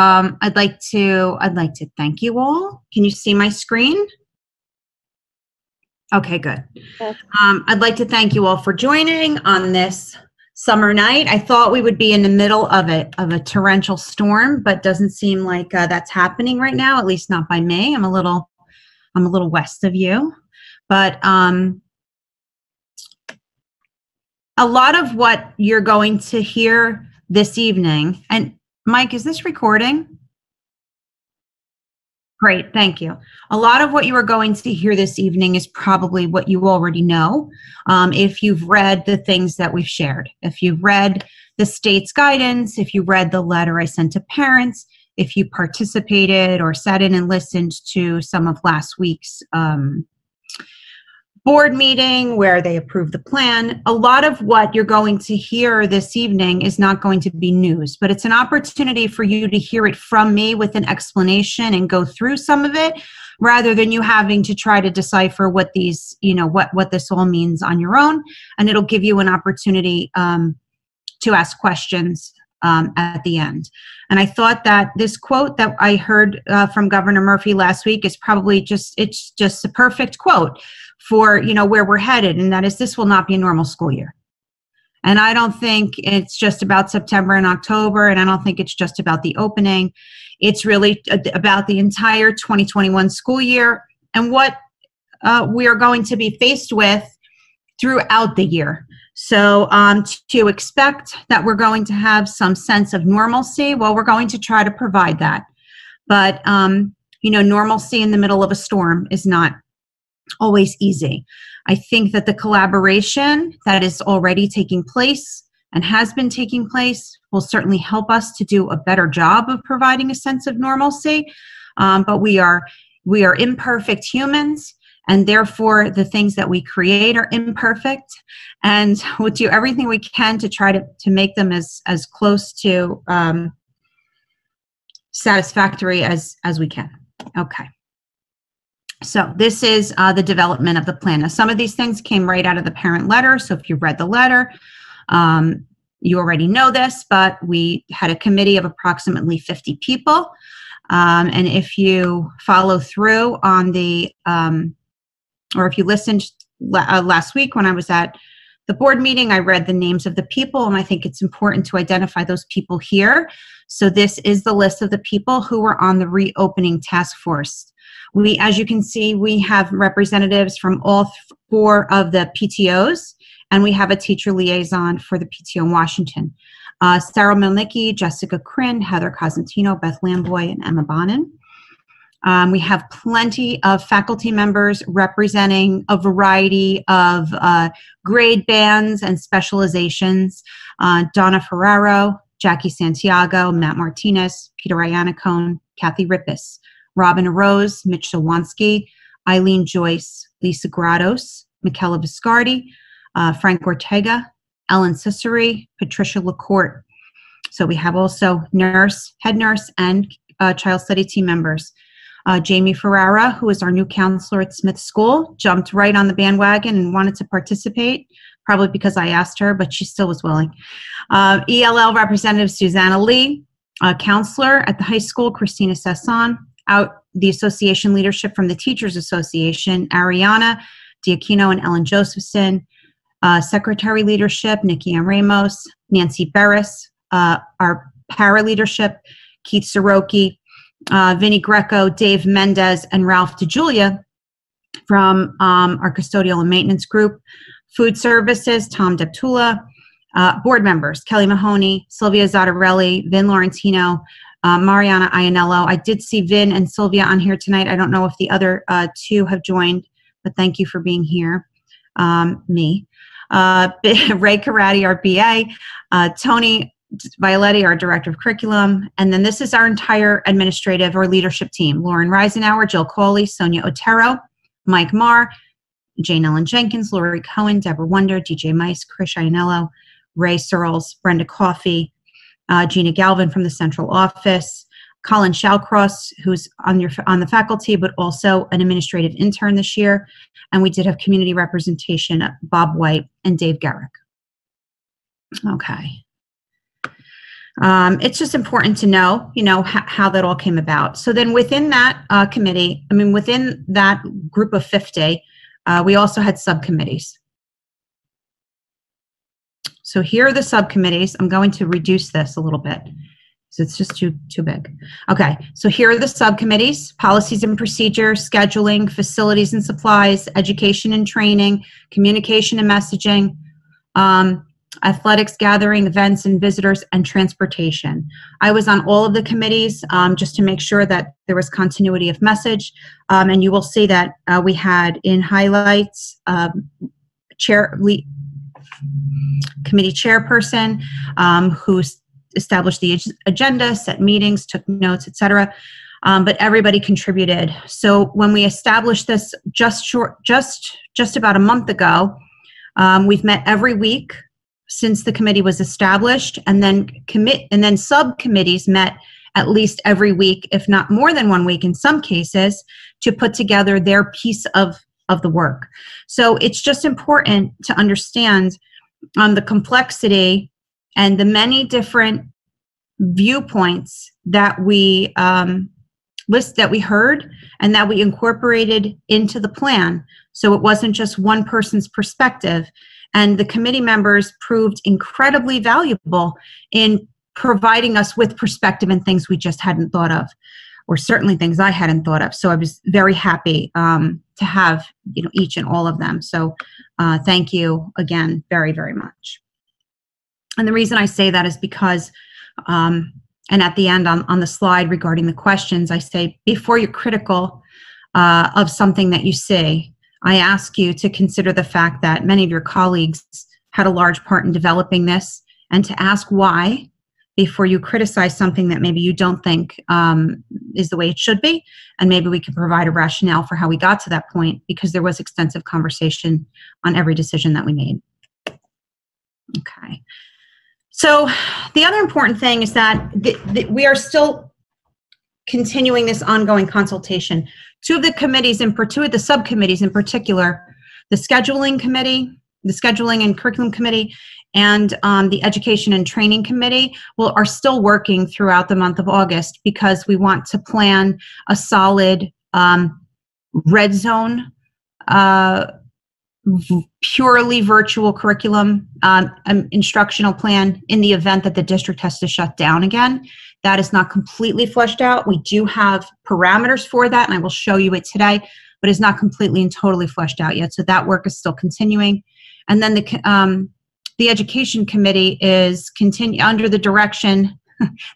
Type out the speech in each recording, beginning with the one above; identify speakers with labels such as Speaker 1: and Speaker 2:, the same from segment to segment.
Speaker 1: I'd like to thank you all. Can you see my screen? Okay, good.
Speaker 2: Yes.
Speaker 1: I'd like to thank you all for joining on this summer night. I thought we would be in the middle of a torrential storm, but doesn't seem like that's happening right now, at least not by me. I'm a little west of you, but a lot of what you're going to hear this evening, and Mike, is this recording? Great, thank you. A lot of what you are going to hear this evening is probably what you already know. If you've read the things that we've shared, if you've read the state's guidance, if you read the letter I sent to parents, if you participated or sat in and listened to some of last week's board meeting where they approved the plan, a lot of what you're going to hear this evening is not going to be news, but it's an opportunity for you to hear it from me with an explanation and go through some of it rather than you having to try to decipher what these, what this all means on your own. And it'll give you an opportunity to ask questions at the end. And I thought that this quote that I heard from Governor Murphy last week is probably it's just a perfect quote for, where we're headed. And that is, this will not be a normal school year. And I don't think it's just about September and October. And I don't think it's just about the opening. It's really about the entire 2021 school year and what we are going to be faced with throughout the year. So to expect that we're going to have some sense of normalcy, well, we're going to try to provide that. But, normalcy in the middle of a storm is not always easy. I think that the collaboration that is already taking place and has been taking place will certainly help us to do a better job of providing a sense of normalcy. But we are imperfect humans. And therefore, the things that we create are imperfect, and we'll do everything we can to try to make them as close to satisfactory as we can. Okay. So this is the development of the plan. Now, some of these things came right out of the parent letter. So if you read the letter, you already know this, but we had a committee of approximately 50 people. And if you follow through on the or if you listened last week when I was at the board meeting, I read the names of the people, and I think it's important to identify those people here. So this is the list of the people who were on the reopening task force. As you can see, we have representatives from all 4 of the PTOs, and we have a teacher liaison for the PTO in Washington. Sarah Milnicki, Jessica Crin, Heather Cosentino, Beth Lamboy, and Emma Bonin. We have plenty of faculty members representing a variety of grade bands and specializations. Donna Ferraro, Jackie Santiago, Matt Martinez, Peter Iannacone, Kathy Rippis, Robin Rose, Mitch Sawansky, Eileen Joyce, Lisa Grados, Michaela Viscardi, Frank Ortega, Ellen Ciceri, Patricia LaCourte. So we have also head nurse, and child study team members. Jamie Ferrara, who is our new counselor at Smith School, jumped right on the bandwagon and wanted to participate, probably because I asked her, but she still was willing. ELL representative Susanna Lee, counselor at the high school, Christina Sasson, the association leadership from the Teachers Association, Ariana Diaquino and Ellen Josephson, secretary leadership, Nikki Ann Ramos, Nancy Barris, our para leadership, Keith Soroki, Vinny Greco, Dave Mendez, and Ralph DeJulia from our custodial and maintenance group. Food services, Tom Deptula. Board members, Kelly Mahoney, Sylvia Zottarelli, Vin Laurentino, Mariana Ianello. I did see Vin and Sylvia on here tonight. I don't know if the other 2 have joined, but thank you for being here. Me. Ray Karate, our BA. Tony Violetti, our director of curriculum. And then this is our entire administrative or leadership team. Lauren Reisenauer, Jill Cawley, Sonia Otero, Mike Marr, Jane Ellen Jenkins, Lori Cohen, Deborah Wonder, DJ Mice, Krish Ianello, Ray Searles, Brenda Coffey, Gina Galvin from the central office, Colin Shallcross, who's on the faculty, but also an administrative intern this year. And we did have community representation, Bob White and Dave Garrick. Okay. It's just important to know, how that all came about. So then within that committee, within that group of 50, we also had subcommittees. So here are the subcommittees. I'm going to reduce this a little bit because it's just too big. Okay, so here are the subcommittees: policies and procedures, scheduling, facilities and supplies, education and training, communication and messaging, athletics, gathering, events and visitors, and transportation. I was on all of the committees just to make sure that there was continuity of message. And you will see that we had in highlights committee chairperson who established the agenda, set meetings, took notes, etc. But everybody contributed. So when we established this just about a month ago, we've met every week since the committee was established, and then subcommittees met at least every week, if not more than 1 week in some cases, to put together their piece of the work. So it's just important to understand the complexity and the many different viewpoints that we heard and that we incorporated into the plan. So it wasn't just one person's perspective. And the committee members proved incredibly valuable in providing us with perspective and things we just hadn't thought of, or certainly things I hadn't thought of. So I was very happy to have each and all of them. So thank you again very, very much. And the reason I say that is because, and at the end on the slide regarding the questions, I say before you're critical of something that you see, I ask you to consider the fact that many of your colleagues had a large part in developing this, and to ask why before you criticize something that maybe you don't think is the way it should be, and maybe we can provide a rationale for how we got to that point, because there was extensive conversation on every decision that we made. Okay. So the other important thing is that we are still continuing this ongoing consultation. Two of the subcommittees in particular, the scheduling committee, the scheduling and curriculum committee, and the education and training committee are still working throughout the month of August, because we want to plan a solid red zone, purely virtual curriculum instructional plan in the event that the district has to shut down again. That is not completely fleshed out. We do have parameters for that, and I will show you it today, but it's not completely and totally fleshed out yet. So that work is still continuing. And then the education committee is under the direction,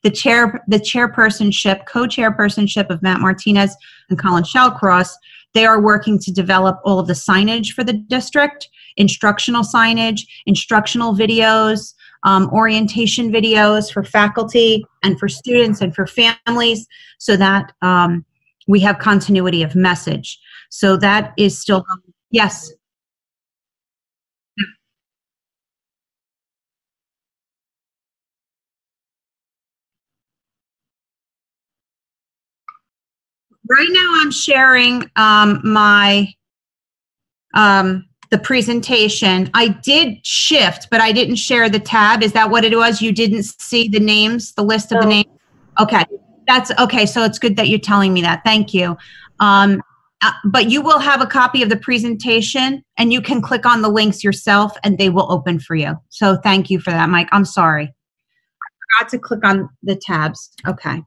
Speaker 1: the co-chairpersonship of Matt Martinez and Colin Shallcross. They are working to develop all of the signage for the district, instructional signage, instructional videos, orientation videos for faculty and for students and for families, so that we have continuity of message. So that is still, yes. Right now I'm sharing the presentation. I did shift, but I didn't share the tab. Is that what it was? You didn't see the names, the list of the names? Okay, that's okay. So it's good that you're telling me that. Thank you. But you will have a copy of the presentation, and you can click on the links yourself and they will open for you. So thank you for that, Mike. I'm sorry. I forgot to click on the tabs. Okay.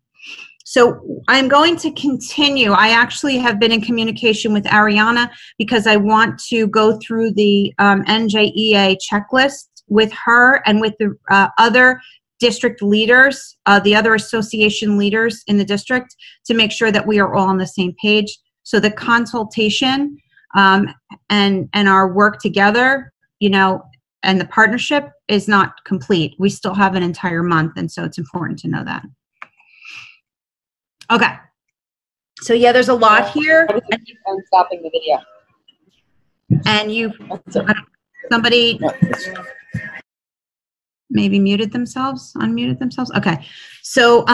Speaker 1: So I'm going to continue. I actually have been in communication with Ariana because I want to go through the NJEA checklist with her and with the other district leaders, the other association leaders in the district, to make sure that we are all on the same page. So the consultation and our work together, and the partnership is not complete. We still have an entire month, and so it's important to know that. Okay. So yeah, there's a lot here.
Speaker 2: I'm stopping the video.
Speaker 1: And somebody maybe unmuted themselves. Okay. So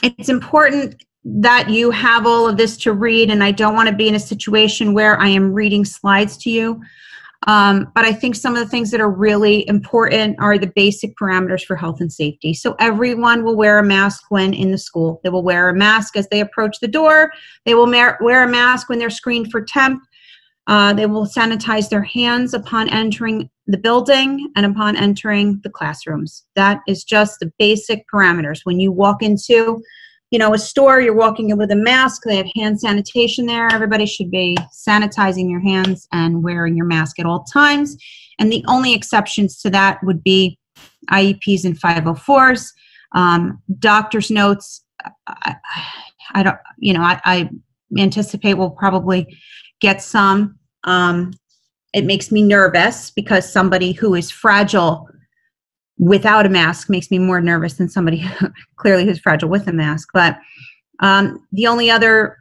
Speaker 1: it's important that you have all of this to read, and I don't want to be in a situation where I am reading slides to you. But I think some of the things that are really important are the basic parameters for health and safety. So everyone will wear a mask when in the school. They will wear a mask as they approach the door. They will wear a mask when they're screened for temp. They will sanitize their hands upon entering the building and upon entering the classrooms. That is just the basic parameters. When you walk into, a store, you're walking in with a mask, they have hand sanitation there. Everybody should be sanitizing your hands and wearing your mask at all times. And the only exceptions to that would be IEPs and 504s, doctor's notes. I anticipate we'll probably get some. It makes me nervous because somebody who is fragile without a mask makes me more nervous than somebody clearly who's fragile with a mask. But the only other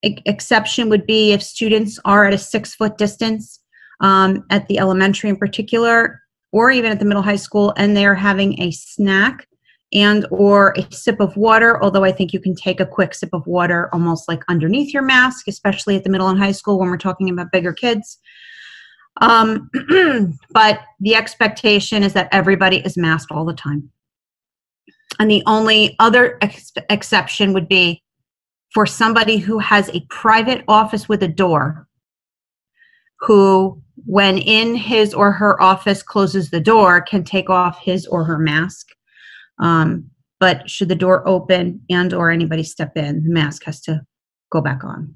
Speaker 1: exception would be if students are at a 6-foot distance at the elementary in particular, or even at the middle high school, and they're having a snack and or a sip of water, although I think you can take a quick sip of water almost like underneath your mask, especially at the middle and high school when we're talking about bigger kids. But the expectation is that everybody is masked all the time. And the only other exception would be for somebody who has a private office with a door, who, when in his or her office closes the door, can take off his or her mask. But should the door open and or anybody step in, the mask has to go back on.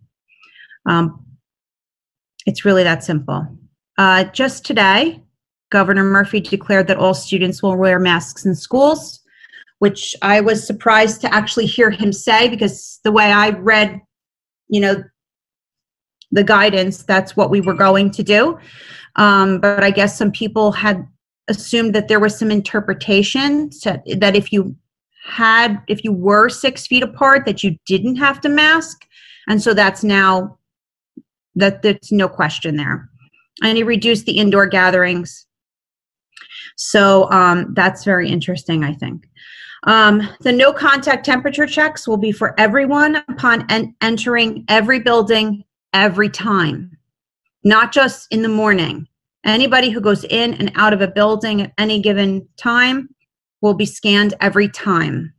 Speaker 1: It's really that simple. Just today, Governor Murphy declared that all students will wear masks in schools, which I was surprised to actually hear him say, because the way I read, the guidance, that's what we were going to do. But I guess some people had assumed that there was some interpretation that if you were 6 feet apart, that you didn't have to mask. And so that's now, there's no question there. And he reduced the indoor gatherings. So that's very interesting, I think. The no contact temperature checks will be for everyone upon entering every building every time, not just in the morning. Anybody who goes in and out of a building at any given time will be scanned every time,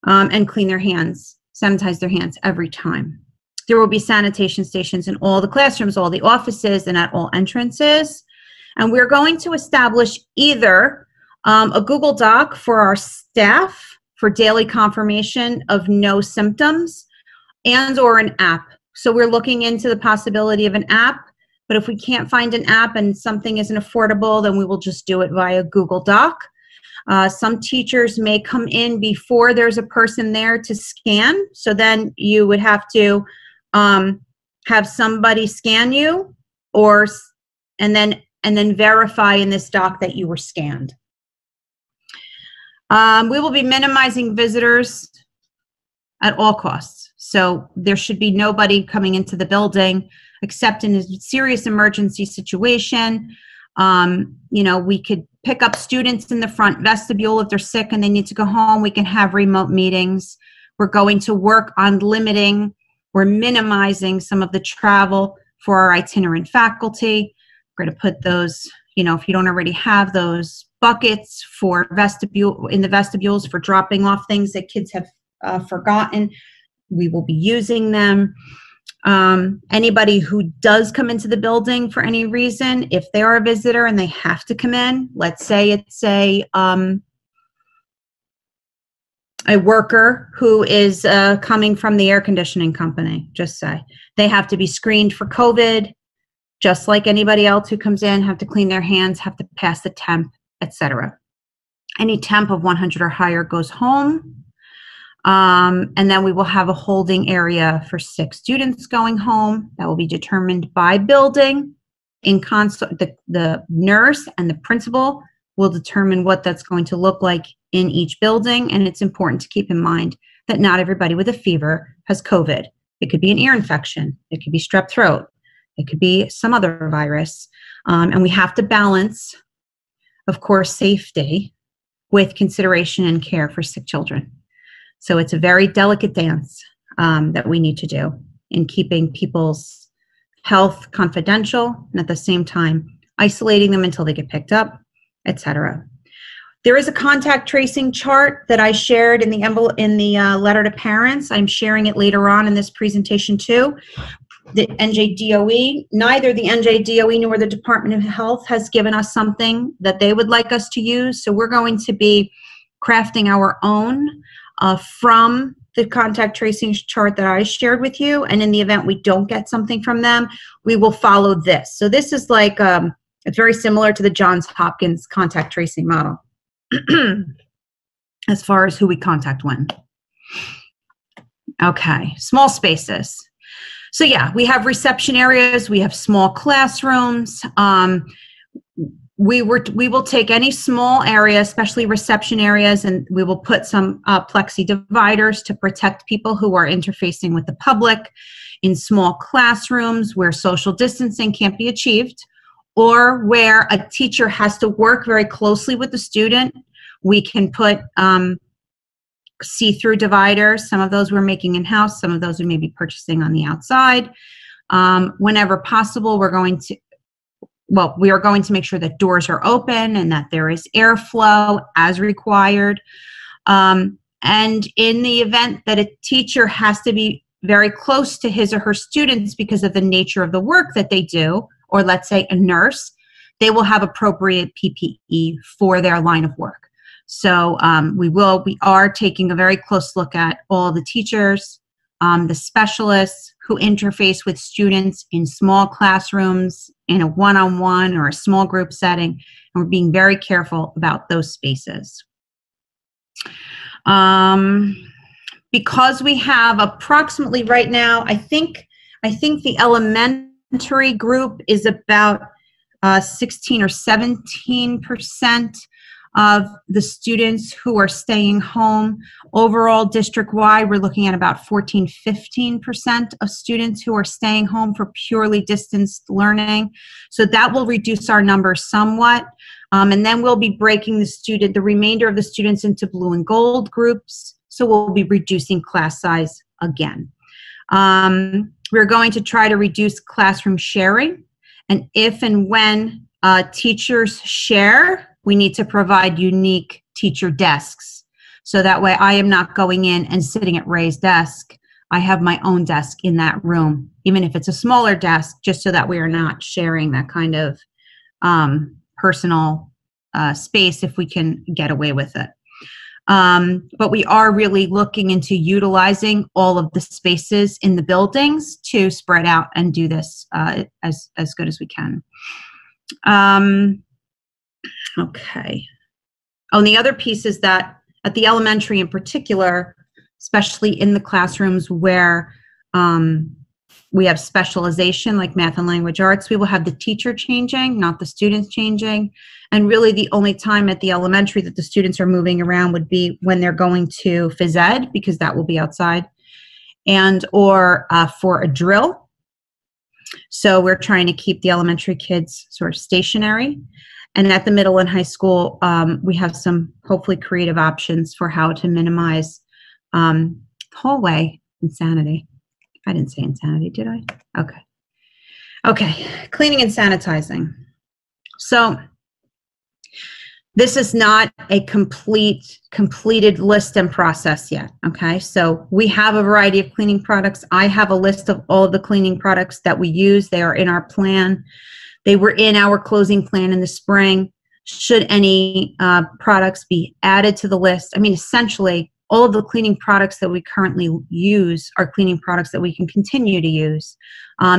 Speaker 1: and clean their hands, sanitize their hands every time. There will be sanitation stations in all the classrooms, all the offices, and at all entrances. And we're going to establish either a Google Doc for our staff for daily confirmation of no symptoms, and or an app. So we're looking into the possibility of an app, but if we can't find an app and something isn't affordable, then we will just do it via Google Doc. Some teachers may come in before there's a person there to scan, so then you would have to have somebody scan you, and then verify in this doc that you were scanned. We will be minimizing visitors at all costs. So there should be nobody coming into the building except in a serious emergency situation. We could pick up students in the front vestibule if they're sick and they need to go home. We can have remote meetings. We're going to work on limiting or minimizing some of the travel for our itinerant faculty. We're going to put those, if you don't already have those buckets for in the vestibules for dropping off things that kids have forgotten, we will be using them. Anybody who does come into the building for any reason, if they are a visitor and they have to come in, let's say it's a worker who is coming from the air conditioning company, just say. They have to be screened for COVID, just like anybody else who comes in, have to clean their hands, have to pass the temp, etc. Any temp of 100 or higher goes home. And then we will have a holding area for 6 students going home. That will be determined by building. In concert, the nurse and the principal will determine what that's going to look like in each building. And it's important to keep in mind that not everybody with a fever has COVID. It could be an ear infection. It could be strep throat. It could be some other virus. And we have to balance, of course, safety with consideration and care for sick children. So it's a very delicate dance that we need to do in keeping people's health confidential, and at the same time, isolating them until they get picked up, etc. There is a contact tracing chart that I shared in the letter to parents. I'm sharing it later on in this presentation too. The NJDOE, neither the NJDOE nor the Department of Health has given us something that they would like us to use. So we're going to be crafting our own from the contact tracing chart that I shared with you. And in the event we don't get something from them, we will follow this. So this is like, it's very similar to the Johns Hopkins contact tracing model as far as who we contact when. Okay, small spaces. So yeah, we have reception areas, we have small classrooms. We will take any small area, especially reception areas, and we will put some plexi dividers to protect people who are interfacing with the public in small classrooms where social distancing can't be achieved, or where a teacher has to work very closely with the student. We can put see-through dividers. Some of those we're making in-house, some of those we may be purchasing on the outside. Whenever possible, we are going to make sure that doors are open and that there is airflow as required. And in the event that a teacher has to be very close to his or her students because of the nature of the work that they do, or let's say a nurse, they will have appropriate PPE for their line of work. So we are taking a very close look at all the teachers, the specialists who interface with students in small classrooms, in a one-on-one or a small group setting, and we're being very careful about those spaces. Because we have approximately right now, I think the elementary group is about 16 or 17% of the students who are staying home. Overall, district-wide, we're looking at about 14-15% of students who are staying home for purely distanced learning. So that will reduce our numbers somewhat. And then we'll be breaking the remainder of the students into blue and gold groups. So we'll be reducing class size again. We're going to try to reduce classroom sharing. And if and when teachers share, we need to provide unique teacher desks. So that way I am not going in and sitting at Ray's desk. I have my own desk in that room, even if it's a smaller desk, just so that we are not sharing that kind of personal space if we can get away with it. But we are really looking into utilizing all of the spaces in the buildings to spread out and do this as good as we can. Okay. Oh, and the other piece is that at the elementary in particular, especially in the classrooms where we have specialization like math and language arts, we will have the teacher changing, not the students changing. And really the only time at the elementary that the students are moving around would be when they're going to phys ed, because that will be outside, and or for a drill. So we're trying to keep the elementary kids sort of stationary. And at the middle and high school, we have some hopefully creative options for how to minimize hallway insanity. I didn't say insanity, did I? Okay. Okay, cleaning and sanitizing. So this is not a completed list and process yet, okay? So we have a variety of cleaning products. I have a list of all of the cleaning products that we use. They are in our plan. They were in our closing plan in the spring. Should any products be added to the list? I mean, essentially, all of the cleaning products that we currently use are cleaning products that we can continue to use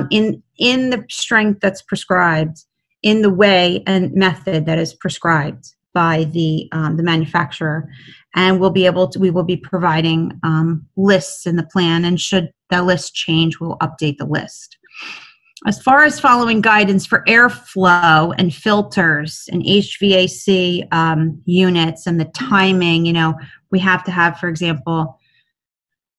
Speaker 1: in the strength that's prescribed, in the way and method that is prescribed by the manufacturer. And we will be providing lists in the plan, and should that list change, we'll update the list. As far as following guidance for airflow and filters and HVAC units and the timing, you know, we have to have, for example,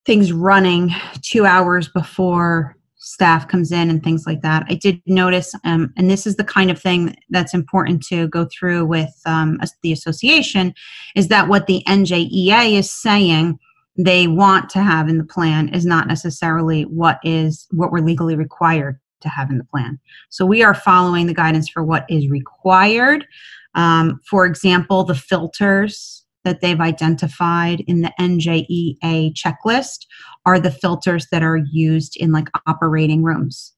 Speaker 1: things running 2 hours before staff comes in and things like that. I did notice, and this is the kind of thing that's important to go through with the association, is that what the NJEA is saying they want to have in the plan is not necessarily what we're legally required to have in the plan. So we are following the guidance for what is required. For example, the filters that they've identified in the NJEA checklist are the filters that are used in like operating rooms.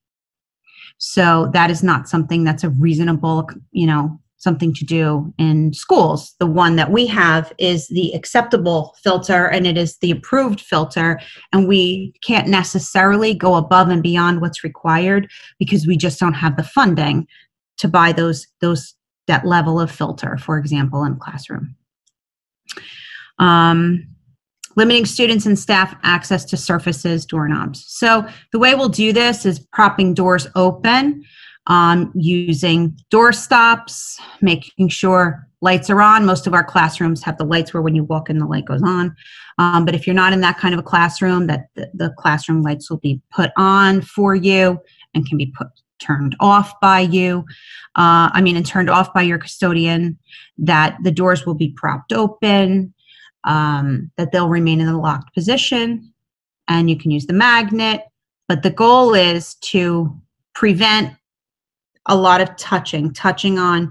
Speaker 1: So that is not something that's a reasonable, something to do in schools. The one that we have is the acceptable filter, and it is the approved filter, and we can't necessarily go above and beyond what's required because we just don't have the funding to buy that level of filter, for example, in classroom. Limiting students and staff access to surfaces, doorknobs. So the way we'll do this is propping doors open, using door stops, making sure lights are on. Most of our classrooms have the lights where when you walk in, the light goes on. But if you're not in that kind of a classroom, that the classroom lights will be put on for you and can be turned off by you. And turned off by your custodian, that the doors will be propped open, that they'll remain in the locked position, and you can use the magnet. But the goal is to prevent a lot of touching on,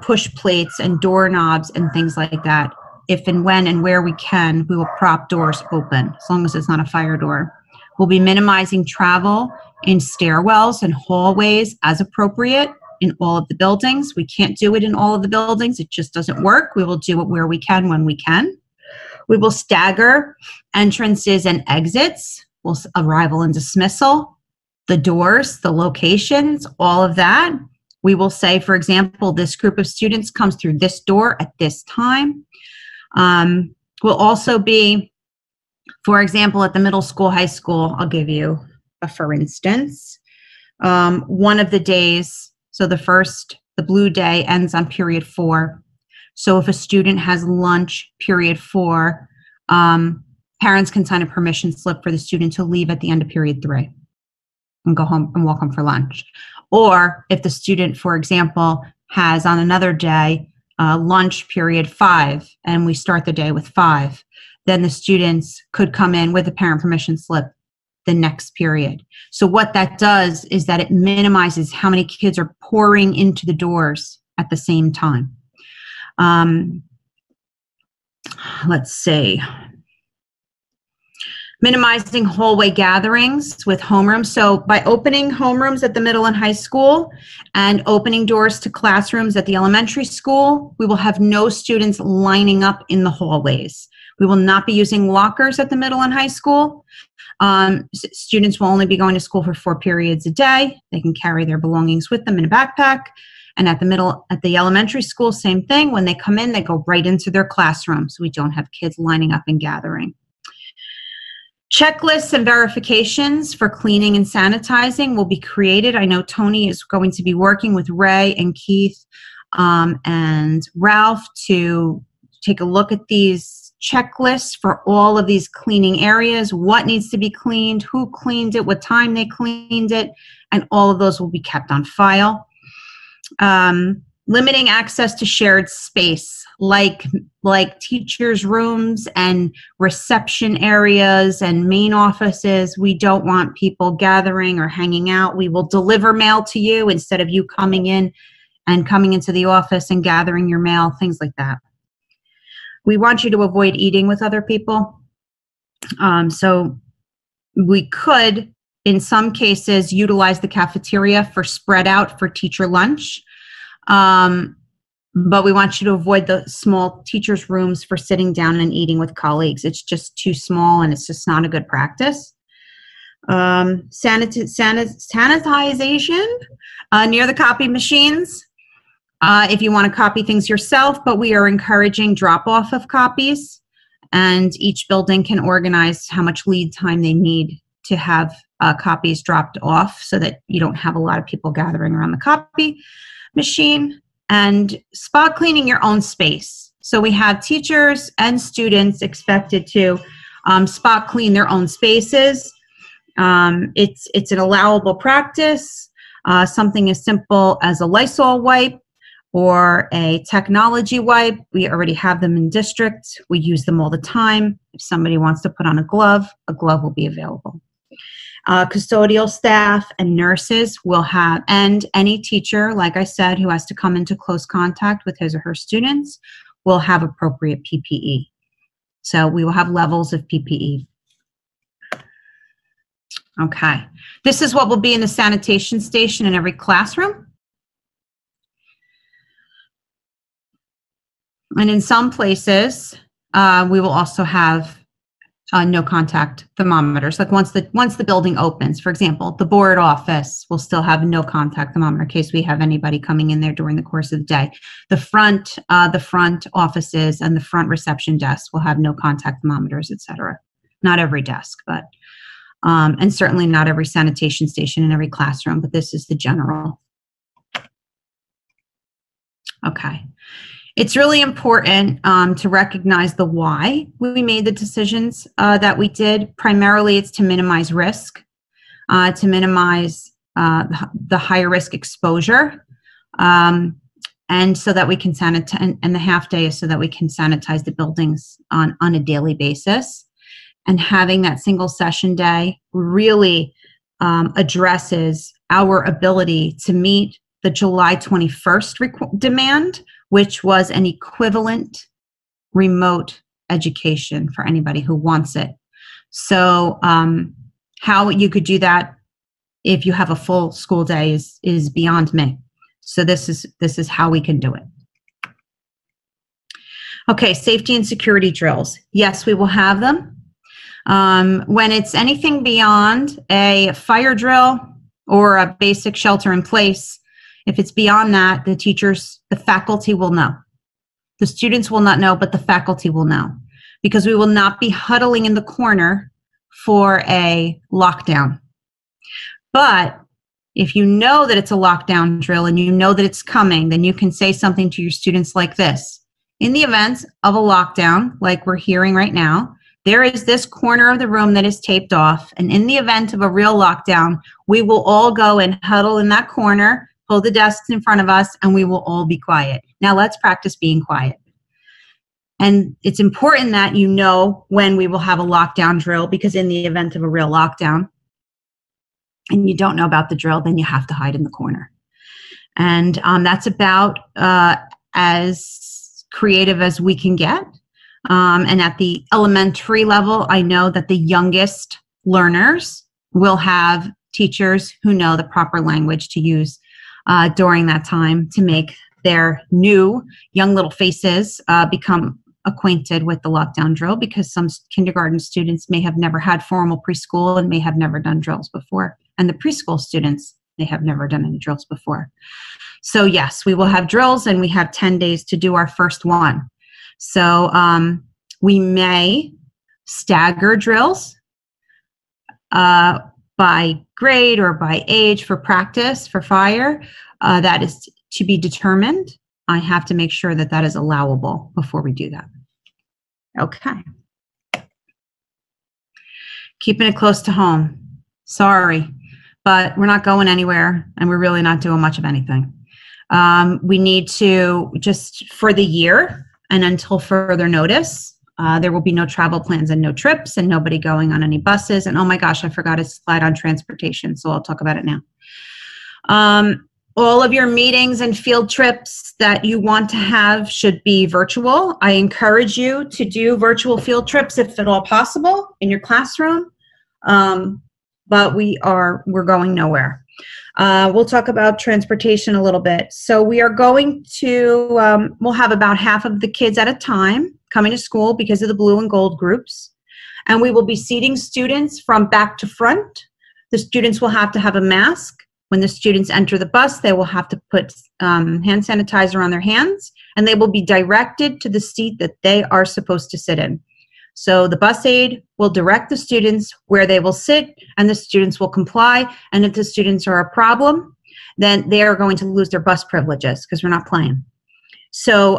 Speaker 1: push plates and doorknobs and things like that. If and when and where we can, we will prop doors open, as long as it's not a fire door. We'll be minimizing travel in stairwells and hallways as appropriate in all of the buildings. We can't do it in all of the buildings. It just doesn't work. We will do it where we can, when we can. We will stagger entrances and exits, arrival and dismissal, the doors, the locations, all of that. We will say, for example, this group of students comes through this door at this time. Will also be, for example, at the middle school, high school, I'll give you a for instance. One of the days, so the blue day ends on period 4. So if a student has lunch period 4, parents can sign a permission slip for the student to leave at the end of period 3 and go home and walk home for lunch. Or if the student, for example, has on another day lunch period 5 and we start the day with 5, then the students could come in with a parent permission slip the next period. So what that does is that it minimizes how many kids are pouring into the doors at the same time. Let's see. Minimizing hallway gatherings with homerooms. So by opening homerooms at the middle and high school and opening doors to classrooms at the elementary school, we will have no students lining up in the hallways. We will not be using lockers at the middle and high school. Students will only be going to school for 4 periods a day. They can carry their belongings with them in a backpack. And at the elementary school, same thing. When they come in, they go right into their classroom. So we don't have kids lining up and gathering. Checklists and verifications for cleaning and sanitizing will be created. I know Tony is going to be working with Ray and Keith and Ralph to take a look at these checklists for all of these cleaning areas, what needs to be cleaned, who cleaned it, what time they cleaned it, and all of those will be kept on file. Limiting access to shared space, like teachers' rooms and reception areas and main offices. We don't want people gathering or hanging out. We will deliver mail to you instead of you coming in and coming into the office and gathering your mail, things like that. We want you to avoid eating with other people. So we could, in some cases, utilize the cafeteria for spread out for teacher lunch. But we want you to avoid the small teachers' rooms for sitting down and eating with colleagues. It's just too small and it's just not a good practice. Sanitization near the copy machines. If you want to copy things yourself, but we are encouraging drop-off of copies, and each building can organize how much lead time they need to have copies dropped off so that you don't have a lot of people gathering around the copy machine. And spot cleaning your own space. So we have teachers and students expected to spot clean their own spaces. It's an allowable practice. Something as simple as a Lysol wipe or a technology wipe. We already have them in district. We use them all the time. If somebody wants to put on a glove will be available. Custodial staff and nurses will have, and any teacher, like I said, who has to come into close contact with his or her students will have appropriate PPE. So we will have levels of PPE. Okay. This is what will be in the sanitation station in every classroom. And in some places, we will also have no contact thermometers. Like once the building opens, for example, the board office will still have no contact thermometer in case we have anybody coming in there during the course of the day. The front offices and the front reception desks will have no contact thermometers, etc. Not every desk, but and certainly not every sanitation station in every classroom, but this is the general. Okay. It's really important to recognize the why we made the decisions that we did. Primarily, it's to minimize risk, to minimize the higher risk exposure, and so that we can sanitize, and the half day is so that we can sanitize the buildings on a daily basis. And having that single session day really addresses our ability to meet the July 21st demand, which was an equivalent remote education for anybody who wants it. So how you could do that if you have a full school day is beyond me. So this is how we can do it. Okay, safety and security drills. Yes, we will have them. When it's anything beyond a fire drill or a basic shelter in place, if it's beyond that, the faculty will know. The students will not know, but the faculty will know, because we will not be huddling in the corner for a lockdown. But if you know that it's a lockdown drill and you know that it's coming, then you can say something to your students like this. In the event of a lockdown, like we're hearing right now, there is this corner of the room that is taped off. And in the event of a real lockdown, we will all go and huddle in that corner, pull the desks in front of us, and we will all be quiet. Now let's practice being quiet. And it's important that you know when we will have a lockdown drill, because in the event of a real lockdown and you don't know about the drill, then you have to hide in the corner. And that's about as creative as we can get. And at the elementary level, I know that the youngest learners will have teachers who know the proper language to use during that time to make their new young little faces become acquainted with the lockdown drill, because some kindergarten students may have never had formal preschool and may have never done drills before. And the preschool students, they have never done any drills before. So yes, we will have drills, and we have 10 days to do our first one. So we may stagger drills by grade or by age for practice for fire. That is to be determined. I have to make sure that that is allowable before we do that. Okay. Keeping it close to home. Sorry, but we're not going anywhere, and we're really not doing much of anything. We need to, just for the year and until further notice, there will be no travel plans and no trips and nobody going on any buses. And oh my gosh, I forgot a slide on transportation, so I'll talk about it now. All of your meetings and field trips that you want to have should be virtual. I encourage you to do virtual field trips if at all possible in your classroom, but we're going nowhere. We'll talk about transportation a little bit. So we are going to, we'll have about half of the kids at a time coming to school because of the blue and gold groups. And we will be seating students from back to front. The students will have to have a mask. When the students enter the bus, they will have to put hand sanitizer on their hands, and they will be directed to the seat that they are supposed to sit in. So the bus aide will direct the students where they will sit, and the students will comply. And if the students are a problem, then they are going to lose their bus privileges because we're not playing. So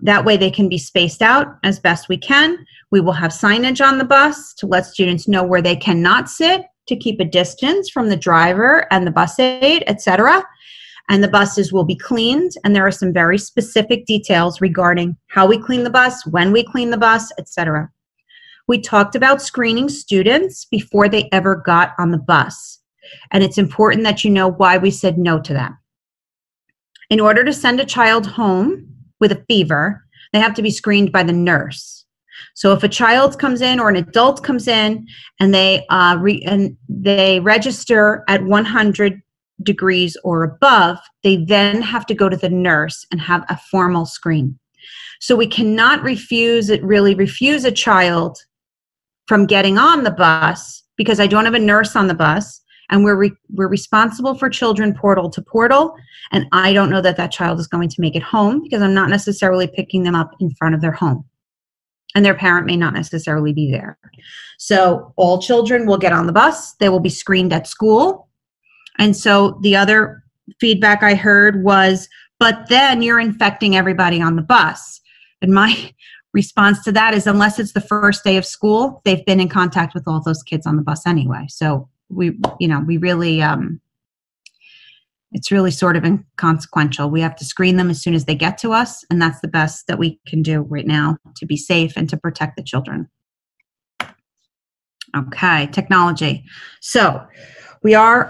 Speaker 1: that way they can be spaced out as best we can. We will have signage on the bus to let students know where they cannot sit, to keep a distance from the driver and the bus aide, etc. And the buses will be cleaned, and there are some very specific details regarding how we clean the bus, when we clean the bus, etc. we talked about screening students before they ever got on the bus. And it's important that you know why we said no to them. In order to send a child home with a fever, they have to be screened by the nurse. So if a child comes in or an adult comes in and they register at 100 degrees or above, they then have to go to the nurse and have a formal screen. So we cannot refuse a child from getting on the bus because I don't have a nurse on the bus, and we're responsible for children portal to portal, and I don't know that child is going to make it home because I'm not necessarily picking them up in front of their home, and their parent may not necessarily be there. So all children will get on the bus. They will be screened at school. And so the other feedback I heard was, but then you're infecting everybody on the bus. And my response to that is, unless it's the first day of school, they've been in contact with all those kids on the bus anyway. So we really, it's really sort of inconsequential. We have to screen them as soon as they get to us, and that's the best that we can do right now to be safe and to protect the children. Okay, technology. So we are,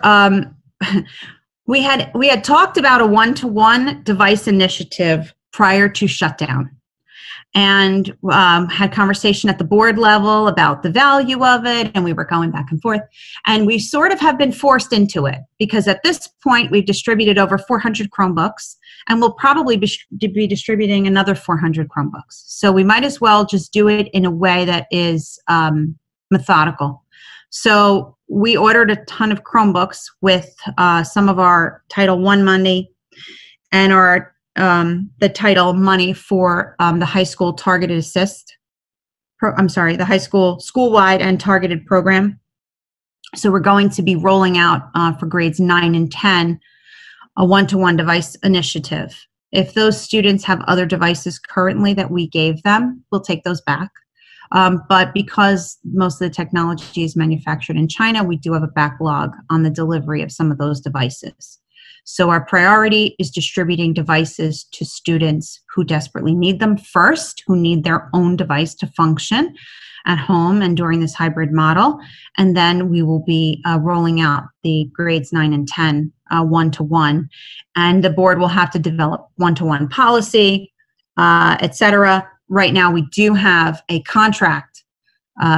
Speaker 1: we had talked about a one-to-one device initiative prior to shutdown, and had conversation at the board level about the value of it, and we were going back and forth, and we sort of have been forced into it because at this point we've distributed over 400 Chromebooks, and we'll probably be distributing another 400 Chromebooks. So we might as well just do it in a way that is methodical. So we ordered a ton of Chromebooks with some of our Title I money and our the title money for the high school targeted assist. The high school school-wide and targeted program. So we're going to be rolling out for grades 9 and 10 a one-to-one device initiative. If those students have other devices currently that we gave them, we'll take those back. But because most of the technology is manufactured in China, we do have a backlog on the delivery of some of those devices. So our priority is distributing devices to students who desperately need them first, who need their own device to function at home and during this hybrid model. And then we will be rolling out the grades 9 and 10 one-to-one. And the board will have to develop one-to-one policy, et cetera. Right now, we do have a contract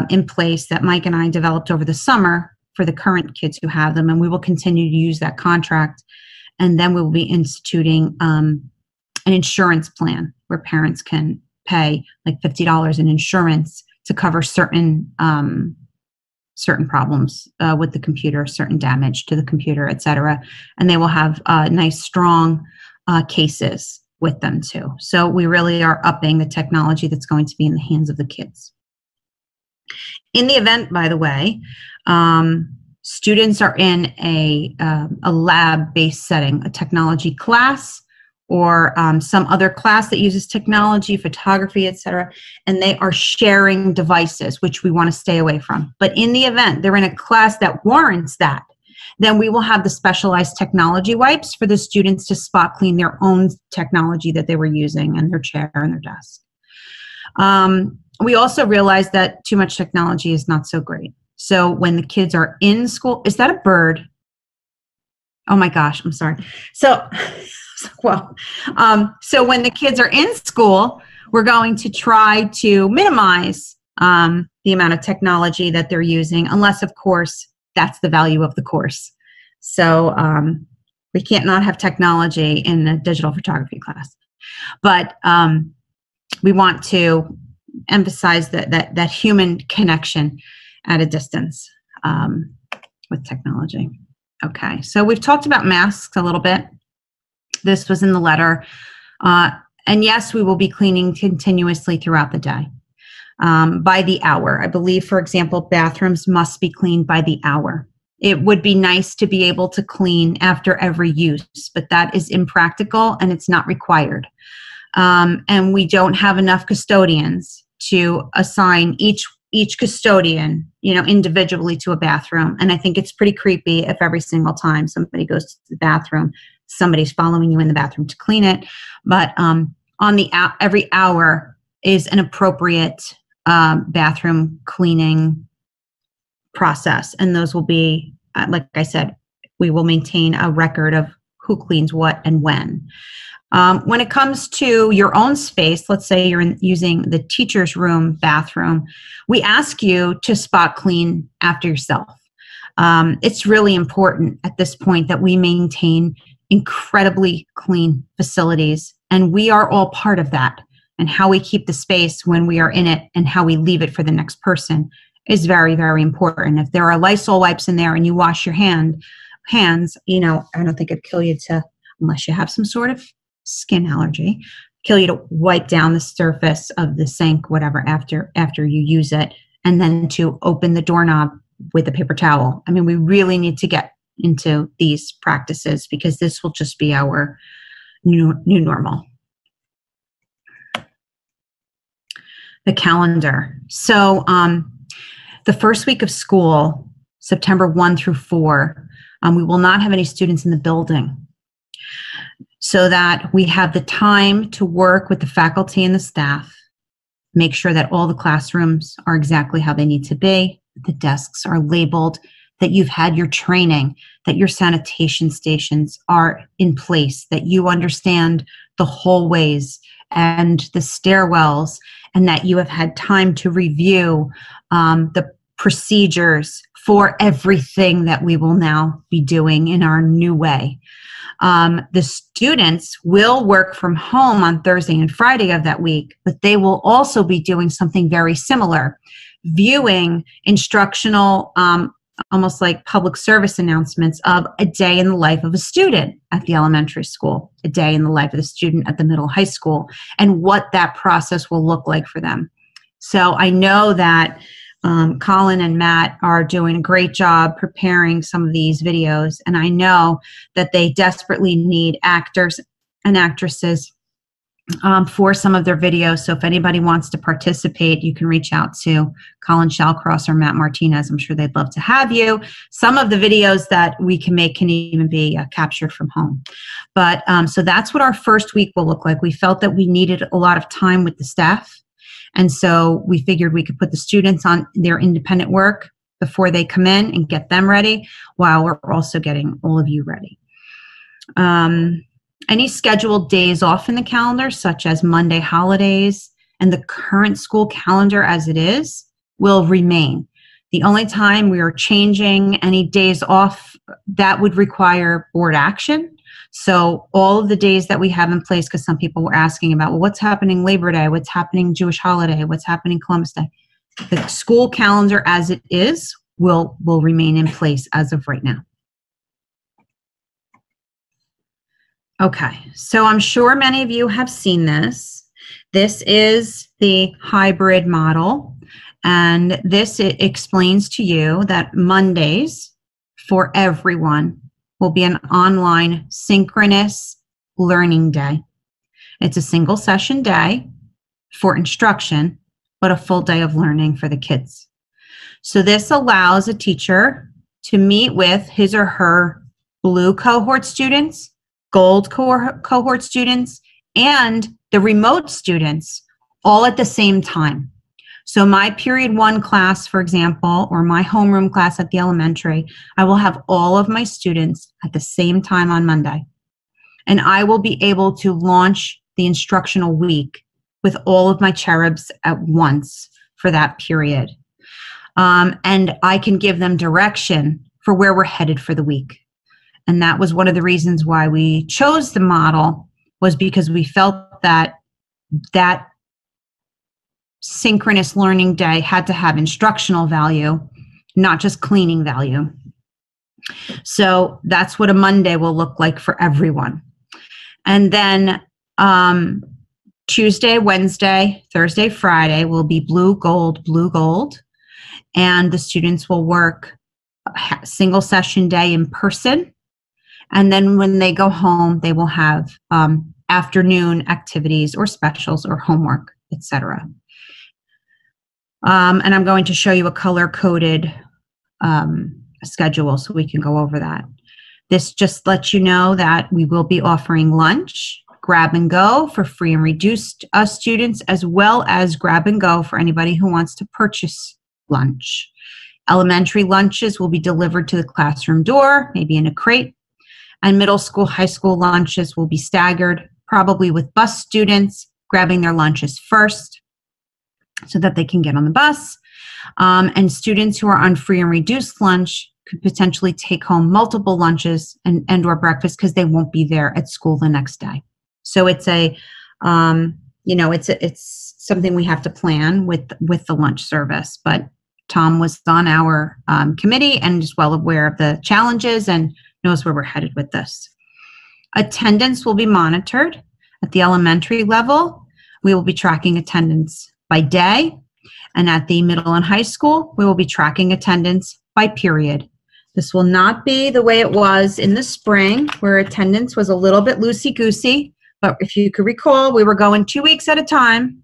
Speaker 1: in place that Mike and I developed over the summer for the current kids who have them, and we will continue to use that contract. And then we will be instituting an insurance plan where parents can pay like $50 in insurance to cover certain problems with the computer, certain damage to the computer, et cetera. And they will have nice, strong cases with them too. So we really are upping the technology that's going to be in the hands of the kids. In the event, by the way, students are in a lab-based setting, a technology class, or some other class that uses technology, photography, etc., and they are sharing devices, which we want to stay away from. But in the event they're in a class that warrants that, then we will have the specialized technology wipes for the students to spot clean their own technology that they were using and their chair and their desk. We also realized that too much technology is not so great. So when the kids are in school, is that a bird? Oh my gosh, I'm sorry. So when the kids are in school, we're going to try to minimize the amount of technology that they're using, unless, of course, that's the value of the course. So we can't not have technology in a digital photography class. But we want to emphasize that human connection at a distance with technology. Okay, so we've talked about masks a little bit. This was in the letter. And yes, we will be cleaning continuously throughout the day, by the hour. I believe, for example, bathrooms must be cleaned by the hour. It would be nice to be able to clean after every use, but that is impractical and it's not required. And we don't have enough custodians to assign each custodian, individually to a bathroom. And I think it's pretty creepy if every single time somebody goes to the bathroom, somebody's following you in the bathroom to clean it. But every hour is an appropriate bathroom cleaning process. And those will be, like I said, we will maintain a record of who cleans what and when. When it comes to your own space, let's say you're using the teacher's room bathroom, we ask you to spot clean after yourself. It's really important at this point that we maintain incredibly clean facilities, and we are all part of that. And how we keep the space when we are in it and how we leave it for the next person is very, very important. If there are Lysol wipes in there and you wash your hands, I don't think it'd kill you unless you have some sort of skin allergy, kill you to wipe down the surface of the sink, whatever, after you use it, and then to open the doorknob with a paper towel. I mean, we really need to get into these practices because this will just be our new normal. The calendar. So the first week of school, September 1 through 4, we will not have any students in the building, so that we have the time to work with the faculty and the staff, make sure that all the classrooms are exactly how they need to be, the desks are labeled, that you've had your training, that your sanitation stations are in place, that you understand the hallways and the stairwells, and that you have had time to review the procedures for everything that we will now be doing in our new way. The students will work from home on Thursday and Friday of that week, but they will also be doing something very similar, viewing instructional, almost like public service announcements of a day in the life of a student at the elementary school, a day in the life of the student at the middle high school, and what that process will look like for them. So I know that Colin and Matt are doing a great job preparing some of these videos, and I know that they desperately need actors and actresses for some of their videos. So if anybody wants to participate, you can reach out to Colin Shallcross or Matt Martinez. I'm sure they'd love to have you. Some of the videos that we can make can even be captured from home. But so that's what our first week will look like. We felt that we needed a lot of time with the staff. And so we figured we could put the students on their independent work before they come in and get them ready, while we're also getting all of you ready. Any scheduled days off in the calendar, such as Monday holidays and the current school calendar as it is, will remain. The only time we are changing any days off, that would require board action. So all of the days that we have in place, because some people were asking about, well, what's happening Labor Day? What's happening Jewish holiday? What's happening Columbus Day? The school calendar as it is will remain in place as of right now. Okay, so I'm sure many of you have seen this. This is the hybrid model, and this it explains to you that Mondays for everyone will be an online synchronous learning day. It's a single session day for instruction, but a full day of learning for the kids. So this allows a teacher to meet with his or her blue cohort students, gold cohort students, and the remote students all at the same time. So my period 1 class, for example, or my homeroom class at the elementary, I will have all of my students at the same time on Monday. And I will be able to launch the instructional week with all of my cherubs at once for that period. And I can give them direction for where we're headed for the week. And that was one of the reasons why we chose the model, was because we felt that that synchronous learning day had to have instructional value, not just cleaning value. So that's what a Monday will look like for everyone. And then Tuesday, Wednesday, Thursday, Friday will be blue, gold. And the students will work a single session day in person. And then when they go home, they will have afternoon activities or specials or homework, etc. And I'm going to show you a color-coded schedule so we can go over that. This just lets you know that we will be offering lunch, grab and go for free and reduced students, as well as grab and go for anybody who wants to purchase lunch. Elementary lunches will be delivered to the classroom door, maybe in a crate, and middle school, high school lunches will be staggered, probably with bus students grabbing their lunches first so that they can get on the bus. And students who are on free and reduced lunch could potentially take home multiple lunches and or breakfast because they won't be there at school the next day. So it's it's something we have to plan with the lunch service. But Tom was on our committee and is well aware of the challenges and knows where we're headed with this. Attendance will be monitored at the elementary level. We will be tracking attendance by day. And at the middle and high school, we will be tracking attendance by period. This will not be the way it was in the spring, where attendance was a little bit loosey-goosey. But if you could recall, we were going 2 weeks at a time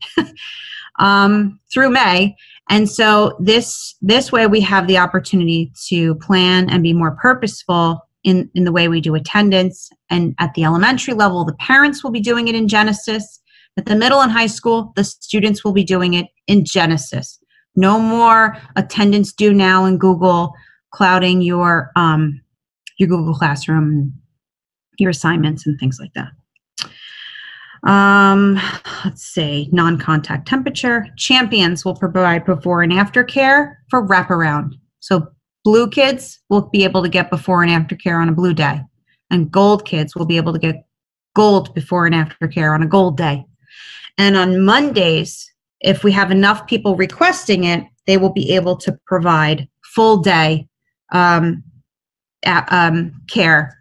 Speaker 1: through May. And so this way we have the opportunity to plan and be more purposeful in the way we do attendance. And at the elementary level, the parents will be doing it in Genesis. At the middle and high school, the students will be doing it in Genesis. No more attendance due now in Google clouding your Google Classroom, your assignments and things like that. Let's see, non-contact temperature. Champions will provide before and after care for wraparound. So blue kids will be able to get before and after care on a blue day, and gold kids will be able to get gold before and after care on a gold day. And on Mondays, if we have enough people requesting it, they will be able to provide full day care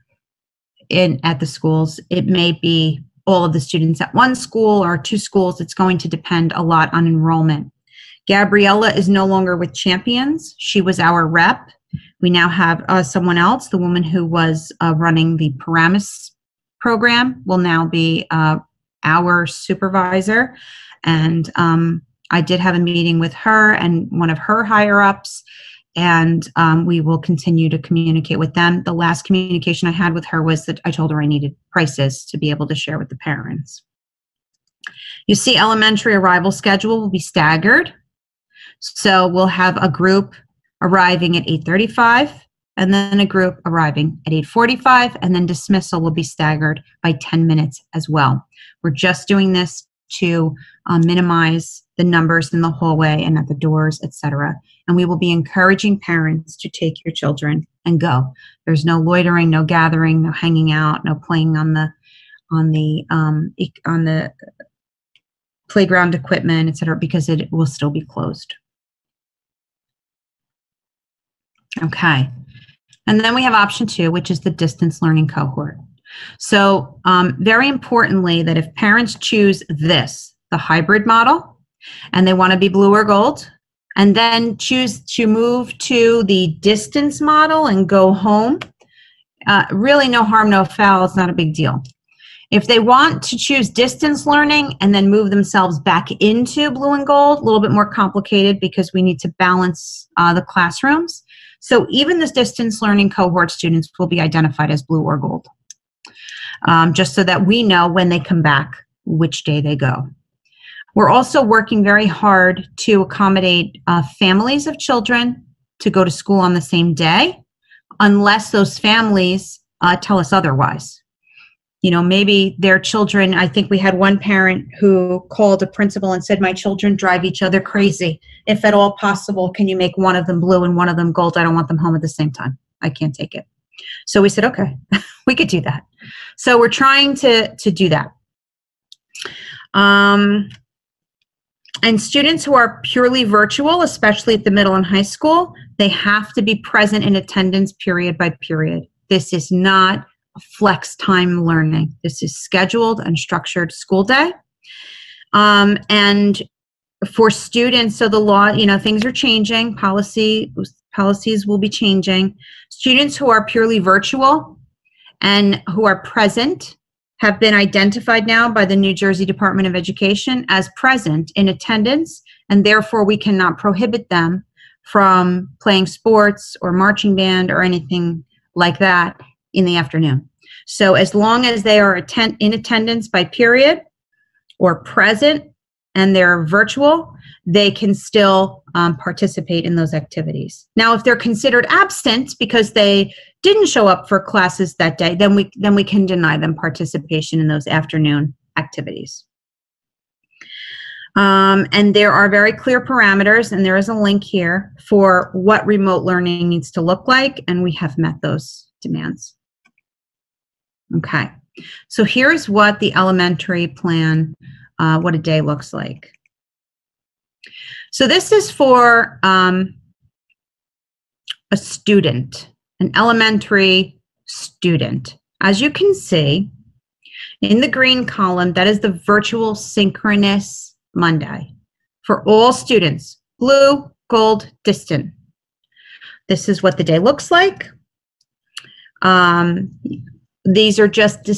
Speaker 1: at the schools. It may be all of the students at one school or two schools. It's going to depend a lot on enrollment. Gabriella is no longer with Champions. She was our rep. We now have someone else. The woman who was running the Paramus program will now be our supervisor. And I did have a meeting with her and one of her higher-ups, and we will continue to communicate with them. The last communication I had with her was that I told her I needed prices to be able to share with the parents. You see, elementary arrival schedule will be staggered. So we'll have a group arriving at 8:35, and then a group arriving at 8:45, and then dismissal will be staggered by 10 minutes as well. We're just doing this to minimize the numbers in the hallway and at the doors, etc. And we will be encouraging parents to take your children and go. There's no loitering, no gathering, no hanging out, no playing on the playground equipment, etc., because it will still be closed. Okay. And then we have option 2, which is the distance learning cohort. So very importantly, that if parents choose this, the hybrid model, and they want to be blue or gold, and then choose to move to the distance model and go home, really no harm, no foul. It's not a big deal. If they want to choose distance learning and then move themselves back into blue and gold, a little bit more complicated because we need to balance the classrooms. So even this distance learning cohort students will be identified as blue or gold, just so that we know when they come back which day they go. We're also working very hard to accommodate families of children to go to school on the same day, unless those families tell us otherwise. You know, maybe their children, I think we had one parent who called a principal and said, my children drive each other crazy. If at all possible, can you make one of them blue and one of them gold? I don't want them home at the same time. I can't take it. So we said, okay, we could do that. So we're trying to do that. And students who are purely virtual, especially at the middle and high school, they have to be present in attendance period by period. This is not flex time learning. This is scheduled and structured school day. And for students, so the law, you know, things are changing. Policies will be changing. Students who are purely virtual and who are present have been identified now by the New Jersey Department of Education as present in attendance, and therefore we cannot prohibit them from playing sports or marching band or anything like that in the afternoon. So as long as they are in attendance by period or present and they're virtual, they can still participate in those activities. Now, if they're considered absent because they didn't show up for classes that day, then we can deny them participation in those afternoon activities. And there are very clear parameters, and there is a link here for what remote learning needs to look like, and we have met those demands. Okay, so here's what the elementary plan, what a day looks like. So this is for a student, an elementary student. As you can see, in the green column, that is the virtual synchronous Monday for all students, blue, gold, distant. This is what the day looks like. This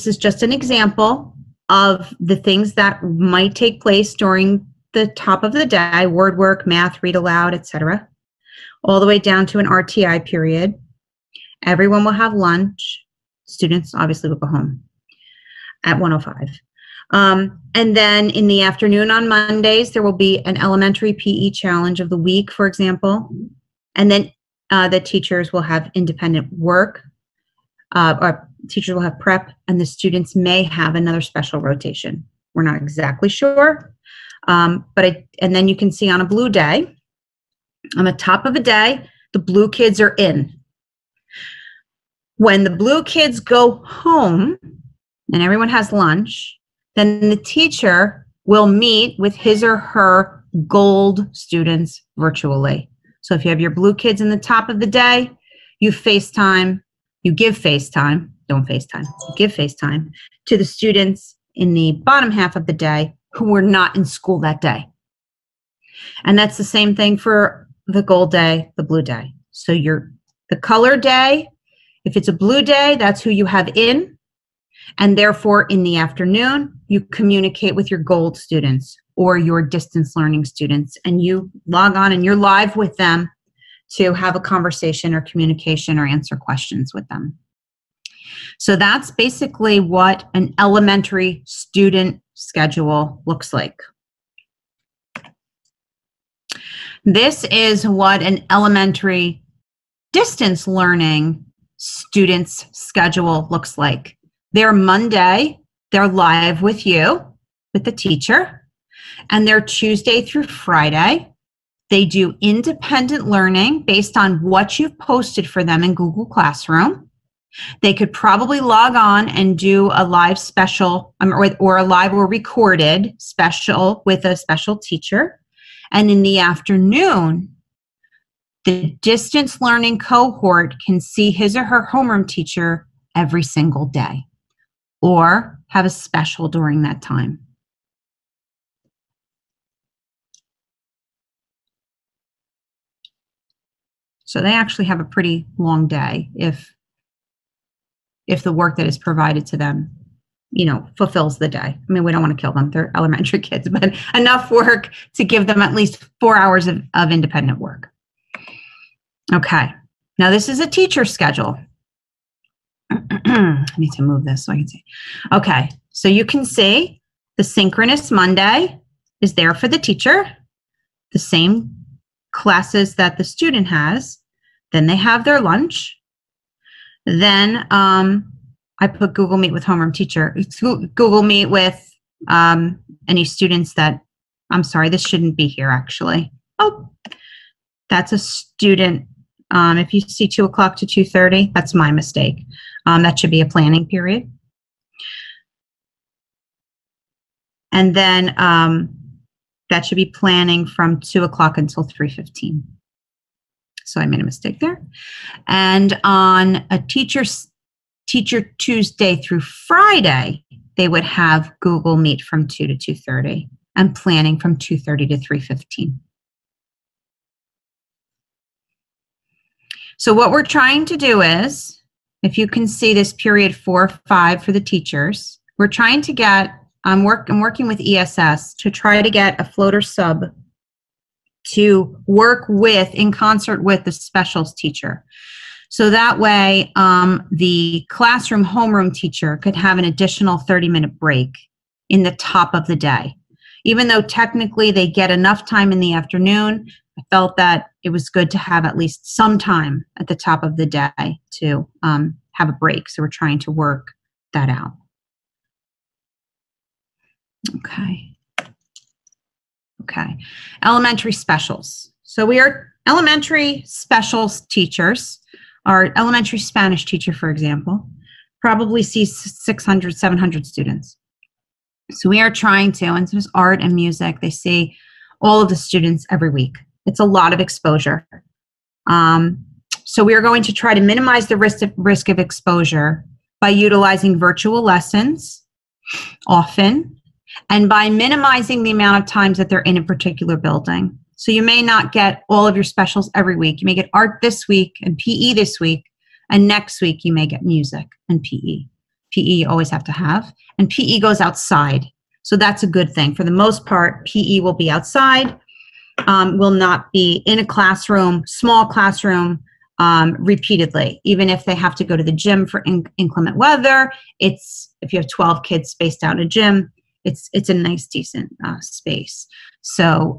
Speaker 1: is just an example of the things that might take place during the top of the day: word work, math, read aloud, etc., all the way down to an RTI period. Everyone will have lunch. Students obviously will go home at 1:05. And then in the afternoon on Mondays, there will be an elementary PE challenge of the week, for example. And then the teachers will have independent work, or teachers will have prep, and the students may have another special rotation. We're not exactly sure. And then you can see on a blue day, on the top of a day, the blue kids are in. When the blue kids go home and everyone has lunch, then the teacher will meet with his or her gold students virtually. So if you have your blue kids in the top of the day, you give FaceTime, don't FaceTime, you give FaceTime to the students in the bottom half of the day who were not in school that day. And that's the same thing for the gold day, the blue day. So the color day, if it's a blue day, that's who you have in. And therefore, in the afternoon, you communicate with your gold students or your distance learning students, and you log on and you're live with them to have a conversation or communication or answer questions with them. So that's basically what an elementary student schedule looks like. This is what an elementary distance learning student's schedule looks like. They're Monday, they're live with you, with the teacher, and they're Tuesday through Friday. They do independent learning based on what you've posted for them in Google Classroom. They could probably log on and do a live special or a live or recorded special with a special teacher. And in the afternoon, the distance learning cohort can see his or her homeroom teacher every single day, or have a special during that time. So they actually have a pretty long day if the work that is provided to them, fulfills the day. I mean, we don't want to kill them. They're elementary kids, but enough work to give them at least 4 hours of independent work. Okay. Now this is a teacher schedule. I need to move this so I can see. Okay, so you can see the synchronous Monday is there for the teacher, the same classes that the student has. Then they have their lunch. Then I put Google Meet with homeroom teacher. Google Meet with any students that, I'm sorry, this shouldn't be here actually. Oh, that's a student. If you see 2 o'clock to 2:30, that's my mistake. That should be a planning period. And then that should be planning from 2 o'clock until 3:15. So I made a mistake there. And on a teacher Tuesday through Friday, they would have Google Meet from 2 to 2:30 and planning from 2:30 to 3:15. So what we're trying to do is, if you can see this period 4, 5 for the teachers, we're trying to get, I'm working with ESS to try to get a floater sub to work with, in concert with the specials teacher. So that way, the classroom homeroom teacher could have an additional 30-minute break in the top of the day. Even though technically they get enough time in the afternoon, I felt that it was good to have at least some time at the top of the day to have a break. So we're trying to work that out. Okay. Elementary specials. So we are elementary specials teachers. Our elementary Spanish teacher, for example, probably sees 600, 700 students. So we are trying to, and there's art and music, they see all of the students every week. It's a lot of exposure. So we are going to try to minimize the risk of exposure by utilizing virtual lessons often, and by minimizing the amount of times that they're in a particular building. So you may not get all of your specials every week. You may get art this week and PE this week, and next week you may get music and PE. PE you always have to have, and PE goes outside. So that's a good thing. For the most part, PE will be outside, will not be in a classroom, small classroom, repeatedly. Even if they have to go to the gym for inclement weather, if you have 12 kids spaced out in a gym, it's a nice, decent space. So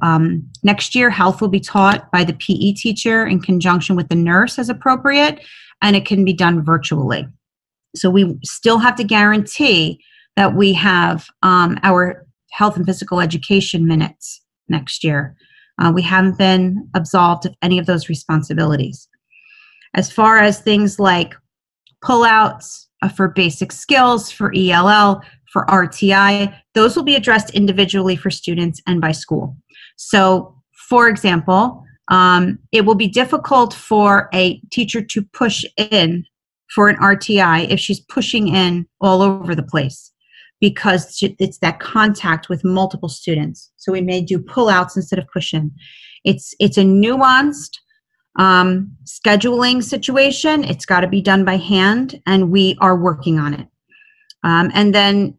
Speaker 1: next year, health will be taught by the PE teacher in conjunction with the nurse as appropriate, and it can be done virtually. So we still have to guarantee that we have our health and physical education minutes next year. We haven't been absolved of any of those responsibilities. As far as things like pullouts for basic skills, for ELL, for RTI, those will be addressed individually for students and by school. So, for example, it will be difficult for a teacher to push in for an RTI if she's pushing in all over the place, because it's that contact with multiple students. So we may do pullouts instead of push in. It's a nuanced scheduling situation. It's got to be done by hand, and we are working on it. And then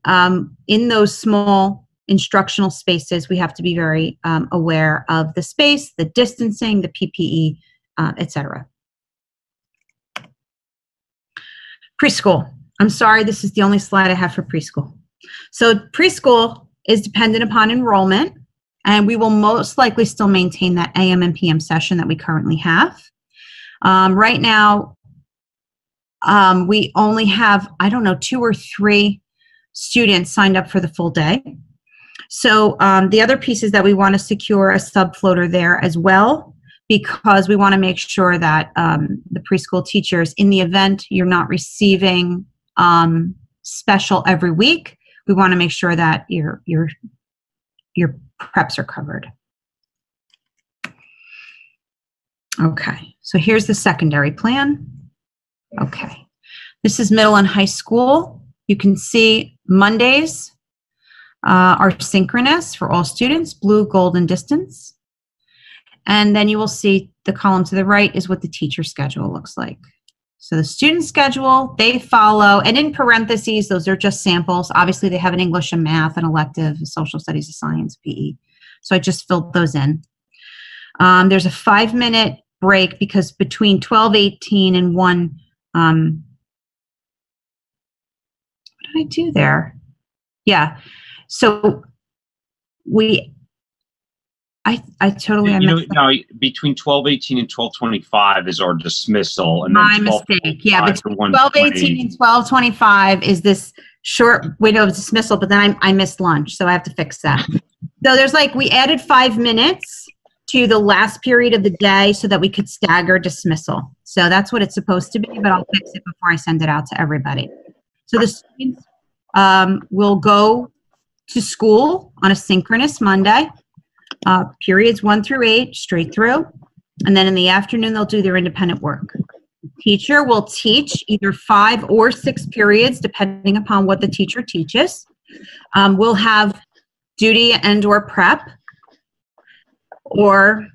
Speaker 1: in those small instructional spaces, we have to be very aware of the space, the distancing, the PPE, etc. Preschool. I'm sorry, this is the only slide I have for preschool. So preschool is dependent upon enrollment, and we will most likely still maintain that AM and PM session that we currently have. Right now, we only have, 2 or 3 students signed up for the full day. So the other piece is that we want to secure a sub-floater there as well, because we want to make sure that the preschool teachers, in the event you're not receiving special every week, we want to make sure that your preps are covered. Okay, so here's the secondary plan. Okay, this is middle and high school. You can see Mondays are synchronous for all students, blue, gold, and distance. And then you will see the column to the right is what the teacher schedule looks like. So the student schedule, they follow, and in parentheses, those are just samples. Obviously, they have an English and math, an elective, a social studies, a science, PE. So I just filled those in. There's a 5-minute break because between 12:18 and 1, what did I do there? Yeah, so I totally
Speaker 3: between 12:18 and 12:25 is our dismissal, and
Speaker 1: my mistake. Yeah, between 12:18 and 12:25 is this short window of dismissal, but then I missed lunch, so I have to fix that. So there's we added 5 minutes to the last period of the day so that we could stagger dismissal. So that's what it's supposed to be, but I'll fix it before I send it out to everybody. So the students will go to school on a synchronous Monday, periods 1 through 8, straight through. And then in the afternoon, they'll do their independent work. The teacher will teach either 5 or 6 periods, depending upon what the teacher teaches. We'll have duty and or prep, or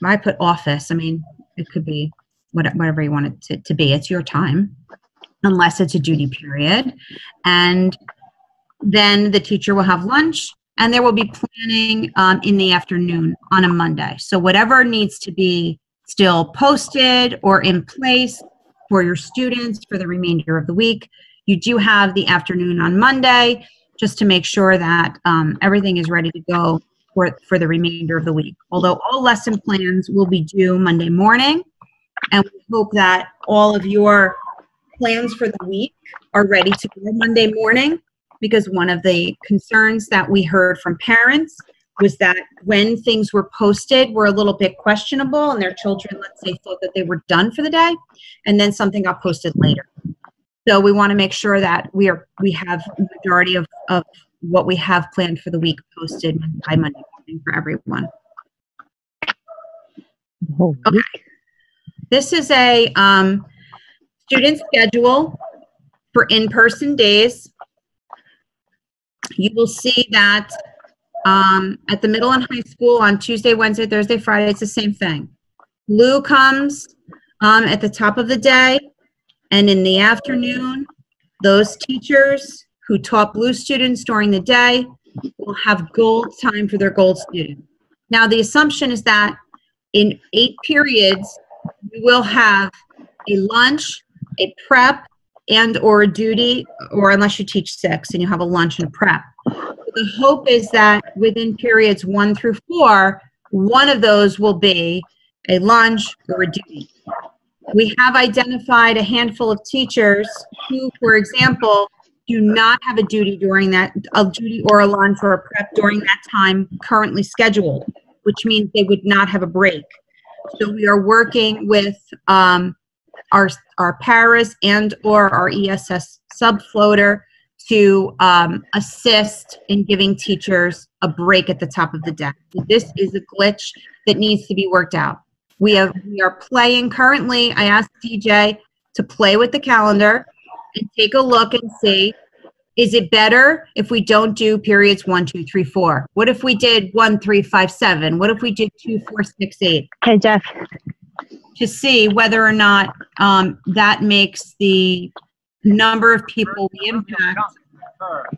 Speaker 1: I put office. I mean, it could be whatever you want it to be. It's your time, unless it's a duty period. And then the teacher will have lunch, and there will be planning in the afternoon on a Monday. So whatever needs to be still posted or in place for your students for the remainder of the week. You do have the afternoon on Monday, just to make sure that everything is ready to go for the remainder of the week. Although all lesson plans will be due Monday morning, and we hope that all of your plans for the week are ready to go Monday morning, because one of the concerns that we heard from parents was that when things were posted were a little bit questionable, and their children, let's say, thought that they were done for the day, and then something got posted later. So we want to make sure that we have the majority of what we have planned for the week posted by Monday morning for everyone. Okay. This is a student schedule for in-person days. You will see that at the middle and high school on Tuesday, Wednesday, Thursday, Friday, it's the same thing. Blue comes at the top of the day, and in the afternoon, those teachers who taught blue students during the day will have gold time for their gold student. Now, the assumption is that in 8 periods, we will have a lunch, a prep, and or a duty, or unless you teach 6 and you have a lunch and a prep. The hope is that within periods 1 through 4, one of those will be a lunch or a duty. We have identified a handful of teachers who, for example, do not have a duty during that, a duty or a lunch or a prep during that time currently scheduled, which means they would not have a break. So we are working with our paras and or our ESS subfloater to assist in giving teachers a break at the top of the day. This is a glitch that needs to be worked out. We are playing currently. I asked DJ to play with the calendar and take a look and see, is it better if we don't do periods 1, 2, 3, 4? What if we did 1, 3, 5, 7? What if we did 2, 4, 6, 8?
Speaker 4: Hey, Jeff.
Speaker 1: To see whether or not that makes the number of people we impact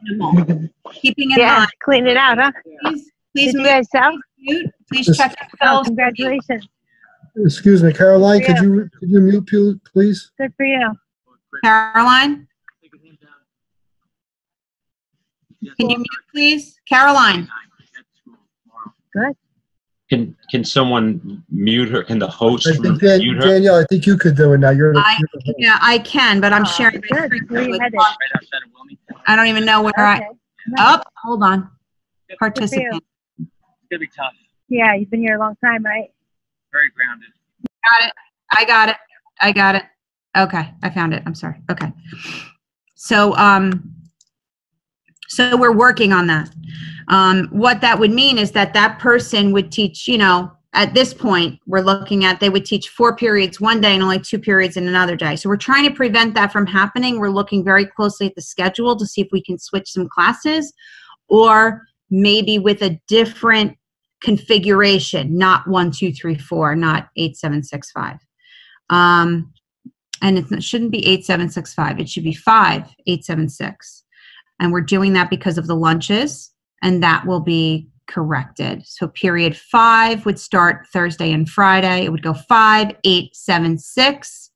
Speaker 1: minimal. Keeping in mind,
Speaker 4: Clean it out, huh?
Speaker 1: please
Speaker 4: Did you guys sell?
Speaker 1: please check
Speaker 4: Oh,
Speaker 1: yourselves.
Speaker 4: congratulations.
Speaker 5: Excuse me, Caroline, could you mute, please?
Speaker 4: Good for you.
Speaker 1: Caroline? Can you mute, please? Caroline?
Speaker 4: Good.
Speaker 3: Can someone mute her? Can the host
Speaker 5: I think
Speaker 3: mute her?
Speaker 5: Danielle, I think you could do it now. You're the host.
Speaker 1: Yeah, I can, but I'm sharing my
Speaker 4: Good.
Speaker 1: screen.
Speaker 4: Where are you
Speaker 1: with-
Speaker 4: headed?
Speaker 1: I don't even know where
Speaker 4: Okay.
Speaker 1: oh, hold on.
Speaker 4: Good for you.
Speaker 1: Participant.
Speaker 6: It's gonna be tough.
Speaker 4: Yeah, you've been here a long time, right?
Speaker 6: Very grounded.
Speaker 1: Got it. I got it. Okay, I found it. I'm sorry. Okay. So, so we're working on that. What that would mean is that that person would teach, at this point, we're looking at, they would teach 4 periods one day and only 2 periods in another day. So we're trying to prevent that from happening. We're looking very closely at the schedule to see if we can switch some classes, or maybe with a different configuration, not 1, 2, 3, 4, not 8, 7, 6, 5. And it shouldn't be 8, 7, 6, 5. It should be 5, 8, 7, 6. And we're doing that because of the lunches, and that will be corrected. So period 5 would start Thursday and Friday. It would go 5, 8, 7, 6.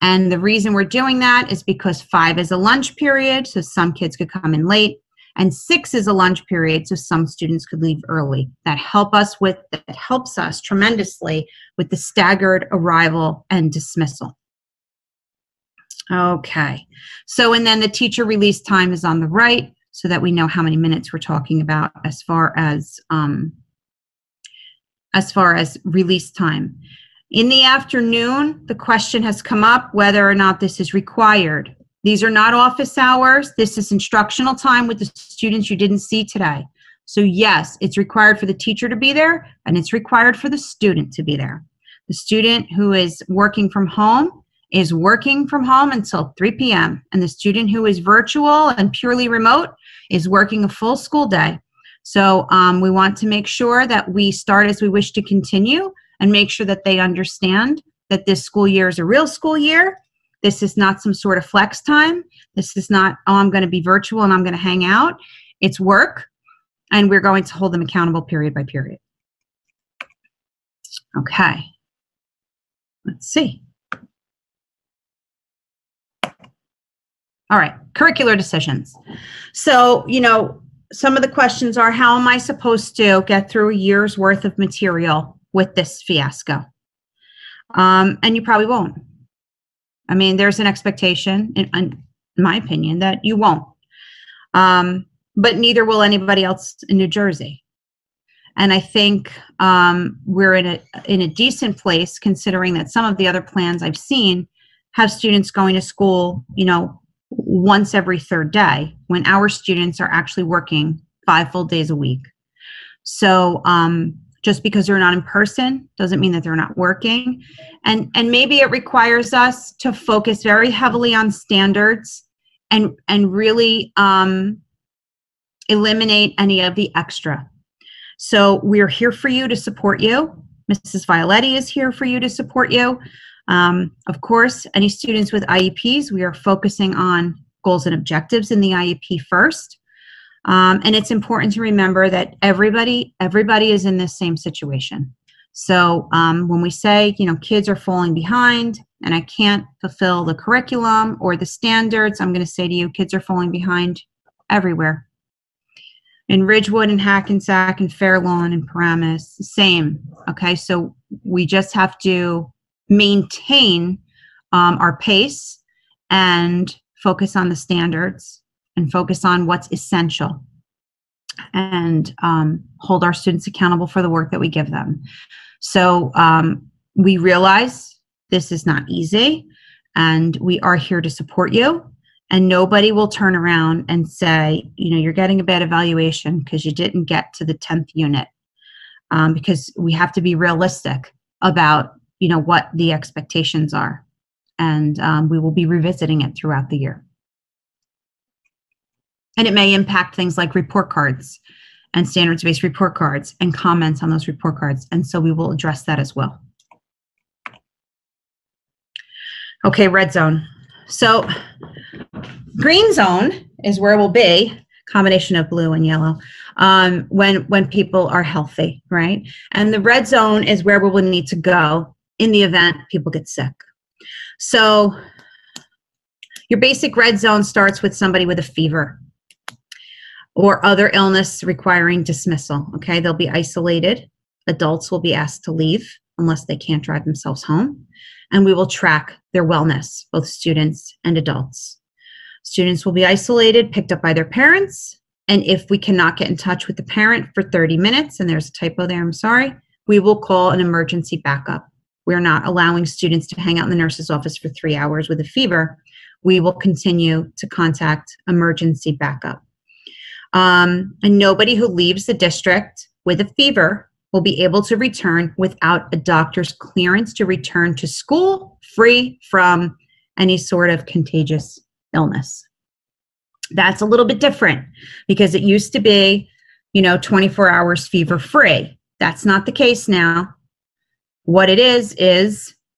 Speaker 1: And the reason we're doing that is because 5 is a lunch period, so some kids could come in late, and 6 is a lunch period, so some students could leave early. That helps us tremendously with the staggered arrival and dismissal. Okay, so and then the teacher release time is on the right, so that we know how many minutes we're talking about as far as release time. In the afternoon, the question has come up whether or not this is required. These are not office hours. This is instructional time with the students you didn't see today. So yes, it's required for the teacher to be there, and it's required for the student to be there. The student who is working from home is working from home until 3 p.m. And the student who is virtual and purely remote is working a full school day. So we want to make sure that we start as we wish to continue, and make sure that they understand that this school year is a real school year. This is not some sort of flex time. This is not, oh, I'm going to be virtual and I'm going to hang out. It's work, and we're going to hold them accountable period by period. Okay. Let's see. All right, curricular decisions. So, some of the questions are, how am I supposed to get through a year's worth of material with this fiasco? And you probably won't. I mean, there's an expectation, in my opinion, that you won't. But neither will anybody else in New Jersey. And I think we're in a decent place, considering that some of the other plans I've seen have students going to school, once every third day, when our students are actually working 5 full days a week. So just because they're not in person doesn't mean that they're not working. And maybe it requires us to focus very heavily on standards and really eliminate any of the extra. So we're here for you to support you. Mrs. Violetti is here for you to support you. Of course, any students with IEPs, we are focusing on goals and objectives in the IEP first. And it's important to remember that everybody is in this same situation. So when we say, kids are falling behind and I can't fulfill the curriculum or the standards, I'm going to say to you, kids are falling behind everywhere. In Ridgewood and Hackensack and Fair Lawn and Paramus, same. Okay, so we just have to maintain our pace and focus on the standards and focus on what's essential, and hold our students accountable for the work that we give them. So we realize this is not easy, and we are here to support you. And nobody will turn around and say, you're getting a bad evaluation because you didn't get to the 10th unit, because we have to be realistic about what the expectations are, and we will be revisiting it throughout the year. And it may impact things like report cards and standards-based report cards and comments on those report cards, and so we will address that as well. Okay, red zone. So green zone is where we'll be, combination of blue and yellow, when people are healthy, right? And the red zone is where we will need to go in the event people get sick. So your basic red zone starts with somebody with a fever or other illness requiring dismissal, okay? They'll be isolated. Adults will be asked to leave unless they can't drive themselves home. And we will track their wellness, both students and adults. Students will be isolated, picked up by their parents. And if we cannot get in touch with the parent for 30 minutes, and there's a typo there, I'm sorry, we will call an emergency backup. We're not allowing students to hang out in the nurse's office for 3 hours with a fever. We will continue to contact emergency backup. And nobody who leaves the district with a fever will be able to return without a doctor's clearance to return to school free from any sort of contagious illness. That's a little bit different because it used to be, 24 hours fever free. That's not the case now. What it is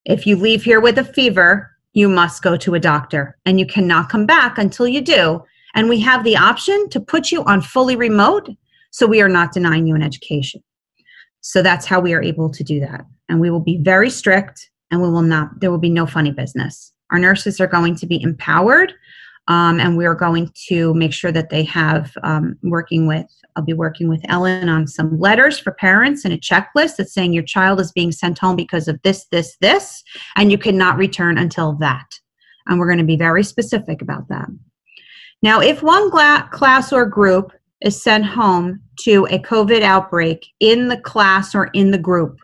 Speaker 1: if you leave here with a fever, you must go to a doctor and you cannot come back until you do. And we have the option to put you on fully remote, so we are not denying you an education. So that's how we are able to do that. And we will be very strict, and there will be no funny business. Our nurses are going to be empowered, and we are going to make sure that they have, I'll be working with Ellen on some letters for parents and a checklist that's saying your child is being sent home because of this, and you cannot return until that. And we're going to be very specific about that. Now, if one class or group is sent home to a COVID outbreak in the class or in the group,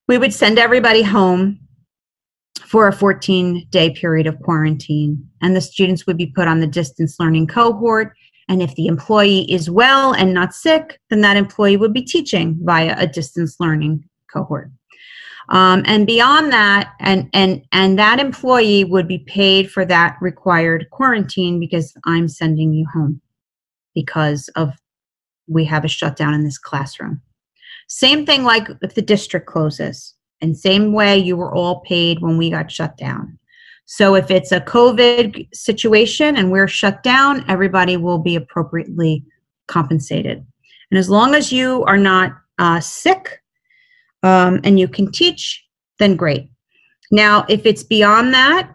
Speaker 1: we would send everybody home for a 14-day period of quarantine, and the students would be put on the distance learning cohort. And if the employee is well and not sick, then that employee would be teaching via a distance learning cohort. And beyond that, and that employee would be paid for that required quarantine because I'm sending you home because we have a shutdown in this classroom. Same thing like if the district closes, and same way you were all paid when we got shut down. So if it's a COVID situation and we're shut down, everybody will be appropriately compensated. And as long as you are not sick, and you can teach, then great. Now, if it's beyond that,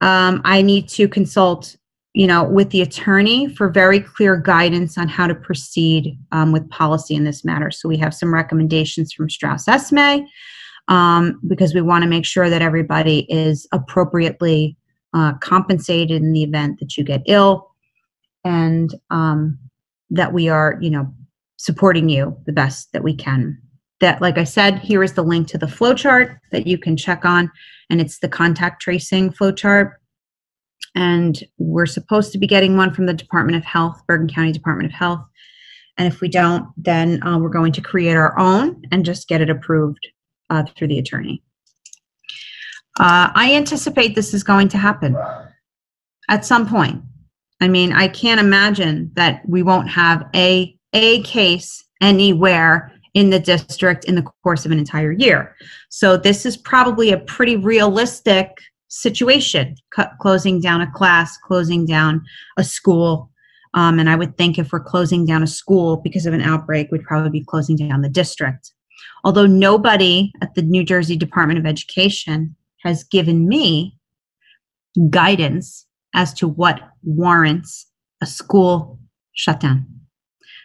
Speaker 1: I need to consult, with the attorney for very clear guidance on how to proceed with policy in this matter. So we have some recommendations from Strauss Esme, because we want to make sure that everybody is appropriately compensated in the event that you get ill, and that we are, supporting you the best that we can. That, like I said, here is the link to the flow chart that you can check on, and it's the contact tracing flow chart. And we're supposed to be getting one from the Department of Health, Bergen County Department of Health. And if we don't, then we're going to create our own and just get it approved through the attorney. I anticipate this is going to happen at some point. I mean, I can't imagine that we won't have a case anywhere in the district in the course of an entire year. So this is probably a pretty realistic situation, closing down a class, closing down a school. And I would think if we're closing down a school because of an outbreak, we'd probably be closing down the district. Although nobody at the New Jersey Department of Education has given me guidance as to what warrants a school shutdown.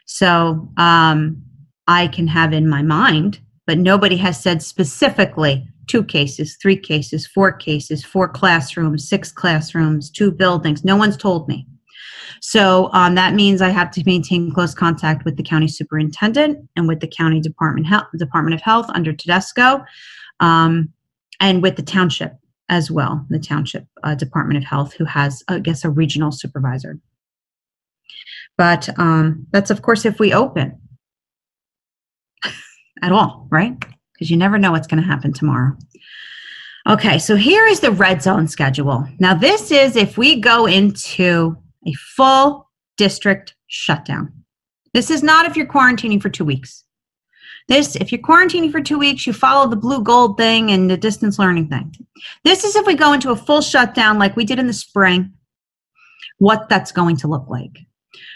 Speaker 1: So I can have in my mind, but nobody has said specifically 2 cases, 3 cases, 4 cases, 4 classrooms, 6 classrooms, 2 buildings. No one's told me. So that means I have to maintain close contact with the county superintendent and with the county Department of Health under Tedesco, and with the township as well, the township Department of Health, who has, I guess, a regional supervisor. But that's, of course, if we open at all, right? Because you never know what's going to happen tomorrow. Okay, so here is the red zone schedule. Now, this is if we go into a full district shutdown. This is not if you're quarantining for 2 weeks. If you're quarantining for 2 weeks, you follow the blue gold thing and the distance learning thing. This is if we go into a full shutdown like we did in the spring, what that's going to look like.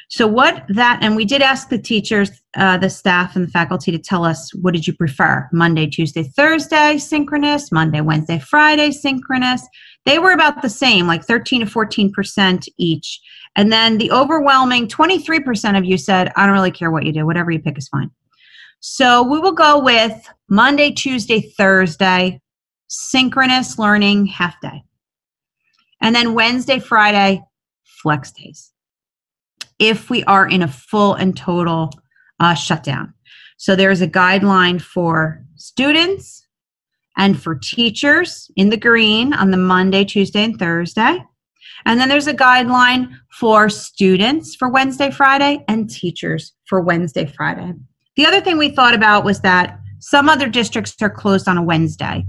Speaker 1: So and we did ask the teachers, the staff and the faculty to tell us, what did you prefer? Monday, Tuesday, Thursday, synchronous, Monday, Wednesday, Friday, synchronous. They were about the same, like 13 to 14% each. And then the overwhelming 23% of you said, I don't really care what you do, whatever you pick is fine. So we will go with Monday, Tuesday, Thursday, synchronous learning half day. And then Wednesday, Friday, flex days, if we are in a full and total shutdown. So there's a guideline for students and for teachers in the green on the Monday, Tuesday, and Thursday. And then there's a guideline for students for Wednesday, Friday, and teachers for Wednesday, Friday. The other thing we thought about was that some other districts are closed on a Wednesday.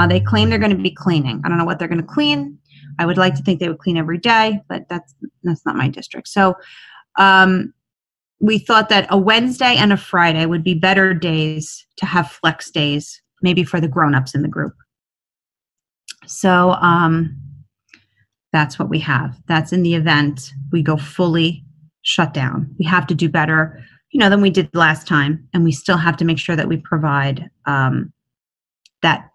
Speaker 1: They claim they're going to be cleaning. I don't know what they're going to clean. I would like to think they would clean every day, but that's not my district. So we thought that a Wednesday and a Friday would be better days to have flex days, maybe for the grown-ups in the group. So that's what we have. That's in the event we go fully shut down. We have to do better, than we did last time, and we still have to make sure that we provide that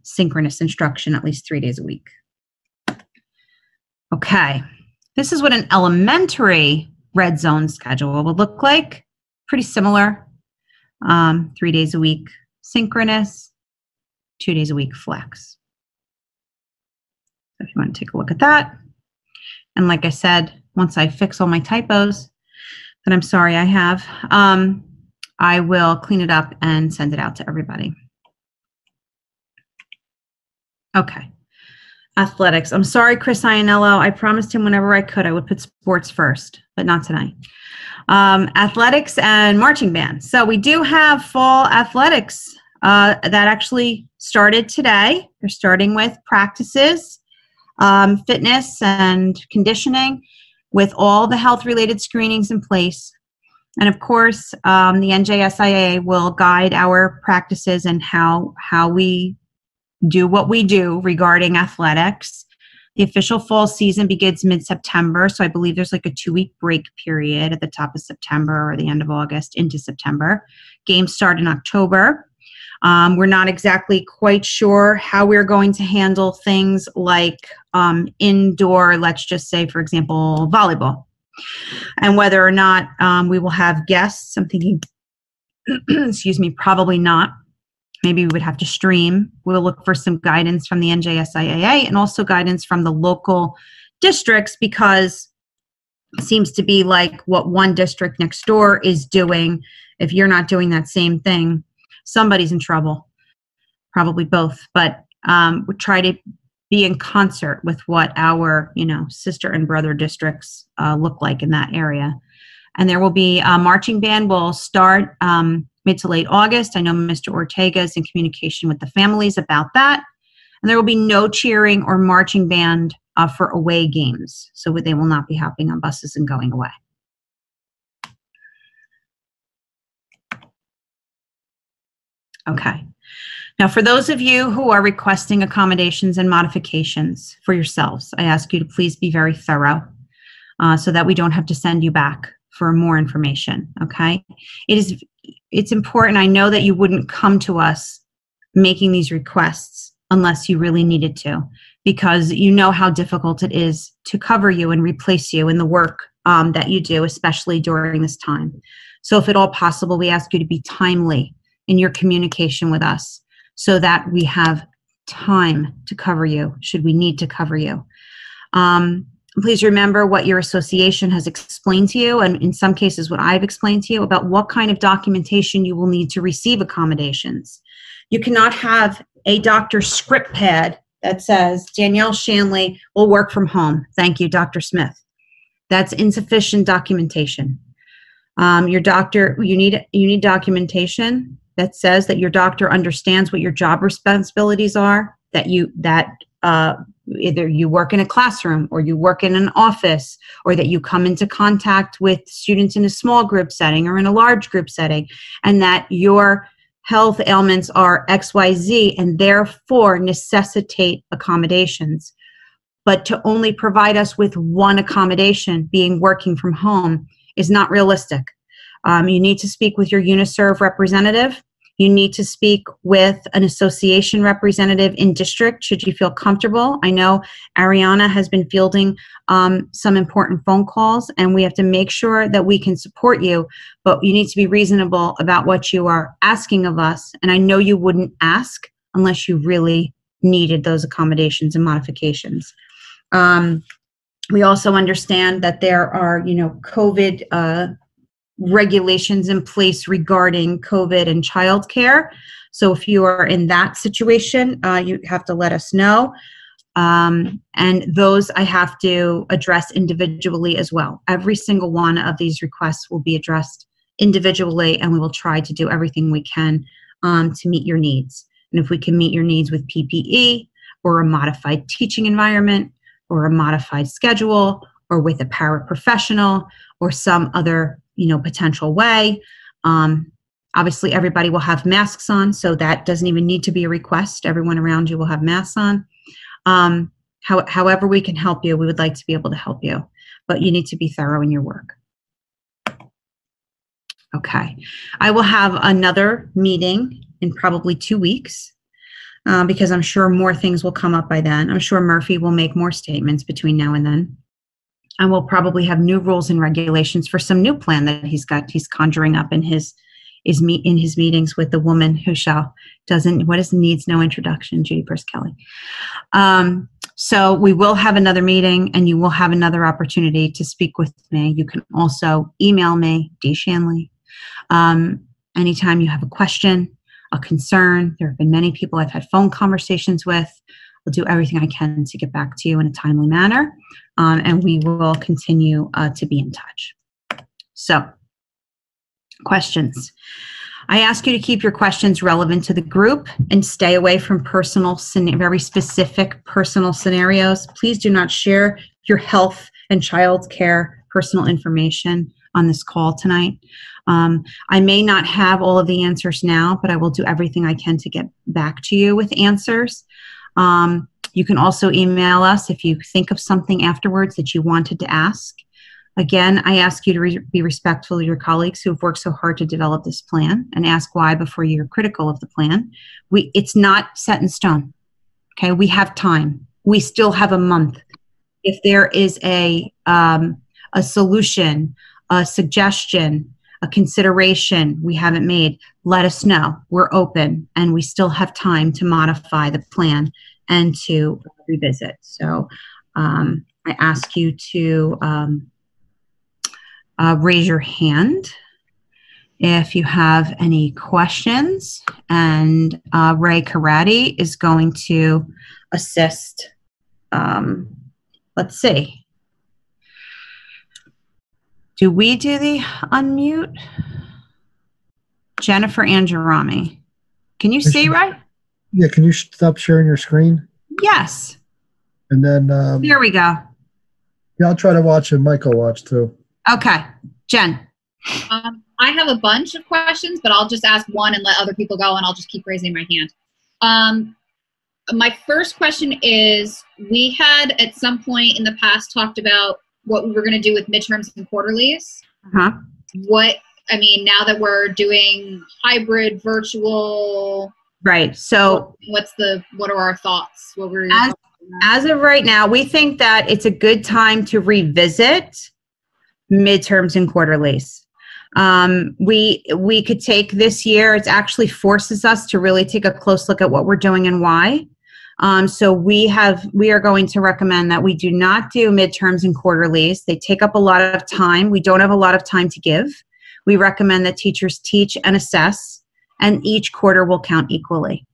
Speaker 1: synchronous instruction at least 3 days a week. Okay, this is what an elementary red zone schedule would look like. Pretty similar. 3 days a week synchronous, 2 days a week flex. So if you want to take a look at that. And like I said, once I fix all my typos that I'm sorry I have, I will clean it up and send it out to everybody. Okay. Athletics. I'm sorry, Chris Ianello. I promised him whenever I could I would put sports first, but not tonight. Athletics and marching band. So we do have fall athletics that actually started today. They're starting with practices, fitness and conditioning, with all the health-related screenings in place. And of course, the NJSIA will guide our practices and how we do what we do regarding athletics. The official fall season begins mid-September, so I believe there's like a 2-week break period at the top of September or the end of August into September. Games start in October. We're not exactly quite sure how we're going to handle things like indoor, let's just say, for example, volleyball, and whether or not we will have guests. I'm thinking, excuse me, probably not. Maybe we would have to stream. We'll look for some guidance from the NJSIAA and also guidance from the local districts, because it seems to be like what one district next door is doing. If you're not doing that same thing, somebody's in trouble, probably both. But we try to be in concert with what our, sister and brother districts look like in that area. And there will be a marching band will start mid to late August. I know Mr. Ortega is in communication with the families about that. And there will be no cheering or marching band for away games. So they will not be hopping on buses and going away. Okay. Now, for those of you who are requesting accommodations and modifications for yourselves, I ask you to please be very thorough so that we don't have to send you back for more information, okay? It's important. I know that you wouldn't come to us making these requests unless you really needed to, because you know how difficult it is to cover you and replace you in the work that you do, especially during this time. So if at all possible, we ask you to be timely in your communication with us so that we have time to cover you should we need to cover you. Please remember what your association has explained to you, and in some cases what I've explained to you about what kind of documentation you will need to receive accommodations. You cannot have a doctor's script pad that says Danielle Shanley will work from home. Thank you, Dr. Smith. That's insufficient documentation. Your doctor, you need documentation that says that your doctor understands what your job responsibilities are, that either you work in a classroom or you work in an office, or that you come into contact with students in a small group setting or in a large group setting, and that your health ailments are XYZ and therefore necessitate accommodations. But to only provide us with one accommodation, being working from home, is not realistic. You need to speak with your UniServe representative. You need to speak with an association representative in district should you feel comfortable. I know Ariana has been fielding some important phone calls, and we have to make sure that we can support you, but you need to be reasonable about what you are asking of us. And I know you wouldn't ask unless you really needed those accommodations and modifications. We also understand that there are, COVID regulations in place regarding COVID and childcare. So if you are in that situation, you have to let us know. And those I have to address individually as well. Every single one of these requests will be addressed individually, and we will try to do everything we can to meet your needs. And if we can meet your needs with PPE or a modified teaching environment or a modified schedule or with a paraprofessional or some other potential way. Obviously, everybody will have masks on, so that doesn't even need to be a request. Everyone around you will have masks on. However we can help you, we would like to be able to help you, but you need to be thorough in your work. Okay. I will have another meeting in probably 2 weeks because I'm sure more things will come up by then. I'm sure Murphy will make more statements between now and then. And we'll probably have new rules and regulations for some new plan that he's conjuring up in his meetings with the woman who needs no introduction, Judy Purse Kelly. So we will have another meeting, and you will have another opportunity to speak with me. You can also email me, D. Shanley. Anytime you have a question, a concern. There have been many people I've had phone conversations with. I'll do everything I can to get back to you in a timely manner, and we will continue to be in touch. So, questions. I ask you to keep your questions relevant to the group and stay away from very specific personal scenarios. Please do not share your health and child care personal information on this call tonight. I may not have all of the answers now, but I will do everything I can to get back to you with answers. You can also email us if you think of something afterwards that you wanted to ask. Again, I ask you to be respectful of your colleagues who have worked so hard to develop this plan, and ask why before you're critical of the plan. It's not set in stone. Okay, we have time. We still have a month. If there is a solution, a suggestion, a consideration we haven't made, let us know. We're open, and we still have time to modify the plan and to revisit. So I ask you to raise your hand if you have any questions, and Ray Karate is going to assist. Let's see. Do we do the unmute? Jennifer Angerami. Can you see, Ray?
Speaker 5: Yeah, can you stop sharing your screen?
Speaker 1: Yes.
Speaker 5: And then,
Speaker 1: There we go.
Speaker 5: yeah, I'll try to watch and Mike will watch too.
Speaker 1: Okay. Jen.
Speaker 2: I have a bunch of questions, but I'll just ask one and let other people go, and I'll just keep raising my hand. My first question is, we had at some point in the past talked about what we were going to do with midterms and quarterlies.
Speaker 1: Uh-huh.
Speaker 2: Now that we're doing hybrid, virtual,
Speaker 1: Right. So
Speaker 2: what are our thoughts? What were
Speaker 1: as of right now, we think that it's a good time to revisit midterms and quarterlies. We could take this year. It actually forces us to really take a close look at what we're doing and why. So we are going to recommend that we do not do midterms and quarterlies. They take up a lot of time. We don't have a lot of time to give. We recommend that teachers teach and assess, and each quarter will count equally.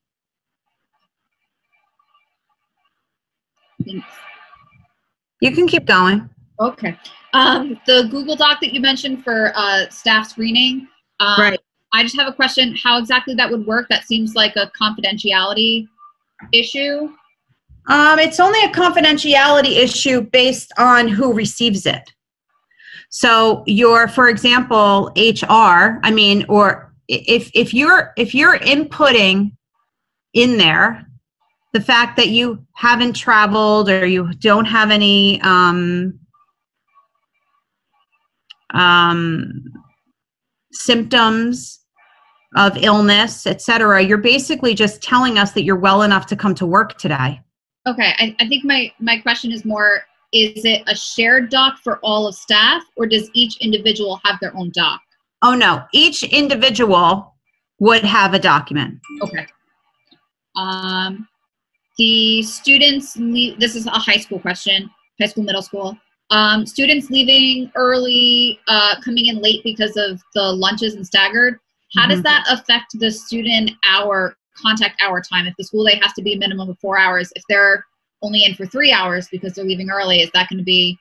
Speaker 2: Thanks.
Speaker 1: You can keep going.
Speaker 2: Okay. The Google Doc that you mentioned for staff screening.
Speaker 1: Right.
Speaker 2: I just have a question. How exactly that would work? That seems like a confidentiality issue.
Speaker 1: It's only a confidentiality issue based on who receives it. So for example, HR, or if you're inputting in there the fact that you haven't traveled or you don't have any symptoms of illness, etc., you're basically just telling us that you're well enough to come to work today.
Speaker 2: Okay. I think my question is more, is it a shared doc for all of staff, or does each individual have their own doc?
Speaker 1: Oh, no. Each individual would have a document.
Speaker 2: Okay. The students this is a high school question, high school, middle school. Students leaving early, coming in late because of the lunches and staggered. How does that affect the student contact hour time? If the school day has to be a minimum of 4 hours, if they're only in for 3 hours because they're leaving early, is that going to be?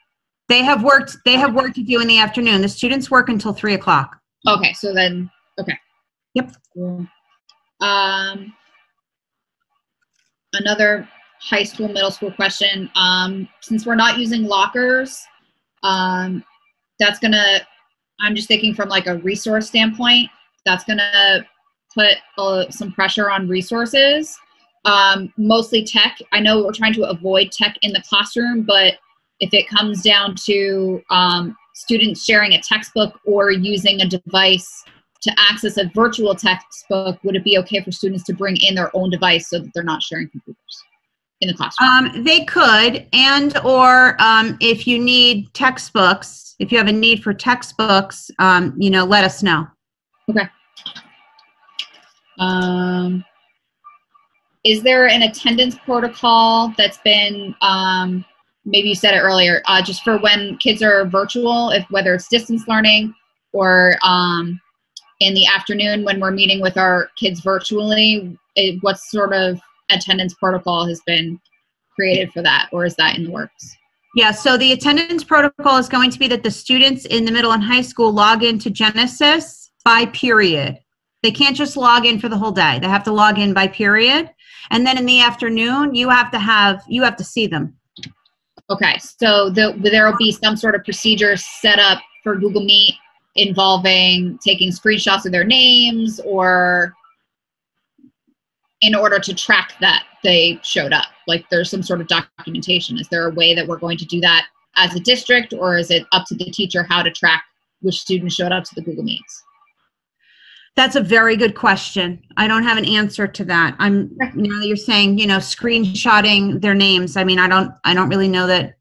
Speaker 1: They have work to do in the afternoon. The students work until 3 o'clock.
Speaker 2: Okay. So then, okay.
Speaker 1: Yep.
Speaker 2: Cool. Another high school, middle school question. Since we're not using lockers, I'm just thinking from like a resource standpoint, that's gonna put some pressure on resources. Mostly tech. I know we're trying to avoid tech in the classroom, but if it comes down to students sharing a textbook or using a device to access a virtual textbook, would it be okay for students to bring in their own device so that they're not sharing computers in the classroom?
Speaker 1: They could, or if you need textbooks, if you have a need for textbooks, let us know.
Speaker 2: Okay. Is there an attendance protocol that's been, maybe you said it earlier, just for when kids are virtual, whether it's distance learning or in the afternoon when we're meeting with our kids virtually, what sort of attendance protocol has been created for that, or is that in the works?
Speaker 1: Yeah, so the attendance protocol is going to be that the students in the middle and high school log into Genesis by period. They can't just log in for the whole day. They have to log in by period. And then in the afternoon, you have to see them.
Speaker 2: Okay, so there will be some sort of procedure set up for Google Meet involving taking screenshots of their names, or in order to track that they showed up. Like there's some sort of documentation. Is there a way that we're going to do that as a district, or is it up to the teacher how to track which students showed up to the Google Meets?
Speaker 1: That's a very good question. I don't have an answer to that. Now that you're saying, screenshotting their names. I mean, I don't really know that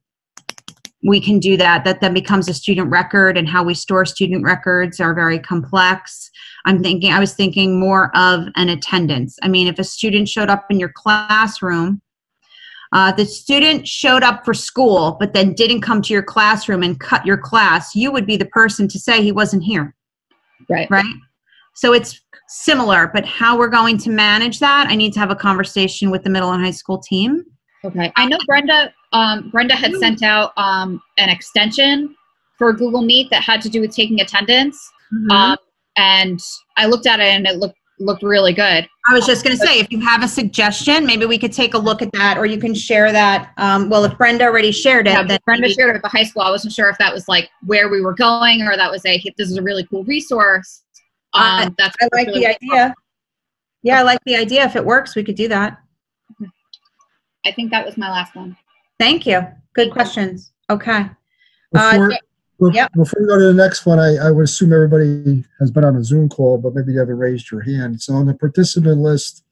Speaker 1: we can do that. That then becomes a student record, and how we store student records are very complex. I was thinking more of an attendance. I mean, if a student showed up in your classroom, the student showed up for school, but then didn't come to your classroom and cut your class, you would be the person to say he wasn't here.
Speaker 2: Right.
Speaker 1: Right? So it's similar, but how we're going to manage that, I need to have a conversation with the middle and high school team.
Speaker 2: Okay. I know Brenda had sent out an extension for Google Meet that had to do with taking attendance. And I looked at it and it looked really good.
Speaker 1: I was just going to say, if you have a suggestion, maybe we could take a look at that, or you can share that. Well, if Brenda already shared it, then
Speaker 2: Brenda shared it at the high school. I wasn't sure if that was like where we were going, or that was this is a really cool resource.
Speaker 1: I like the idea. Yeah, I like the idea. If it works, we could do that.
Speaker 2: I think that was my last one.
Speaker 1: Thank you. Good questions. Okay.
Speaker 5: Before
Speaker 1: Yep.
Speaker 5: before we go to the next one, I would assume everybody has been on a Zoom call, but maybe you haven't raised your hand. So on the participant list,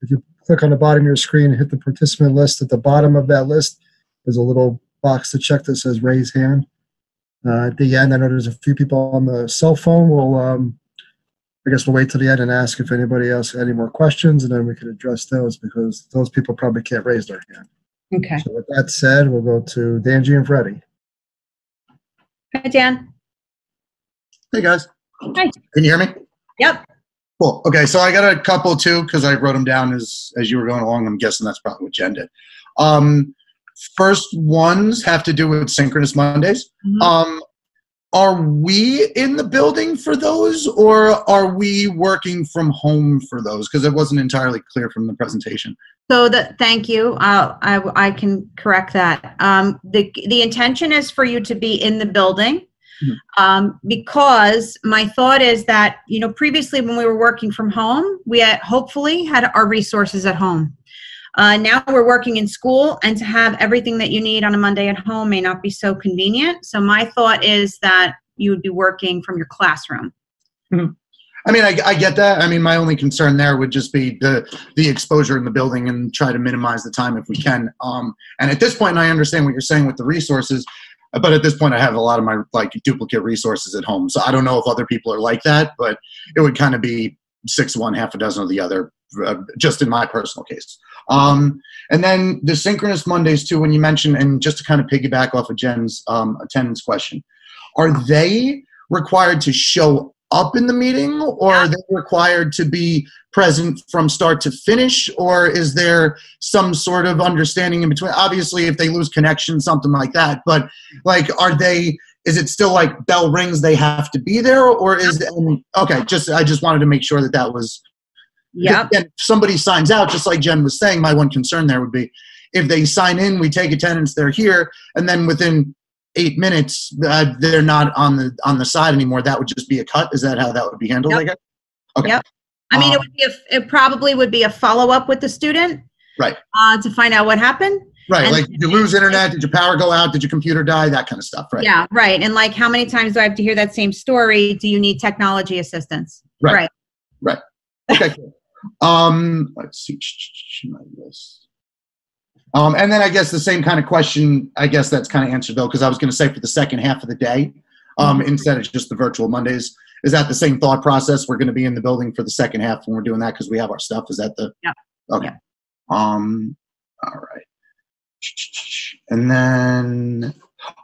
Speaker 5: if you click on the bottom of your screen and hit the participant list, at the bottom of that list, there's a little box to check that says raise hand. At the end, I know there's a few people on the cell phone. I guess we'll wait till the end and ask if anybody else had any more questions, and then we can address those, because those people probably can't raise their hand.
Speaker 1: Okay.
Speaker 5: So with that said, we'll go to Danji and Freddie.
Speaker 1: Hi, Dan.
Speaker 7: Hey guys.
Speaker 1: Hi.
Speaker 7: Can you hear me?
Speaker 1: Yep.
Speaker 7: Cool. Okay, so I got a couple too, because I wrote them down as you were going along. I'm guessing that's probably what Jen did. First ones have to do with Synchronous Mondays. Are we in the building for those, or are we working from home for those? Because it wasn't entirely clear from the presentation.
Speaker 1: So thank you. I can correct that. The intention is for you to be in the building, because my thought is that, previously when we were working from home, we hopefully had our resources at home. Now we're working in school, and to have everything that you need on a Monday at home may not be so convenient. So my thought is that you would be working from your classroom.
Speaker 7: I mean, I get that. I mean, my only concern there would just be the exposure in the building, and try to minimize the time if we can. And at this point, and I understand what you're saying with the resources, but at this point, I have a lot of my duplicate resources at home. So I don't know if other people are like that, but it would kind of be 6 of one, half a dozen of the other, just in my personal case. And then the Synchronous Mondays too, when you mentioned, and just to kind of piggyback off of Jen's attendance question, are they required to show up in the meeting, or are they required to be present from start to finish, or is there some sort of understanding in between? Obviously, if they lose connection, something like that, but is it still like bell rings, they have to be there, or is okay? I just wanted to make sure that was.
Speaker 1: Yeah.
Speaker 7: If somebody signs out, just like Jen was saying, my one concern there would be if they sign in, we take attendance, they're here, and then within 8 minutes they're not on the side anymore. That would just be a cut. Is that how that would be handled?
Speaker 1: Yep.
Speaker 7: I guess? Okay.
Speaker 1: Yep. I mean, it probably would be a follow-up with the student,
Speaker 7: right?
Speaker 1: To find out what happened.
Speaker 7: Right.
Speaker 1: And,
Speaker 7: like, did you lose internet? Did your power go out? Did your computer die? That kind of stuff. Right.
Speaker 1: Yeah. Right. And how many times do I have to hear that same story? Do you need technology assistance?
Speaker 7: Right. Okay. Cool. Let's see my list. And then I guess the same kind of question, I guess that's kind of answered though, because I was going to say for the second half of the day, instead of just the virtual Mondays, is that the same thought process? We're going to be in the building for the second half when we're doing that because we have our stuff. Is that the?
Speaker 1: Yeah.
Speaker 7: Okay.
Speaker 1: Yeah.
Speaker 7: All right. And then,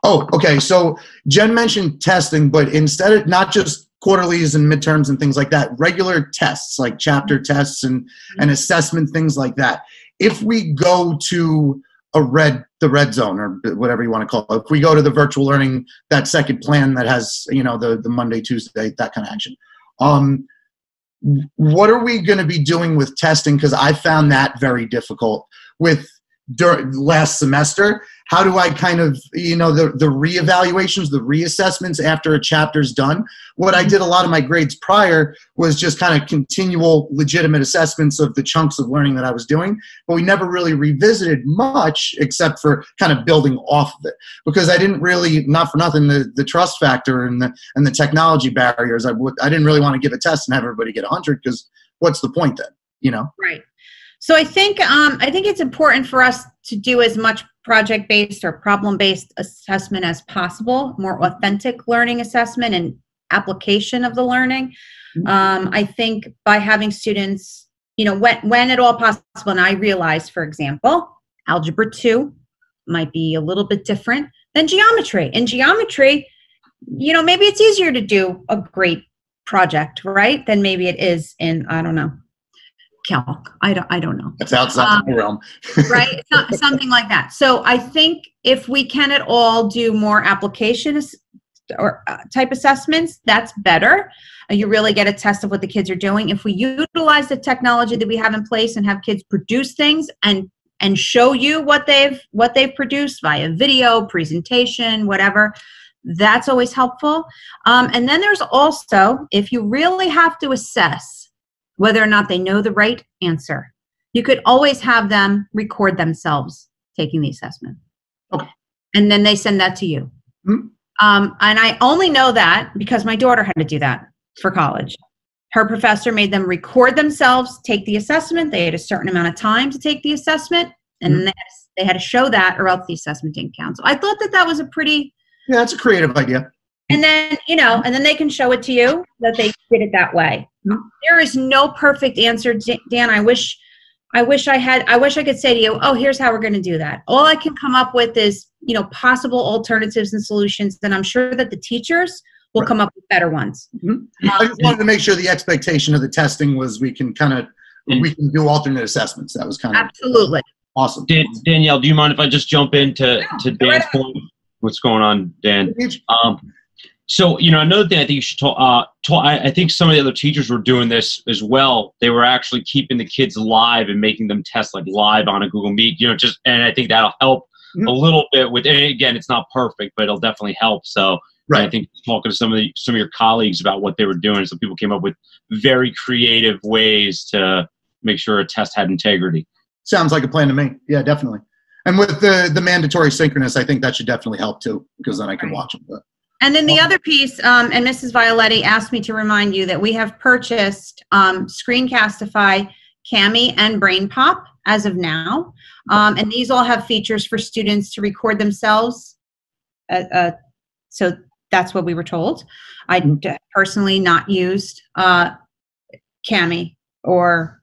Speaker 7: okay. So Jen mentioned testing, but instead of not just quarterlies and midterms and things like that, regular tests like chapter tests and assessment, things like that. If we go to the red zone, or whatever you want to call it, if we go to the virtual learning, that second plan that has, the Monday, Tuesday, that kind of action, what are we going to be doing with testing? Because I found that very difficult with during last semester. How do I kind of, the reevaluations, the reassessments after a chapter's done? What I did a lot of my grades prior was just kind of continual legitimate assessments of the chunks of learning that I was doing, but we never really revisited much except for kind of building off of it, because I didn't really, not for nothing, the trust factor and the technology barriers. I didn't really want to give a test and have everybody get 100, because what's the point then,
Speaker 1: Right. So I think it's important for us to do as much project-based or problem-based assessment as possible, more authentic learning assessment and application of the learning. I think by having students, when at all possible, and I realize, for example, Algebra 2 might be a little bit different than geometry. In geometry, maybe it's easier to do a great project, right, than maybe it is in, I don't know, calc. I don't know.
Speaker 7: It's outside the realm.
Speaker 1: Right? Something like that. So I think if we can at all do more application or type assessments, that's better. You really get a test of what the kids are doing. If we utilize the technology that we have in place and have kids produce things and show you what they've produced via video, presentation, whatever, that's always helpful. And then there's also, if you really have to assess whether or not they know the right answer, you could always have them record themselves taking the assessment.
Speaker 7: Okay.
Speaker 1: And then they send that to you.
Speaker 7: Mm-hmm.
Speaker 1: And I only know that because my daughter had to do that for college. Her professor made them record themselves, take the assessment. They had a certain amount of time to take the assessment, and they had to show that, or else the assessment didn't count. So I thought that was a pretty...
Speaker 7: Yeah, that's a creative idea.
Speaker 1: And then, and then they can show it to you that they did it that way. There is no perfect answer, Dan. I wish I could say to you, oh, here's how we're going to do that. All I can come up with is, possible alternatives and solutions. And I'm sure that the teachers will come up with better ones.
Speaker 7: Mm-hmm. I just wanted to make sure the expectation of the testing was we can do alternate assessments. That was kind of
Speaker 1: absolutely
Speaker 7: awesome.
Speaker 3: Danielle, do you mind if I just jump into Dan's point? What's going on, Dan? So, another thing I think you should talk, I think some of the other teachers were doing this as well. They were actually keeping the kids live and making them test live on a Google Meet, and I think that'll help a little bit with, and again, it's not perfect, but it'll definitely help. So I think talking to some of your colleagues about what they were doing, some people came up with very creative ways to make sure a test had integrity.
Speaker 7: Sounds like a plan to me. Yeah, definitely. And with the mandatory synchronous, I think that should definitely help too, because then I can watch them. But.
Speaker 1: And then the other piece, and Mrs. Violetti asked me to remind you that we have purchased Screencastify, Cami, and BrainPop as of now. And these all have features for students to record themselves. So that's what we were told. I personally not used Cami or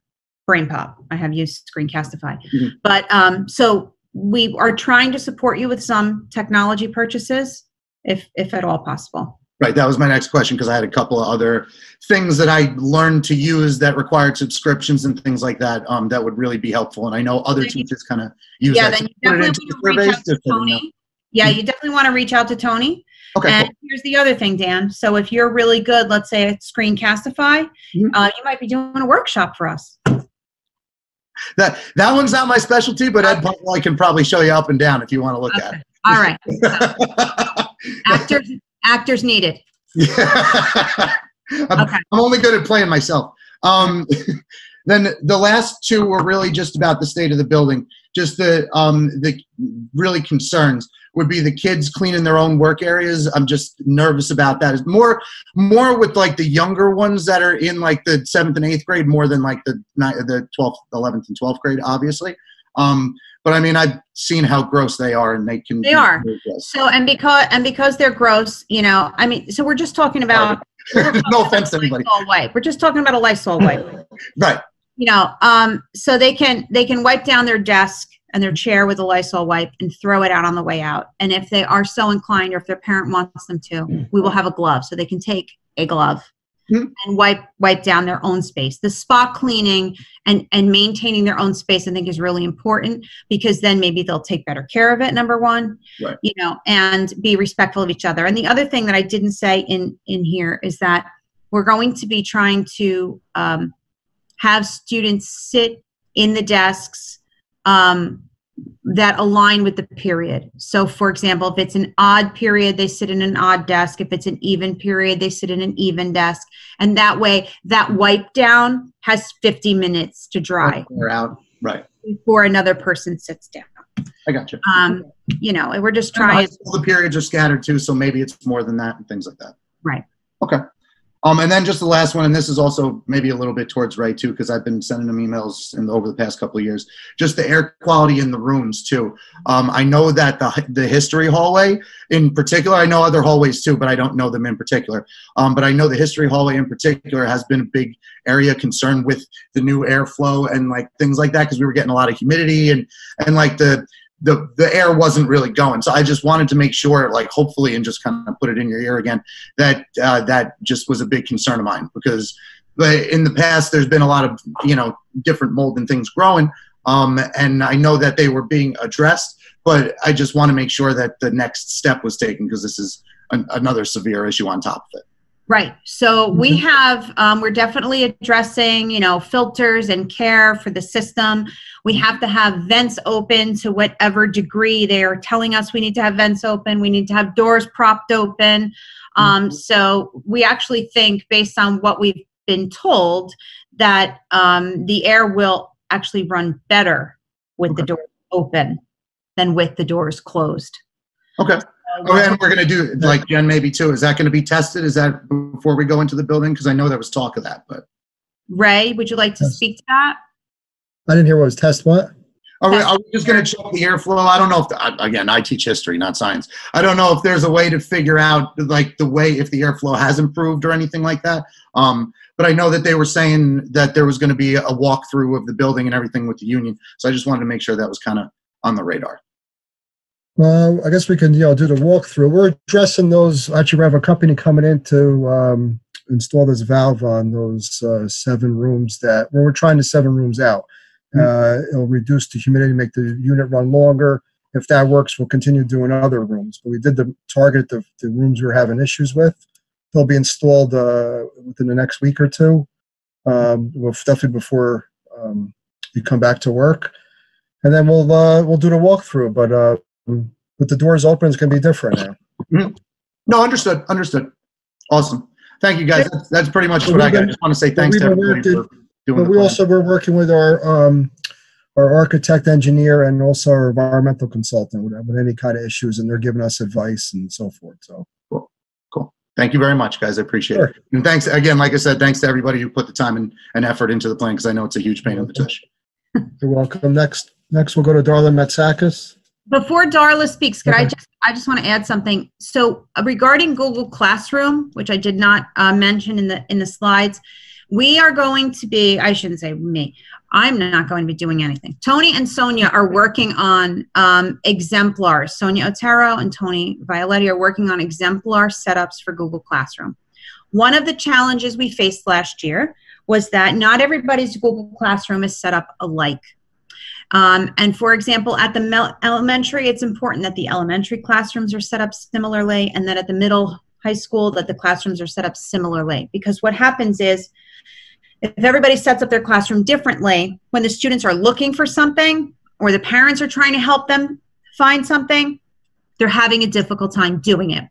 Speaker 1: BrainPop. I have used Screencastify. But so we are trying to support you with some technology purchases, if at all possible.
Speaker 7: Right, that was my next question, because I had a couple of other things that I learned to use that required subscriptions and things like that that would really be helpful. And I know other teachers kind of use that.
Speaker 1: Then you definitely want to reach out to Tony. Yeah, you definitely want to reach out to Tony.
Speaker 7: Okay,
Speaker 1: and here's the other thing, Dan. So if you're really good, let's say at Screencastify, you might be doing a workshop for us.
Speaker 7: That one's not my specialty, but Ed Paul, I can probably show you up and down if you want to look at it.
Speaker 1: All right. Actors needed.
Speaker 7: Yeah. I'm only good at playing myself. Then the last two were really just about the state of the building. Just the really concerns would be the kids cleaning their own work areas. I'm just nervous about that. It's more with the younger ones that are in the 7th and 8th grade, more than the 12th, 11th and 12th grade, obviously. But I mean, I've seen how gross they are, and they are.
Speaker 1: So, and because they're gross, I mean, so we're just talking about,
Speaker 7: no offense to anybody.
Speaker 1: We're just talking about a Lysol wipe.
Speaker 7: Right.
Speaker 1: So they can wipe down their desk and their chair with a Lysol wipe and throw it out on the way out. And if they are so inclined, or if their parent wants them to, we will have a glove, so they can take a glove and wipe down their own space. The spot cleaning and maintaining their own space, I think, is really important, because then maybe they'll take better care of it, number one,
Speaker 7: right.
Speaker 1: And be respectful of each other. And the other thing that I didn't say in here is that we're going to be trying to have students sit in the desks that align with the period. So for example, if it's an odd period, they sit in an odd desk. If it's an even period, they sit in an even desk. And that way, that wipe down has 50 minutes to dry.
Speaker 7: We're out. Right.
Speaker 1: Before another person sits down.
Speaker 7: I got you.
Speaker 1: You know, we're just trying.
Speaker 7: The periods are scattered too, so maybe it's more than that and things like that.
Speaker 1: Right.
Speaker 7: Okay. And then just the last one, and this is also maybe a little bit towards Ray too, because I've been sending him emails over the past couple of years. Just the air quality in the rooms too. I know that the history hallway in particular, I know other hallways too, but I don't know them in particular. But I know the history hallway in particular has been a big area concerned with the new airflow and like things like that, because we were getting a lot of humidity and like the air wasn't really going. So I just wanted to make sure, like, hopefully, and just kind of put it in your ear again, that that just was a big concern of mine, because in the past there's been a lot of, you know, different mold and things growing. And I know that they were being addressed, but I just want to make sure that the next step was taken, because this is another severe issue on top of it.
Speaker 1: Right. So we have, we're definitely addressing, you know, filters and care for the system. We have to have vents open to whatever degree they are telling us we need to have vents open. We need to have doors propped open. So we actually think, based on what we've been told, that the air will actually run better with the doors open than with the doors closed.
Speaker 7: Okay. And we're going to do, like Jen maybe too, is that going to be tested? Is that before we go into the building? Because I know there was talk of that, but.
Speaker 1: Ray, would you like to speak to that?
Speaker 5: I didn't hear what was test what?
Speaker 7: Are we just going to check the airflow? I don't know if, again, I teach history, not science. I don't know if there's a way to figure out, like, the way, if the airflow has improved or anything like that. But I know that they were saying that there was going to be a walkthrough of the building and everything with the union. So I just wanted to make sure that was kind of on the radar.
Speaker 5: Well, I guess we can, do the walkthrough. We're addressing those. Actually, we have a company coming in to install this valve on those 7 rooms we're trying the 7 rooms out. It'll reduce the humidity, make the unit run longer. If that works, we'll continue doing other rooms. But we did target the rooms we were having issues with. They'll be installed within the next week or two. Definitely before you come back to work. And then we'll do the walkthrough. But with the doors open, it's going to be different now.
Speaker 7: Mm-hmm. No, understood. Awesome. Thank you, guys. That's pretty much what I got. I just want to say thanks to everybody for doing the plan. We're working with our architect, engineer, and also our environmental consultant with any kind of issues, and they're giving us advice and so forth. So cool. Thank you very much, guys. I appreciate it. And thanks again, like I said, thanks to everybody who put the time and effort into the plan, because I know it's a huge pain in the tush.
Speaker 5: You're welcome. Next we'll go to Darla Matsakis.
Speaker 1: Before Darla speaks, I just want to add something. So regarding Google Classroom, which I did not mention in the slides, we are going to be, I shouldn't say me, I'm not going to be doing anything. Tony and Sonia are working on exemplars. Sonia Otero and Tony Violetti are working on exemplar setups for Google Classroom. One of the challenges we faced last year was that not everybody's Google Classroom is set up alike. And for example, at the elementary, it's important that the elementary classrooms are set up similarly, and that at the middle high school, that the classrooms are set up similarly. Because what happens is, if everybody sets up their classroom differently, when the students are looking for something, or the parents are trying to help them find something, they're having a difficult time doing it.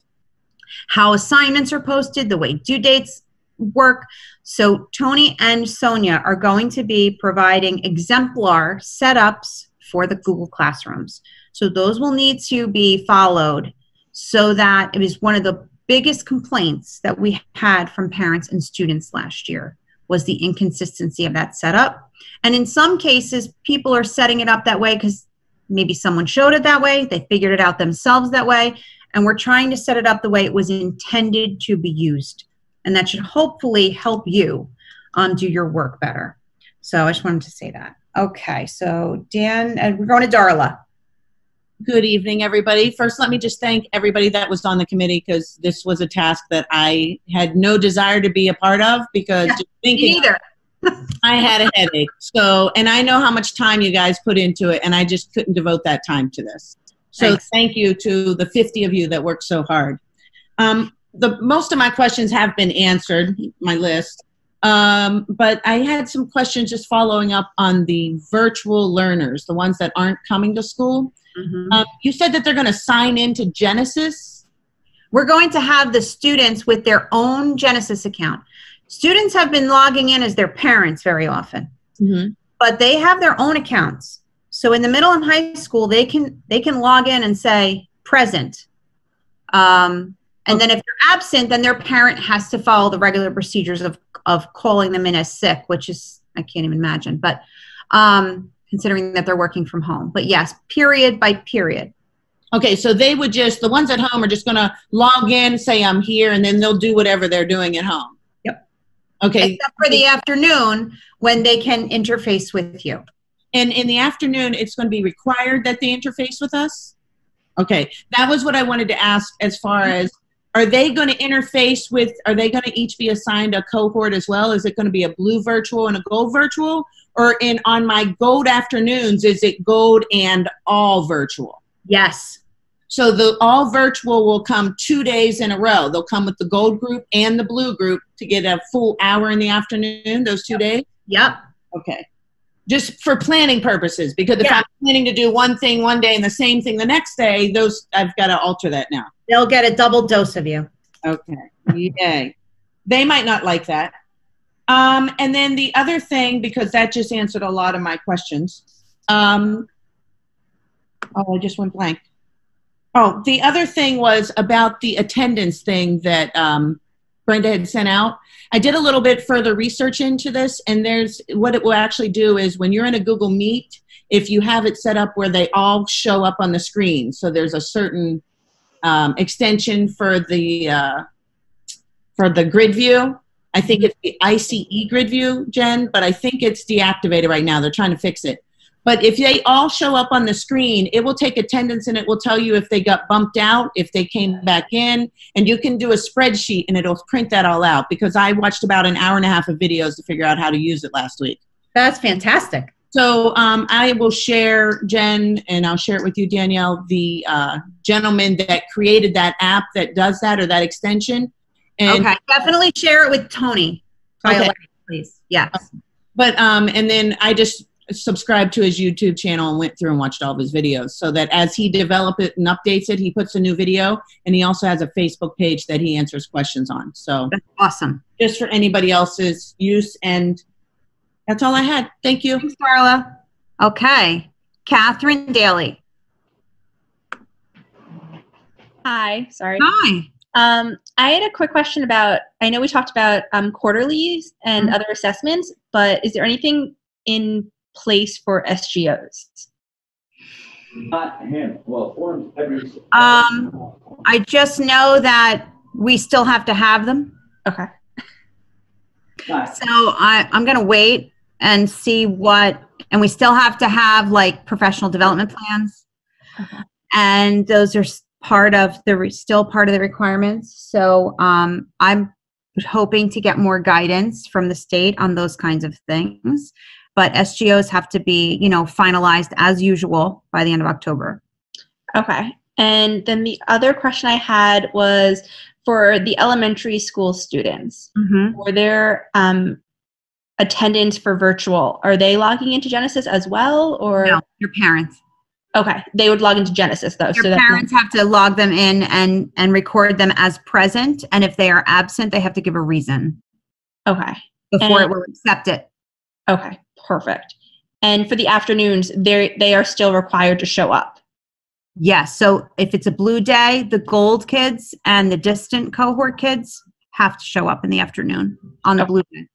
Speaker 1: How assignments are posted, the way due dates work. So Tony and Sonia are going to be providing exemplar setups for the Google Classrooms. So those will need to be followed, so that it was one of the biggest complaints that we had from parents and students last year, was the inconsistency of that setup. And in some cases, people are setting it up that way because maybe someone showed it that way, they figured it out themselves that way, and we're trying to set it up the way it was intended to be used. And that should hopefully help you do your work better. So I just wanted to say that. Okay, so Dan, we're going to Darla.
Speaker 8: Good evening, everybody. First, let me just thank everybody that was on the committee, because this was a task that I had no desire to be a part of, because just thinking
Speaker 1: Neither.
Speaker 8: I had a headache. So, and I know how much time you guys put into it, and I just couldn't devote that time to this. So
Speaker 1: Thanks.
Speaker 8: Thank you to the 50 of you that worked so hard. Most of my questions have been answered, my list. But I had some questions just following up on the virtual learners, the ones that aren't coming to school. You said that they're going to sign into Genesis.
Speaker 1: We're going to have the students with their own Genesis account. Students have been logging in as their parents very often, but they have their own accounts. So in the middle and high school, they can log in and say present. And then if they're absent, then their parent has to follow the regular procedures of calling them in as sick, which is, I can't even imagine, but considering that they're working from home. But yes, period by period.
Speaker 8: Okay, so they would just, the ones at home are just going to log in, say I'm here, and then they'll do whatever they're doing at home.
Speaker 1: Yep.
Speaker 8: Okay.
Speaker 1: Except for the afternoon when they can interface with you.
Speaker 8: And in the afternoon, it's going to be required that they interface with us? Okay, that was what I wanted to ask as far as, are they going to interface with, are they going to each be assigned a cohort as well? Is it going to be a blue virtual and a gold virtual? Or on my gold afternoons, is it gold and all virtual?
Speaker 1: Yes.
Speaker 8: So the all virtual will come 2 days in a row. They'll come with the gold group and the blue group to get a full hour in the afternoon, those 2 days?
Speaker 1: Yep.
Speaker 8: Okay. Just for planning purposes, because if I'm planning to do one thing one day and the same thing the next day, those I've got to alter that now.
Speaker 1: They'll get a double dose of you.
Speaker 8: Okay. Yay. They might not like that. And then the other thing, because that just answered a lot of my questions. Oh, I just went blank. Oh, the other thing was about the attendance thing that Brenda had sent out. I did a little bit further research into this, and there's what it will actually do is when you're in a Google Meet, if you have it set up where they all show up on the screen, so there's a certain extension for the grid view. I think it's the ICE grid view, Jen, but I think it's deactivated right now. They're trying to fix it. But if they all show up on the screen, it will take attendance and it will tell you if they got bumped out, if they came back in, and you can do a spreadsheet and it'll print that all out, because I watched about an hour and a half of videos to figure out how to use it last week.
Speaker 1: That's fantastic.
Speaker 8: So I will share, Jen, and I'll share it with you, Danielle, the gentleman that created that app that does that, or that extension. And
Speaker 1: okay, definitely share it with Tony.
Speaker 8: Okay.
Speaker 1: Please. Yes.
Speaker 8: But, and then I just subscribed to his YouTube channel and went through and watched all of his videos, so that as he develops it and updates it, he puts a new video, and he also has a Facebook page that he answers questions on. So
Speaker 1: that's awesome.
Speaker 8: Just for anybody else's use, and that's all I had. Thank you.
Speaker 1: Thanks, Carla. Okay. Catherine Daly.
Speaker 9: Hi, sorry.
Speaker 1: Hi.
Speaker 9: I had a quick question about, I know we talked about quarterlies and other assessments, but is there anything in place for SGOs?
Speaker 1: I just know that we still have to have them.
Speaker 9: Okay.
Speaker 1: So I'm going to wait and see and we still have to have like professional development plans.
Speaker 9: Okay.
Speaker 1: And those are still part of the requirements. So I'm hoping to get more guidance from the state on those kinds of things. But SGOs have to be, finalized as usual by the end of October.
Speaker 9: Okay. And then the other question I had was for the elementary school students. Were there attendance for virtual? Are they logging into Genesis as well, or
Speaker 1: no? Your parents.
Speaker 9: Okay, they would log into Genesis though.
Speaker 1: Your parents have to log them in and record them as present, and if they are absent, they have to give a reason.
Speaker 9: Okay.
Speaker 1: Before it will accept it.
Speaker 9: Okay, perfect. And for the afternoons, they are still required to show up.
Speaker 1: Yes. So if it's a blue day, the gold kids and the distant cohort kids have to show up in the afternoon on the blue day.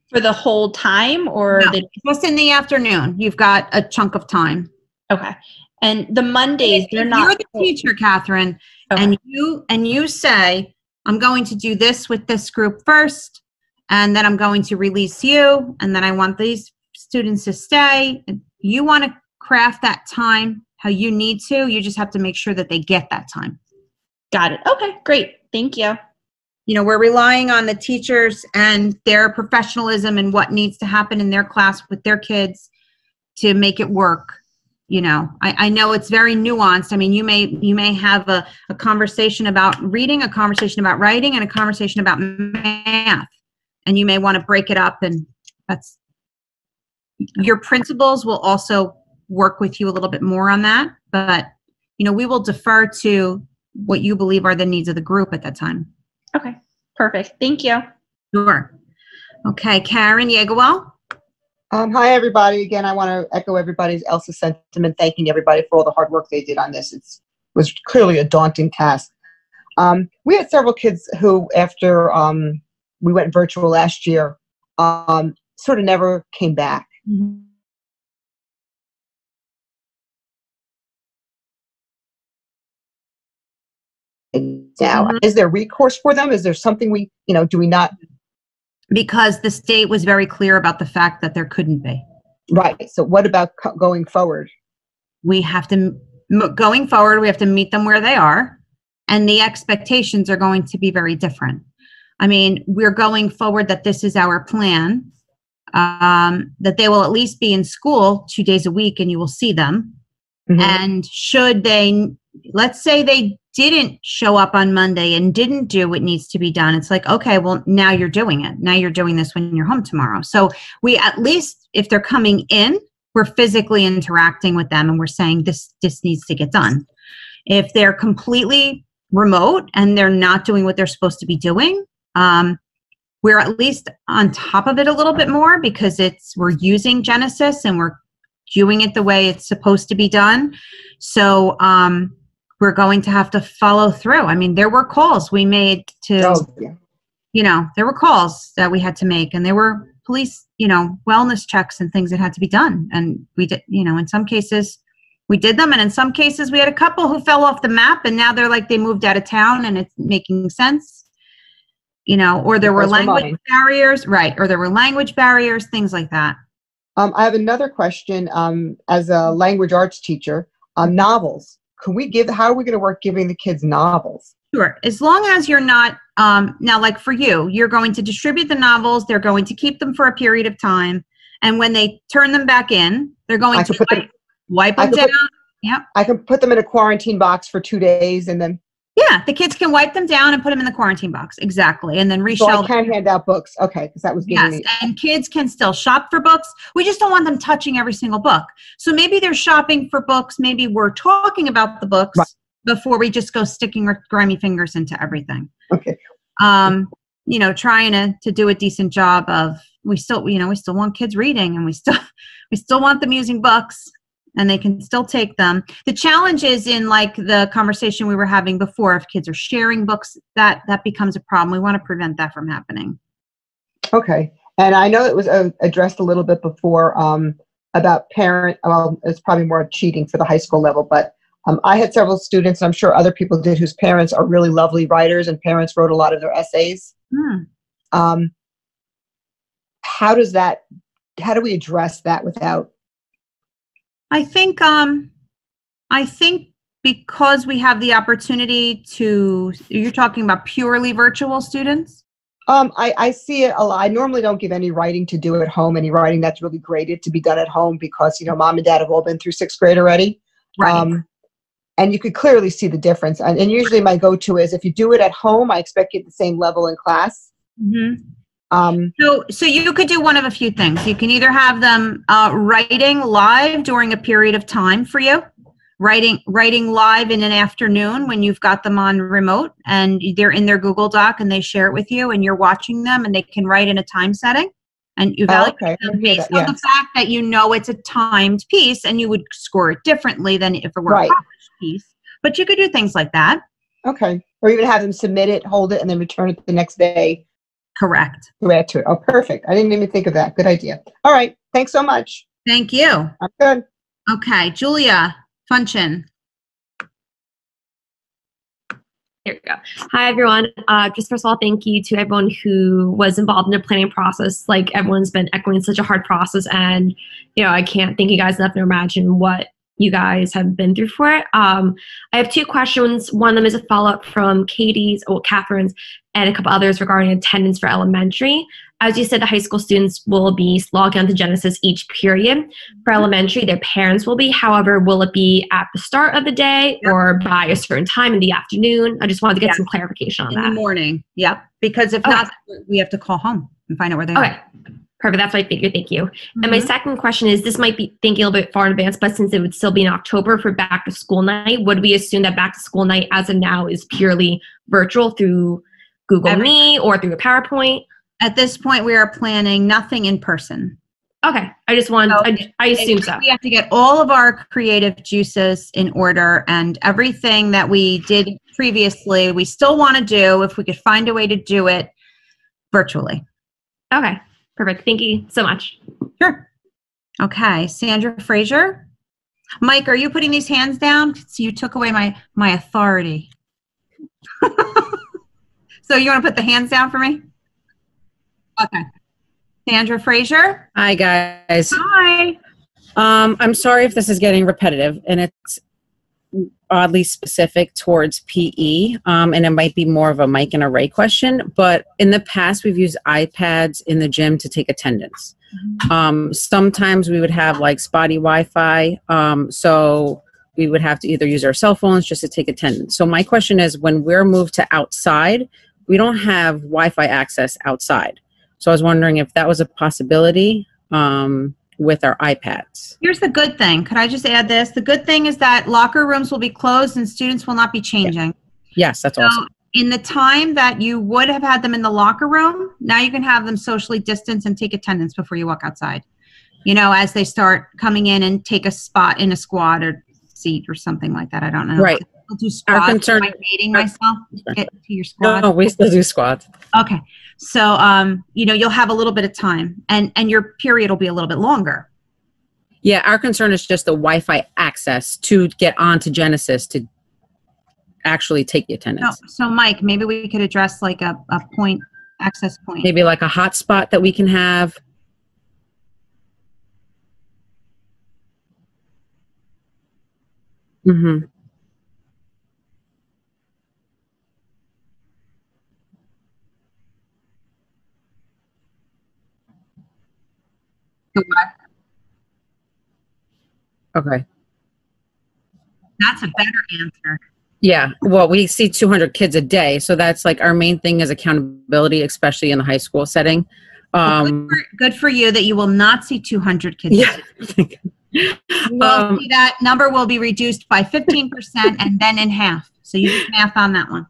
Speaker 9: For the whole time, or
Speaker 1: no, just in the afternoon? You've got a chunk of time.
Speaker 9: Okay. And the Mondays, they're not.
Speaker 1: You're the teacher, Catherine, and you say, I'm going to do this with this group first, and then I'm going to release you, and then I want these students to stay. You want to craft that time how you need to. You just have to make sure that they get that time.
Speaker 9: Got it. Okay, great. Thank you.
Speaker 1: We're relying on the teachers and their professionalism and what needs to happen in their class with their kids to make it work. I know it's very nuanced. I mean, you may have a conversation about reading, a conversation about writing, and a conversation about math. and you may want to break it up, and that's, your principals will also work with you a little bit more on that, but we will defer to what you believe are the needs of the group at that time.
Speaker 9: Okay, perfect. Thank you.
Speaker 1: Sure. Okay, Karen Yeagwell.
Speaker 10: Hi, everybody. Again, I want to echo else's sentiment, thanking everybody for all the hard work they did on this. It was clearly a daunting task. We had several kids who, after we went virtual last year, sort of never came back.
Speaker 1: Mm-hmm.
Speaker 10: Now, is there recourse for them? Is there something do we not?
Speaker 1: Because the state was very clear about the fact that there couldn't be.
Speaker 10: Right. So what about going forward?
Speaker 1: We have to, going forward, we have to meet them where they are, and the expectations are going to be very different. I mean, we're going forward that this is our plan, that they will at least be in school 2 days a week and you will see them. Mm-hmm. And should they, let's say they didn't show up on Monday and didn't do what needs to be done, it's like, okay, well, now you're doing it. Now you're doing this when you're home tomorrow. So we, at least if they're coming in, we're physically interacting with them and we're saying this needs to get done. If they're completely remote and they're not doing what they're supposed to be doing, we're at least on top of it a little bit more, because we're using Genesis and we're doing it the way it's supposed to be done. So we're going to have to follow through. I mean, there were calls we made to, there were calls that we had to make, and there were police, wellness checks and things that had to be done. And we did, in some cases we did them. And in some cases we had a couple who fell off the map and now they're like, they moved out of town and it's making sense, or there were language barriers, right? Or there were language barriers, things like that.
Speaker 10: I have another question. As a language arts teacher, novels. How are we going to work giving the kids novels?
Speaker 1: Sure. As long as you're not, now like for you're going to distribute the novels, they're going to keep them for a period of time. And when they turn them back in, they're going to wipe them down. Yep.
Speaker 10: I can put them in a quarantine box for 2 days and then.
Speaker 1: Yeah, the kids can wipe them down and put them in the quarantine box. Exactly. And then reshell them.
Speaker 10: So I can hand out books. Okay. Because that was giving me.
Speaker 1: And kids can still shop for books. We just don't want them touching every single book. So maybe they're shopping for books. Maybe we're talking about the books before we just go sticking our grimy fingers into everything.
Speaker 10: Okay.
Speaker 1: Trying to do a decent job of, we still want kids reading, and we still want them using books, and they can still take them. The challenge is in like the conversation we were having before, if kids are sharing books, that becomes a problem. We want to prevent that from happening.
Speaker 10: Okay. And I know it was addressed a little bit before about it's probably more cheating for the high school level, but I had several students, and I'm sure other people did, whose parents are really lovely writers and parents wrote a lot of their essays. How do we address that without?
Speaker 1: I think because we have the opportunity you're talking about purely virtual students?
Speaker 10: I see it a lot. I normally don't give any writing to do at home, any writing that's really graded to be done at home, because, mom and dad have all been through 6th grade already.
Speaker 1: Right.
Speaker 10: And you could clearly see the difference. And usually my go-to is, if you do it at home, I expect you at the same level in class.
Speaker 1: Mm-hmm. So you could do one of a few things. You can either have them writing live during a period of time for you, writing live in an afternoon when you've got them on remote and they're in their Google Doc and they share it with you and you're watching them, and they can write in a time setting, and you evaluate them based on the fact that it's a timed piece, and you would score it differently than if it were a published piece. But you could do things like that.
Speaker 10: Okay. Or even have them submit it, hold it, and then return it the next day.
Speaker 1: Correct.
Speaker 10: To add to it. Oh, perfect. I didn't even think of that. Good idea. All right. Thanks so much.
Speaker 1: Thank you.
Speaker 10: I'm good.
Speaker 1: Okay. Julia Funchin.
Speaker 11: Here we go. Hi, everyone. Just first of all, thank you to everyone who was involved in the planning process. Like, everyone's been echoing such a hard process, and, I can't thank you guys enough to imagine what you guys have been through for it. I have 2 questions. One of them is a follow-up from Catherine's, and a couple others regarding attendance for elementary. As you said, the high school students will be logged onto Genesis each period. For elementary, their parents will be. However, will it be at the start of the day or by a certain time in the afternoon? I just wanted to get some clarification on that.
Speaker 1: In the morning. Yep. Because if not, we have to call home and find out where they
Speaker 11: Okay.
Speaker 1: are.
Speaker 11: Perfect. That's what I figured. Thank you. And my second question is, this might be thinking a little bit far in advance, but since it would still be in October for back to school night, would we assume that back to school night as of now is purely virtual through Google Meet or through a PowerPoint?
Speaker 1: At this point, we are planning nothing in person.
Speaker 11: Okay. I just wanted, I assume so.
Speaker 1: We have to get all of our creative juices in order, and everything that we did previously, we still want to do, if we could find a way to do it virtually.
Speaker 11: Okay. Perfect. Thank you so much.
Speaker 1: Sure. Okay. Sandra Frazier. Mike, are you putting these hands down? So you took away my authority. So you want to put the hands down for me? Okay. Sandra Frazier.
Speaker 12: Hi, guys.
Speaker 1: Hi.
Speaker 12: I'm sorry if this is getting repetitive, and it's oddly specific towards PE, and it might be more of a Mike and a Ray question, but in the past, we've used iPads in the gym to take attendance. Sometimes we would have like spotty Wi-Fi, so we would have to either use our cell phones just to take attendance. So my question is, when we're moved to outside, we don't have Wi-Fi access outside. So I was wondering if that was a possibility with our iPads.
Speaker 1: Here's the good thing. Could I just add this? The good thing is that locker rooms will be closed and students will not be changing.
Speaker 12: Yes, that's awesome.
Speaker 1: In the time that you would have had them in the locker room, now you can have them socially distanced and take attendance before you walk outside. You know, as they start coming in and take a spot in a squad or seat or something like that. I don't know.
Speaker 12: Right.
Speaker 1: I'll do squats.
Speaker 12: Our concern.
Speaker 1: Am I dating myself? Get to your squad.
Speaker 12: No, we still do squats.
Speaker 1: Okay. So, you know, you'll have a little bit of time and your period will be a little bit longer.
Speaker 12: Yeah, our concern is just the Wi-Fi access to get onto Genesis to actually take the attendance.
Speaker 1: So Mike, maybe we could address like a point, access point.
Speaker 12: Maybe like a hotspot that we can have. Mm-hmm. Okay.
Speaker 1: That's a better answer.
Speaker 12: Yeah. Well, we see 200 kids a day. So that's like our main thing is accountability, especially in the high school setting.
Speaker 1: Good for you that you will not see 200 kids.
Speaker 12: Yeah.
Speaker 1: Well, see that number will be reduced by 15% and then in half. So you just math on that one.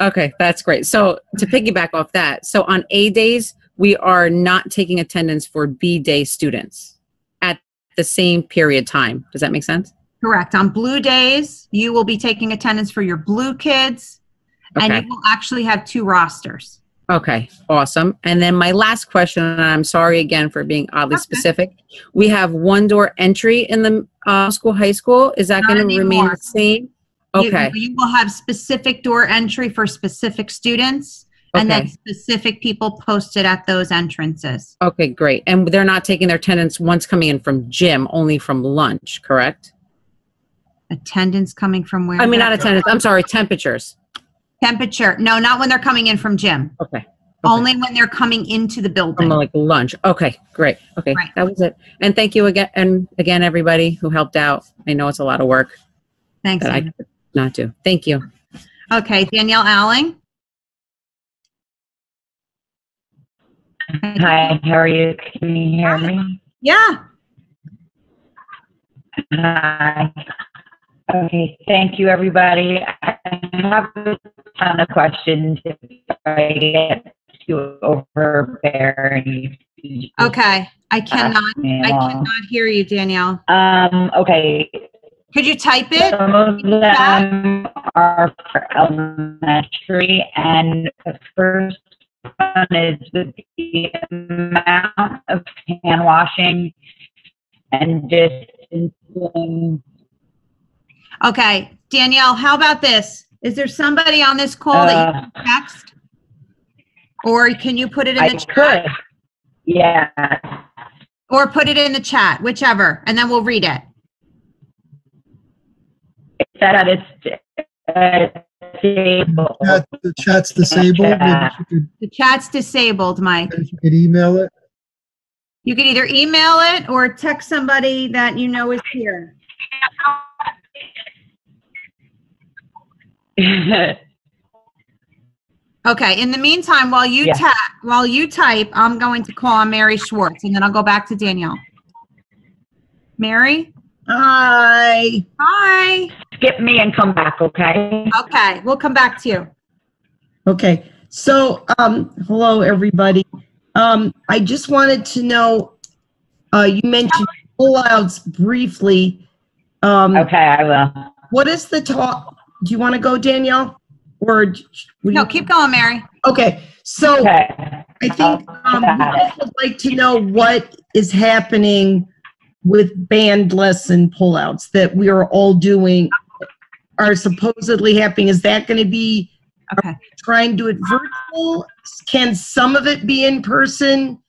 Speaker 12: Okay. That's great. So to piggyback off that, so on A days, we are not taking attendance for B day students at the same period time. Does that make sense?
Speaker 1: Correct. On blue days, you will be taking attendance for your blue kids, and you will actually have 2 rosters.
Speaker 12: Okay, awesome. And then my last question, and I'm sorry again for being oddly specific. We have one door entry in the high school. Is that going to remain the same? Okay.
Speaker 1: You will have specific door entry for specific students, and then specific people posted at those entrances.
Speaker 12: Okay, great. And they're not taking their attendance once coming in from gym, only from lunch, correct?
Speaker 1: Attendance coming from where?
Speaker 12: I mean, not attendance. I'm sorry, temperatures.
Speaker 1: Temperature. No, not when they're coming in from gym.
Speaker 12: Okay.
Speaker 1: Only when they're coming into the building.
Speaker 12: From like lunch. Okay, great. Okay,
Speaker 1: right.
Speaker 12: That was it. And thank you again, and again, everybody who helped out. I know it's a lot of work.
Speaker 1: Thanks.
Speaker 12: That I could not do. Thank you.
Speaker 1: Okay, Danielle Alling.
Speaker 13: Hi, how are you? Can you hear me?
Speaker 1: Yeah.
Speaker 13: Hi. Okay, thank you, everybody. I have a ton of questions if I get too overbearing.
Speaker 1: Okay, I cannot hear you, Danielle.
Speaker 13: Okay.
Speaker 1: Could you type it?
Speaker 13: Some of them are for elementary, and the first one is with the amount of hand washing and distancing.
Speaker 1: Okay, Danielle, how about this? Is there somebody on this call that you can text? Or can you put it in the chat?
Speaker 13: Yeah.
Speaker 1: Or put it in the chat, whichever, and then we'll read it.
Speaker 13: It's that it's disabled.
Speaker 5: The chat's disabled.
Speaker 1: The chat's disabled, Mike.
Speaker 5: You could email it.
Speaker 1: You could either email it or text somebody that you know is here. Okay. In the meantime, while you type, I'm going to call on Mary Schwartz, and then I'll go back to Danielle. Mary?
Speaker 13: Hi.
Speaker 1: Hi.
Speaker 13: Skip me and come back, okay?
Speaker 1: Okay. We'll come back to you.
Speaker 14: Okay. So, hello, everybody. I just wanted to know, you mentioned pullouts briefly.
Speaker 13: Okay, I will.
Speaker 14: What is the talk? Do you want to go, Danielle? Or
Speaker 1: no, keep going, Mary.
Speaker 14: Okay. So I think we also would like to know what is happening with band lesson pullouts that we are all doing are supposedly happening. Is that going to be trying to do it virtual? Can some of it be in person?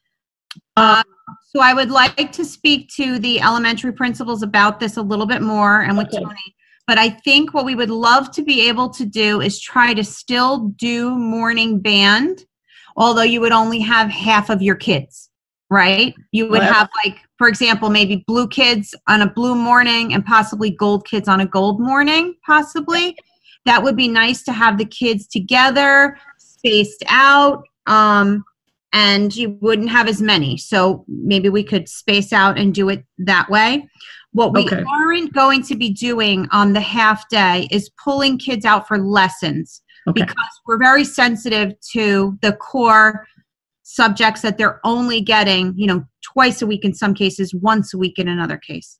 Speaker 1: So I would like to speak to the elementary principals about this a little bit more and with Tony. But I think what we would love to be able to do is try to still do morning band, although you would only have half of your kids, right? You would have, like, for example, maybe blue kids on a blue morning and possibly gold kids on a gold morning, possibly. That would be nice to have the kids together, spaced out, and you wouldn't have as many. So maybe we could space out and do it that way. What we aren't going to be doing on the half day is pulling kids out for lessons because we're very sensitive to the core subjects that they're only getting, you know, twice a week in some cases, once a week in another case.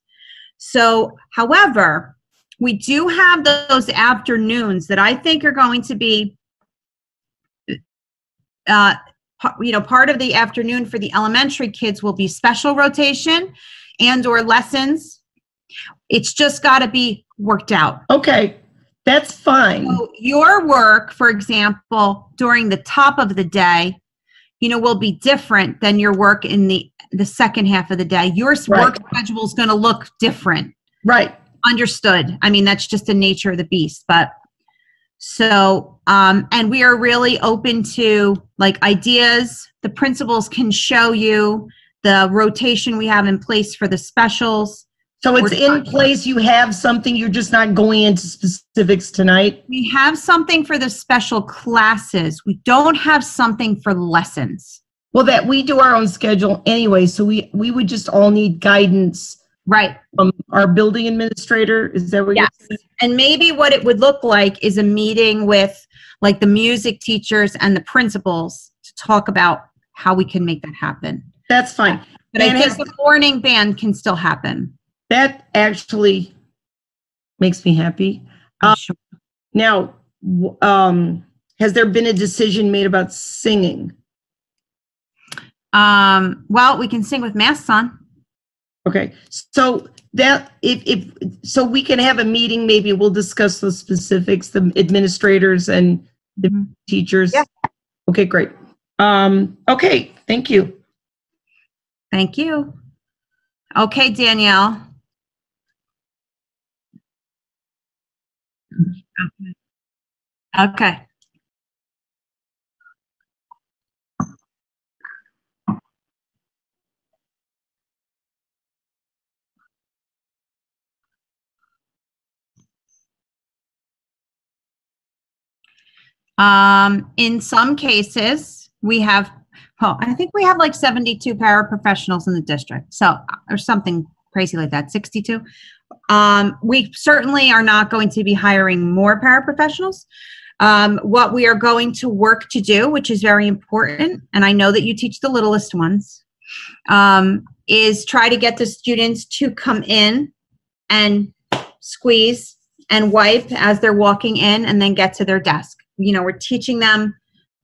Speaker 1: So, however, we do have those afternoons that I think are going to be, you know, part of the afternoon for the elementary kids will be special rotation and or lessons. It's just got to be worked out.
Speaker 14: Okay, that's fine.
Speaker 1: So your work, for example, during the top of the day, you know, will be different than your work in the second half of the day. Your work schedule is going to look different.
Speaker 14: Right.
Speaker 1: Understood. I mean, that's just the nature of the beast. But so, and we are really open to like ideas. The principals can show you the rotation we have in place for the specials.
Speaker 14: So it's in place, you have something, you're just not going into specifics tonight?
Speaker 1: We have something for the special classes. We don't have something for lessons.
Speaker 14: Well, that we do our own schedule anyway, so we would just all need guidance.
Speaker 1: Right.
Speaker 14: From our building administrator, is that what you're saying?
Speaker 1: And maybe what it would look like is a meeting with like the music teachers and the principals to talk about how we can make that happen.
Speaker 14: That's fine.
Speaker 1: But I think the morning band can still happen.
Speaker 14: That actually makes me happy.
Speaker 1: Sure.
Speaker 14: Now, has there been a decision made about singing?
Speaker 1: Well, we can sing with masks on.
Speaker 14: Okay, so that if so, we can have a meeting. Maybe we'll discuss those specifics, the administrators and the teachers.
Speaker 1: Yeah.
Speaker 14: Okay, great. Okay, thank you.
Speaker 1: Thank you. Okay, Danielle. Okay. In some cases, we have, I think we have like 72 paraprofessionals in the district. So, or something crazy like that, 62. We certainly are not going to be hiring more paraprofessionals. What we are going to work to do, which is very important, and I know that you teach the littlest ones, is try to get the students to come in and squeeze and wipe as they're walking in and then get to their desk. You know, we're teaching them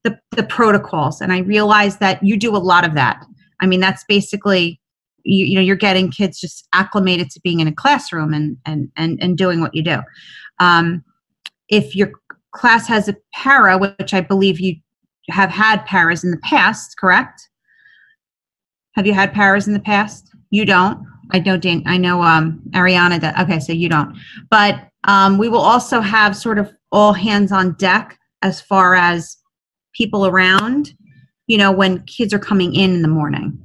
Speaker 1: the protocols, and I realize that you do a lot of that. I mean, that's basically, you know, you're getting kids just acclimated to being in a classroom and doing what you do. If your class has a para, which I believe you have had paras in the past, correct? Have you had paras in the past? You don't. I know Ariana does. Okay, so you don't. But we will also have sort of all hands on deck as far as people around, you know, when kids are coming in the morning.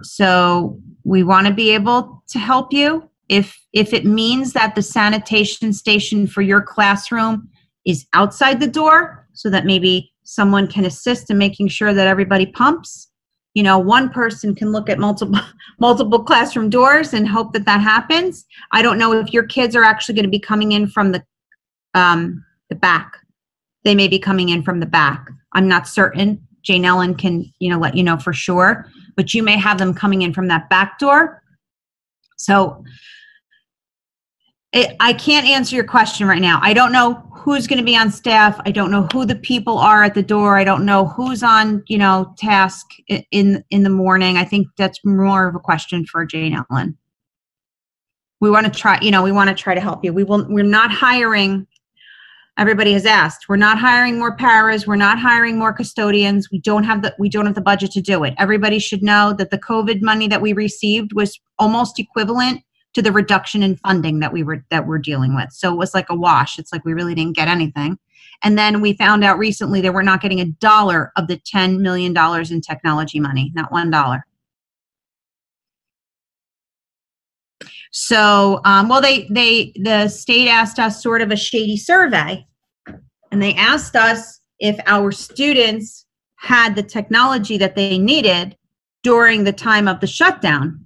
Speaker 1: So we want to be able to help you. If it means that the sanitation station for your classroom is outside the door, so that maybe someone can assist in making sure that everybody pumps. You know, one person can look at multiple classroom doors and hope that that happens. I don't know if your kids are actually going to be coming in from the back. They may be coming in from the back. I'm not certain. Jane Ellen can, let you know for sure, but you may have them coming in from that back door. So I can't answer your question right now. I don't know who's going to be on staff. I don't know who the people are at the door. I don't know who's on, task in the morning. I think that's more of a question for Jane Ellen. We want to try, we want to try to help you. We're not hiring. Everybody has asked. We're not hiring more paras. We're not hiring more custodians. We don't have the budget to do it. Everybody should know that the COVID money that we received was almost equivalent to the reduction in funding that we're dealing with. So it was like a wash. It's like we really didn't get anything. And then we found out recently that we're not getting $1 of the $10 million in technology money, not $1. So, the state asked us sort of a shady survey, and they asked us if our students had the technology that they needed during the time of the shutdown.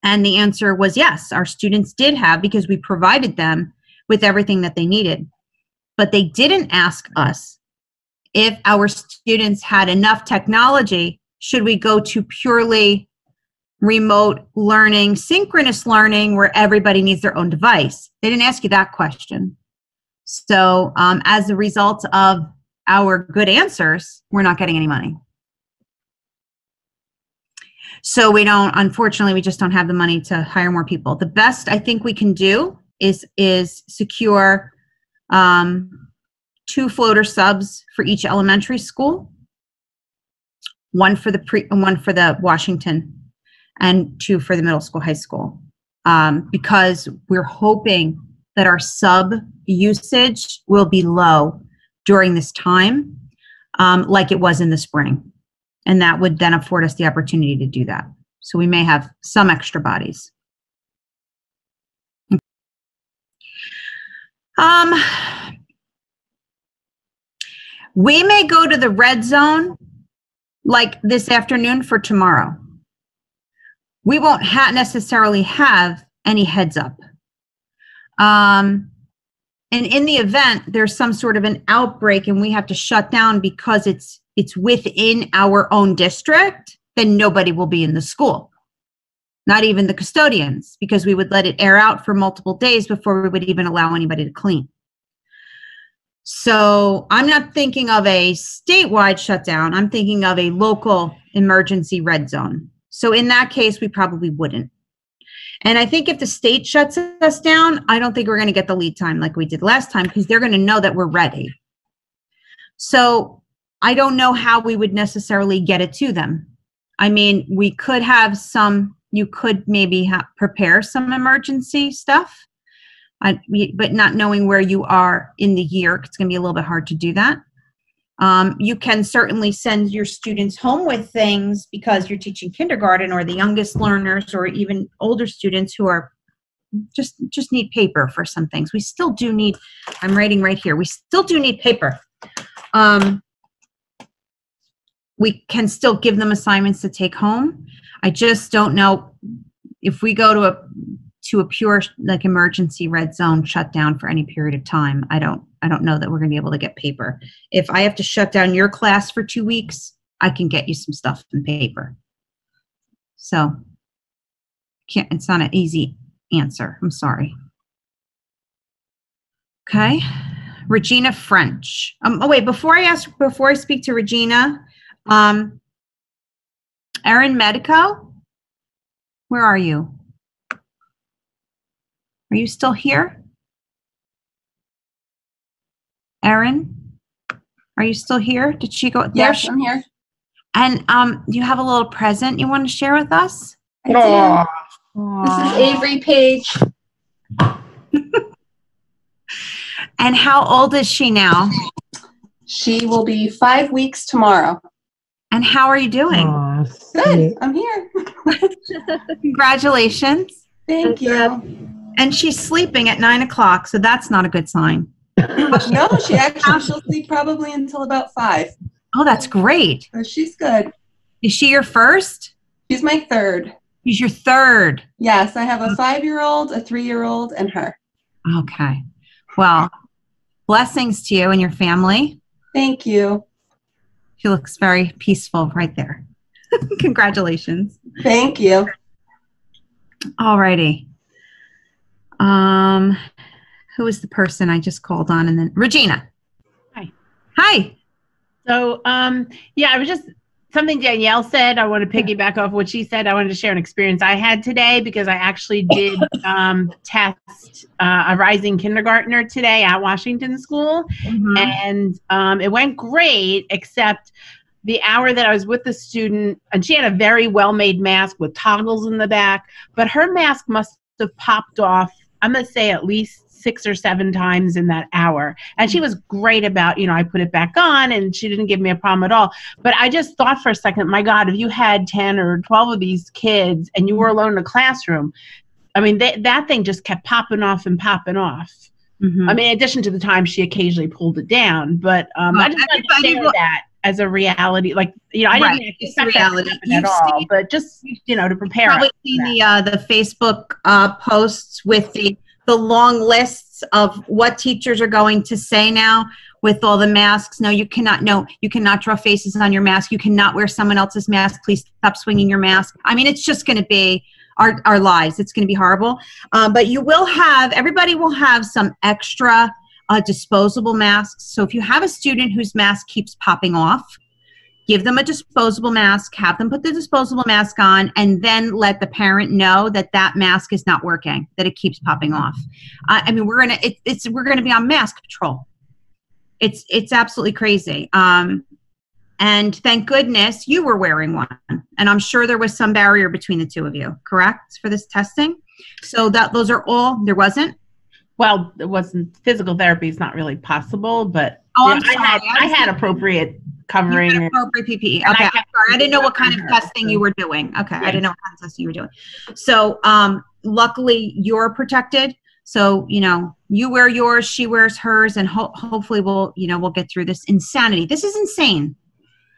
Speaker 1: And the answer was yes, our students did have, because we provided them with everything that they needed. But they didn't ask us if our students had enough technology. Should we go to purely remote learning, synchronous learning, where everybody needs their own device? They didn't ask you that question. So as a result of our good answers, we're not getting any money. So unfortunately, we just don't have the money to hire more people. The best I think we can do is secure 2 floater subs for each elementary school, one for the Washington, and 2 for the middle school, high school, because we're hoping that our sub usage will be low during this time, like it was in the spring. And that would then afford us the opportunity to do that. So we may have some extra bodies. We may go to the red zone like this afternoon for tomorrow. We won't necessarily have any heads up. And in the event there's some sort of an outbreak and we have to shut down because it's within our own district, then nobody will be in the school. Not even the custodians, because we would let it air out for multiple days before we would even allow anybody to clean. So I'm not thinking of a statewide shutdown. I'm thinking of a local emergency red zone. So in that case, we probably wouldn't. And I think if the state shuts us down, I don't think we're going to get the lead time like we did last time, because they're going to know that we're ready. So I don't know how we would necessarily get it to them. I mean, we could have you could maybe prepare some emergency stuff, but not knowing where you are in the year, it's going to be a little bit hard to do that. You can certainly send your students home with things because you're teaching kindergarten, or the youngest learners, or even older students who are just need paper for some things. We still do need, I'm writing right here, we still do need paper. We can still give them assignments to take home. I just don't know if we go to a pure like emergency red zone shutdown for any period of time. I don't know that we're going to be able to get paper. If I have to shut down your class for 2 weeks, I can get you some stuff in paper. So it's not an easy answer. I'm sorry. Okay. Regina French. Oh wait, before I speak to Regina, Erin Medico, where are you? Are you still here? Erin, are you still here? Did she go?
Speaker 15: Yes, I'm here.
Speaker 1: And you have a little present you want to share with us?
Speaker 15: I do. This is Avery Page.
Speaker 1: And how old is she now?
Speaker 15: She will be 5 weeks tomorrow.
Speaker 1: And how are you doing?
Speaker 15: Good. I'm here.
Speaker 1: Congratulations.
Speaker 15: Thank you.
Speaker 1: And she's sleeping at 9 o'clock, so that's not a good sign.
Speaker 15: No, she actually, she'll sleep probably until about 5.
Speaker 1: Oh, that's great.
Speaker 15: So she's good.
Speaker 1: Is she your first?
Speaker 15: She's my third.
Speaker 1: She's your third.
Speaker 15: Yes, I have a 5-year-old, a 3-year-old, and her.
Speaker 1: Okay. Well, blessings to you and your family.
Speaker 15: Thank you.
Speaker 1: She looks very peaceful right there. Congratulations.
Speaker 15: Thank you.
Speaker 1: All righty. Who is the person I just called on? And then Regina.
Speaker 16: Hi.
Speaker 1: Hi.
Speaker 16: So, yeah, I was just something Danielle said. I want to piggyback off what she said. I wanted to share an experience I had today because I actually did test a rising kindergartner today at Washington School. And it went great, except the hour that I was with the student, and she had a very well-made mask with toggles in the back, but her mask must have popped off, I'm going to say at least 6 or 7 times in that hour. And she was great about, I put it back on and she didn't give me a problem at all. But I just thought for a second, my God, if you had 10 or 12 of these kids and you were alone in a classroom, I mean, that thing just kept popping off and popping off. I mean, in addition to the time she occasionally pulled it down, but I just wanted to share that as a reality. Like, I didn't expect that to happen at all, but just, to prepare.
Speaker 1: Probably seen the Facebook posts with the long lists of what teachers are going to say now with all the masks. No, you cannot draw faces on your mask. You cannot wear someone else's mask. Please stop swinging your mask. I mean, it's just going to be our lives. It's going to be horrible. But everybody will have some extra disposable masks. So if you have a student whose mask keeps popping off, give them a disposable mask, have them put the disposable mask on, and then let the parent know that mask is not working, that it keeps popping off. I mean, we're gonna be on mask patrol. It's absolutely crazy. And thank goodness you were wearing one, and I'm sure there was some barrier between the two of you, correct, for this testing? So those are all. There wasn't.
Speaker 16: Well, it wasn't. Physical therapy is not really possible, but I had appropriate covering.
Speaker 1: You had appropriate PPE. Okay, I didn't know what kind of testing you were doing. Okay, I didn't know what kind of testing you were doing. So, luckily you're protected. So, you wear yours, she wears hers, and hopefully we'll get through this insanity. This is insane.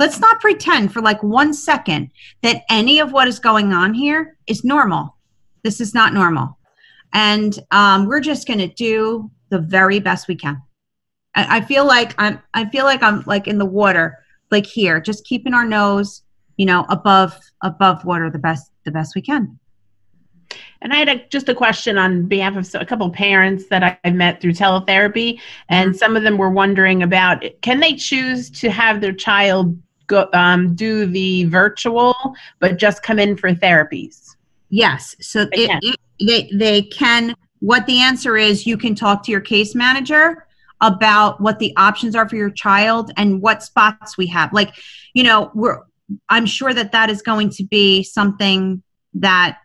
Speaker 1: Let's not pretend for like 1 second that any of what is going on here is normal. This is not normal. And we're just going to do the very best we can. I feel like I'm like in the water, like here, just keeping our nose, above water the best we can.
Speaker 16: And I had just a question on behalf of a couple of parents that I met through teletherapy, and some of them were wondering about, can they choose to have their child go do the virtual, but just come in for therapies?
Speaker 1: Yes. So they can. What the answer is, you can talk to your case manager about what the options are for your child and what spots we have. Like, I'm sure that is going to be something that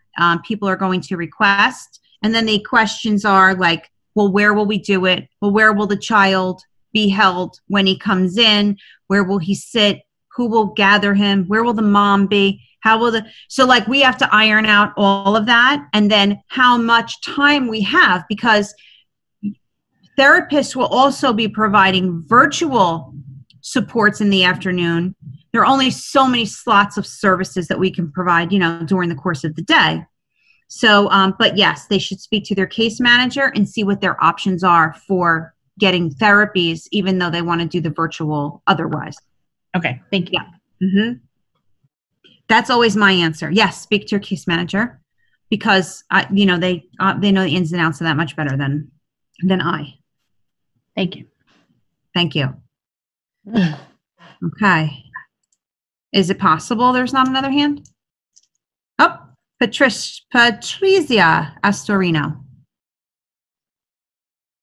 Speaker 1: people are going to request. And then the questions are like, well, where will we do it? Well, where will the child be held when he comes in? Where will he sit? Who will gather him? Where will the mom be? So like we have to iron out all of that, and then how much time we have, because therapists will also be providing virtual supports in the afternoon. There are only so many slots of services that we can provide, during the course of the day. So, but yes, they should speak to their case manager and see what their options are for getting therapies, even though they want to do the virtual otherwise.
Speaker 16: Okay, thank you.
Speaker 1: Yeah. That's always my answer. Yes, speak to your case manager, because they know the ins and outs of that much better than I.
Speaker 16: Thank you.
Speaker 1: Thank you. Okay. Is it possible there's not another hand? Oh, Patrizia Astorino.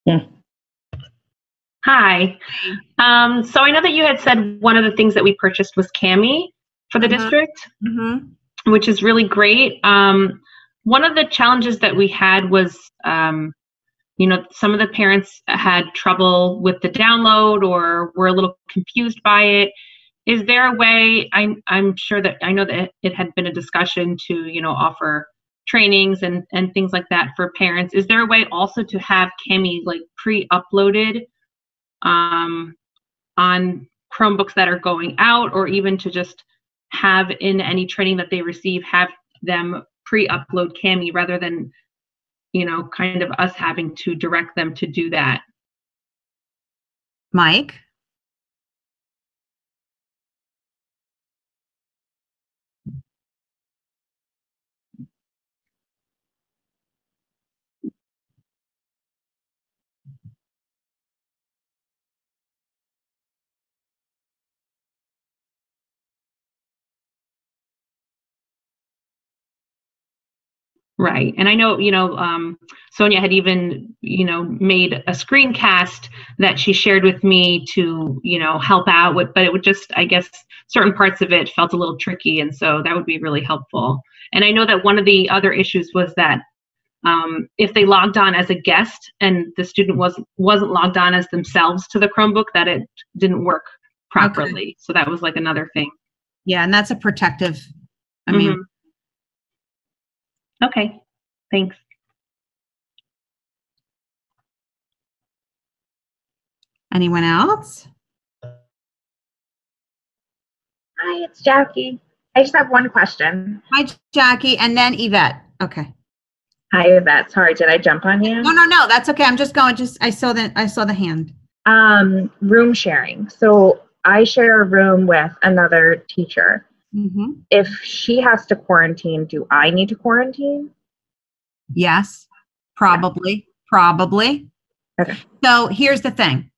Speaker 17: Yeah. Hi. So I know that you had said one of the things that we purchased was Cami for the district, which is really great. One of the challenges that we had was, some of the parents had trouble with the download or were a little confused by it. Is there a way, I know that it had been a discussion to, offer trainings and things like that for parents. Is there a way also to have Cami like pre-uploaded on Chromebooks that are going out, or even to just have in any training that they receive, have them pre-upload Cami rather than, kind of us having to direct them to do that.
Speaker 1: Mike?
Speaker 17: Right. And I know, Sonia had even, made a screencast that she shared with me to, help out with, but it would just, I guess, certain parts of it felt a little tricky. And so that would be really helpful. And I know that one of the other issues was that if they logged on as a guest and the student wasn't logged on as themselves to the Chromebook, that it didn't work properly. Okay. So that was like another thing.
Speaker 1: Yeah. And that's a protective, I mean,
Speaker 17: okay, thanks.
Speaker 1: Anyone else?
Speaker 18: Hi, it's Jackie. I just have one question.
Speaker 1: Hi, Jackie, and then Yvette. Okay.
Speaker 18: Hi, Yvette. Sorry, did I jump on you?
Speaker 1: No, that's okay. I'm just going. I saw the hand.
Speaker 18: Room sharing. So I share a room with another teacher.
Speaker 1: Mm-hmm.
Speaker 18: If she has to quarantine, do I need to quarantine?
Speaker 1: Yes, probably.
Speaker 18: Okay.
Speaker 1: So here's the thing.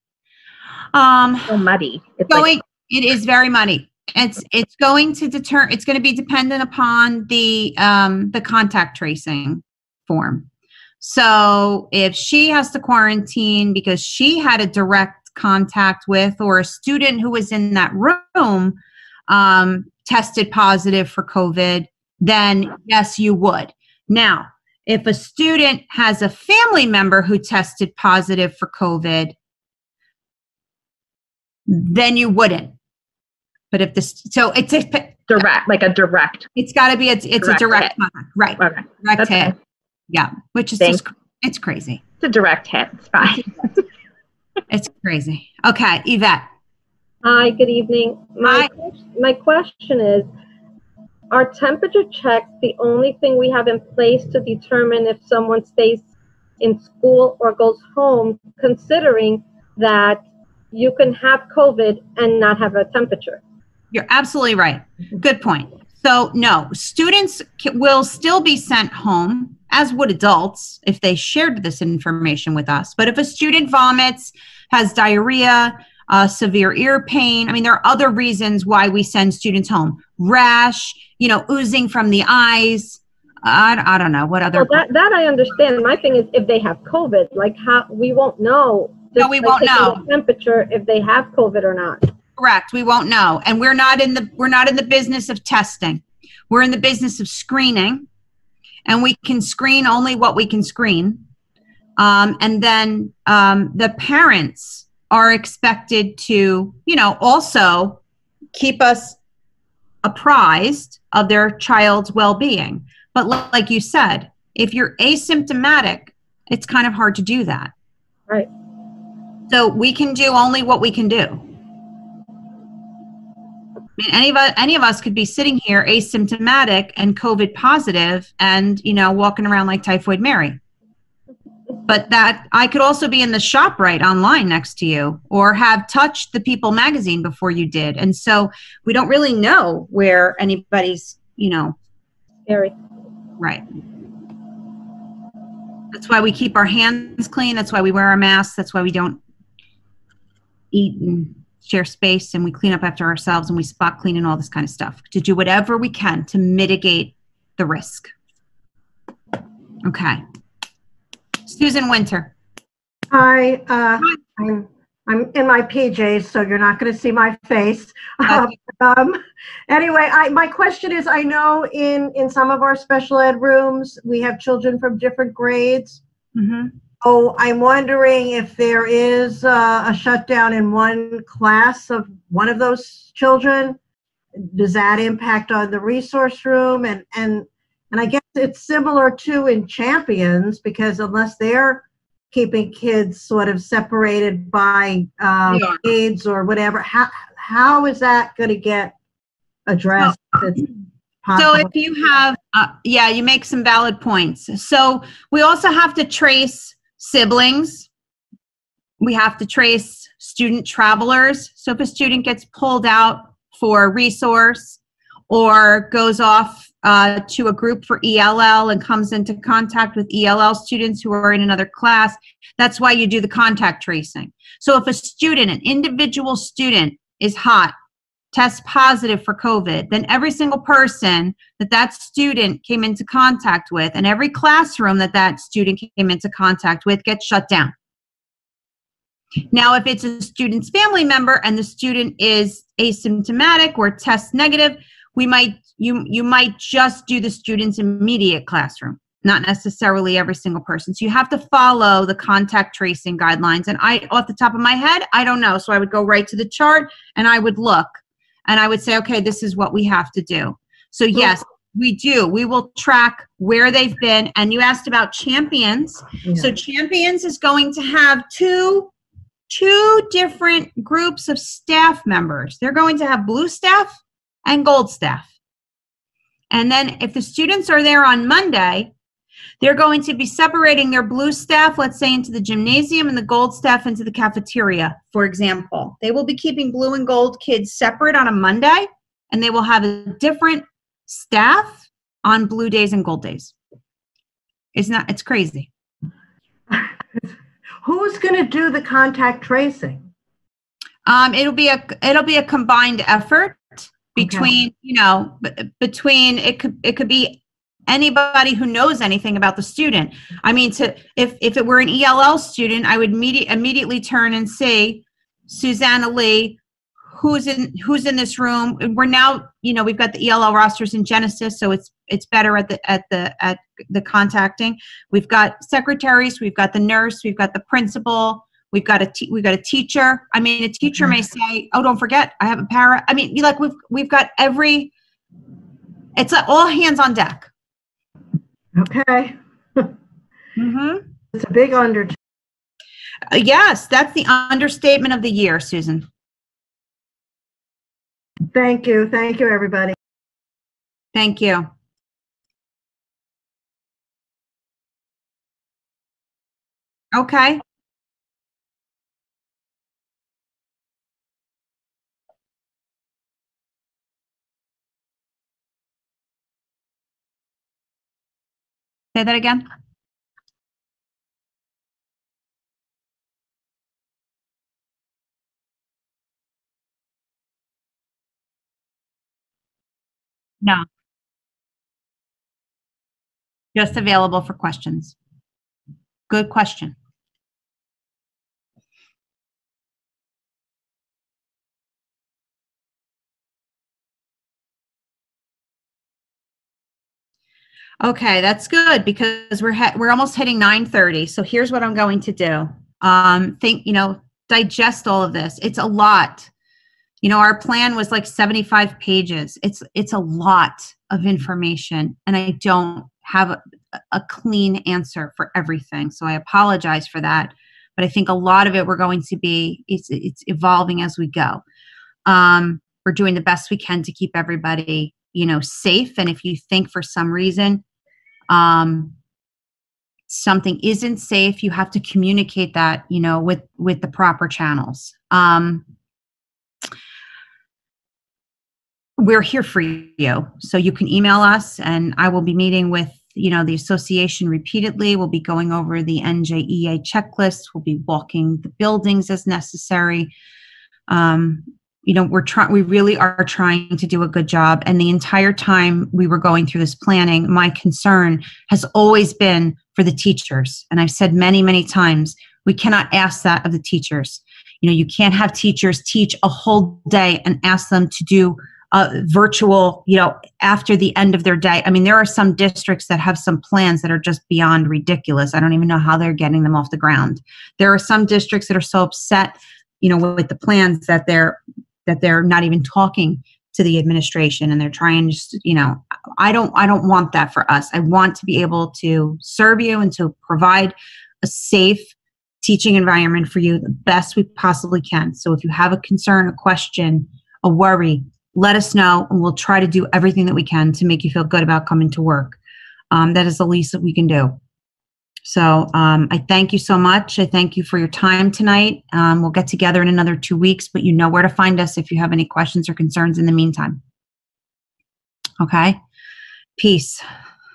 Speaker 18: So muddy.
Speaker 1: It is very muddy. It's going to be dependent upon the contact tracing form. So if she has to quarantine because she had a direct contact with, or a student who was in that room tested positive for COVID, then yes, you would. Now, if a student has a family member who tested positive for COVID, then you wouldn't. But if it's
Speaker 18: direct, like a direct.
Speaker 1: It's got to be, it's a direct contact, right?
Speaker 18: Okay.
Speaker 1: Direct hit. Yeah, which is it's crazy.
Speaker 18: It's a direct hit. It's fine.
Speaker 1: It's crazy. Okay, Yvette.
Speaker 19: Hi, good evening. My question is, are temperature checks the only thing we have in place to determine if someone stays in school or goes home, considering that you can have COVID and not have a temperature?
Speaker 1: You're absolutely right. Good point. So no, students will still be sent home, as would adults if they shared this information with us. But if a student vomits, has diarrhea, severe ear pain, I mean, there are other reasons why we send students home. Rash, oozing from the eyes. I don't know what other.
Speaker 19: Well, that I understand. My thing is, if they have COVID, like how we won't know.
Speaker 1: No, we won't know
Speaker 19: the temperature if they have COVID or not.
Speaker 1: Correct. We won't know. And we're not in the business of testing. We're in the business of screening, and we can screen only what we can screen. And then the parents are expected to, also keep us apprised of their child's well-being. But like you said, if you're asymptomatic, it's kind of hard to do that.
Speaker 19: Right.
Speaker 1: So we can do only what we can do. I mean, any of us could be sitting here asymptomatic and COVID positive and, walking around like Typhoid Mary. But that I could also be in the ShopRite online next to you, or have touched the People magazine before you did. And so we don't really know where anybody's,
Speaker 19: Scary.
Speaker 1: Right. That's why we keep our hands clean. That's why we wear our masks. That's why we don't eat and share space, and we clean up after ourselves, and we spot clean and all this kind of stuff to do whatever we can to mitigate the risk. Okay. Susan Winter.
Speaker 20: Hi, I'm in my PJs, so you're not going to see my face. Anyway, my question is, I know in some of our special ed rooms, we have children from different grades.
Speaker 1: Mm-hmm.
Speaker 20: Oh, I'm wondering if there is a shutdown in one class of one of those children. Does that impact on the resource room? And I guess it's similar to in Champions, because unless they're keeping kids sort of separated by
Speaker 1: We are.
Speaker 20: grades or whatever. How is that going to get addressed?
Speaker 1: So if you have, yeah, you make some valid points. So we also have to trace siblings. We have to trace student travelers. So if a student gets pulled out for a resource or goes off to a group for ELL and comes into contact with ELL students who are in another class, that's why you do the contact tracing. So if a student, an individual student, is hot, tests positive for COVID, then every single person that that student came into contact with and every classroom that that student came into contact with gets shut down. Now, if it's a student's family member and the student is asymptomatic or test negative, you might just do the student's immediate classroom, not necessarily every single person. So you have to follow the contact tracing guidelines. And off the top of my head, I don't know. So I would go right to the chart and I would look and I would say, okay, this is what we have to do. So yes, we do. We will track where they've been. And you asked about Champions. Yeah. So Champions is going to have two different groups of staff members. They're going to have blue staff and gold staff. And then if the students are there on Monday, they're going to be separating their blue staff, let's say, into the gymnasium and the gold staff into the cafeteria, for example. They will be keeping blue and gold kids separate on a Monday, and they will have a different staff on blue days and gold days. It's crazy.
Speaker 20: Who's going to do the contact tracing?
Speaker 1: It'll be a combined effort between, between it could be anybody who knows anything about the student. I mean, if it were an ELL student, I would immediately turn and see Susanna Lee, who's in this room. We're now, we've got the ELL rosters in Genesis, so it's better at the contacting. We've got secretaries, we've got the nurse, we've got the principal, we've got a teacher. I mean, a teacher may say, "Oh, don't forget, I have a para." I mean, we've got it's all hands on deck.
Speaker 20: Okay. It's a big undertaking.
Speaker 1: Yes, that's the understatement of the year, Susan.
Speaker 20: Thank you. Thank you, everybody.
Speaker 1: Thank you. Okay. Say that again. No. Just available for questions. Good question. Okay, that's good because we're almost hitting 9:30. So here's what I'm going to do. Digest all of this. It's a lot. Our plan was like 75 pages. It's a lot of information, and I don't have a clean answer for everything. So I apologize for that. But I think a lot of it we're going to be, it's evolving as we go. We're doing the best we can to keep everybody, safe. And if you think for some reason something isn't safe, you have to communicate that, with the proper channels. We're here for you. So you can email us, and I will be meeting with, the association repeatedly. We'll be going over the NJEA checklist. We'll be walking the buildings as necessary. We really are trying to do a good job. And the entire time we were going through this planning, my concern has always been for the teachers. And I've said many, many times, we cannot ask that of the teachers. You can't have teachers teach a whole day and ask them to do virtual, after the end of their day. I mean, there are some districts that have some plans that are just beyond ridiculous. I don't even know how they're getting them off the ground. There are some districts that are so upset, with the plans that they're not even talking to the administration, and they're trying to, I don't want that for us. I want to be able to serve you and to provide a safe teaching environment for you the best we possibly can. So if you have a concern, a question, a worry, let us know, and we'll try to do everything that we can to make you feel good about coming to work. That is the least that we can do. So I thank you so much. I thank you for your time tonight. We'll get together in another 2 weeks, but you know where to find us if you have any questions or concerns in the meantime. Okay? Peace.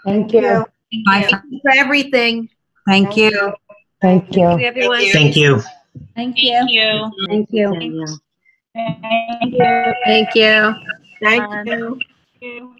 Speaker 10: Thank you.
Speaker 1: Bye.
Speaker 21: Thank you for everything.
Speaker 1: Thank you.
Speaker 10: Thank you.
Speaker 21: Thank you, everyone.
Speaker 22: Thank you.
Speaker 9: Thank you.
Speaker 21: Thank you.
Speaker 11: Thank you.
Speaker 21: Thank you.
Speaker 18: Thank you.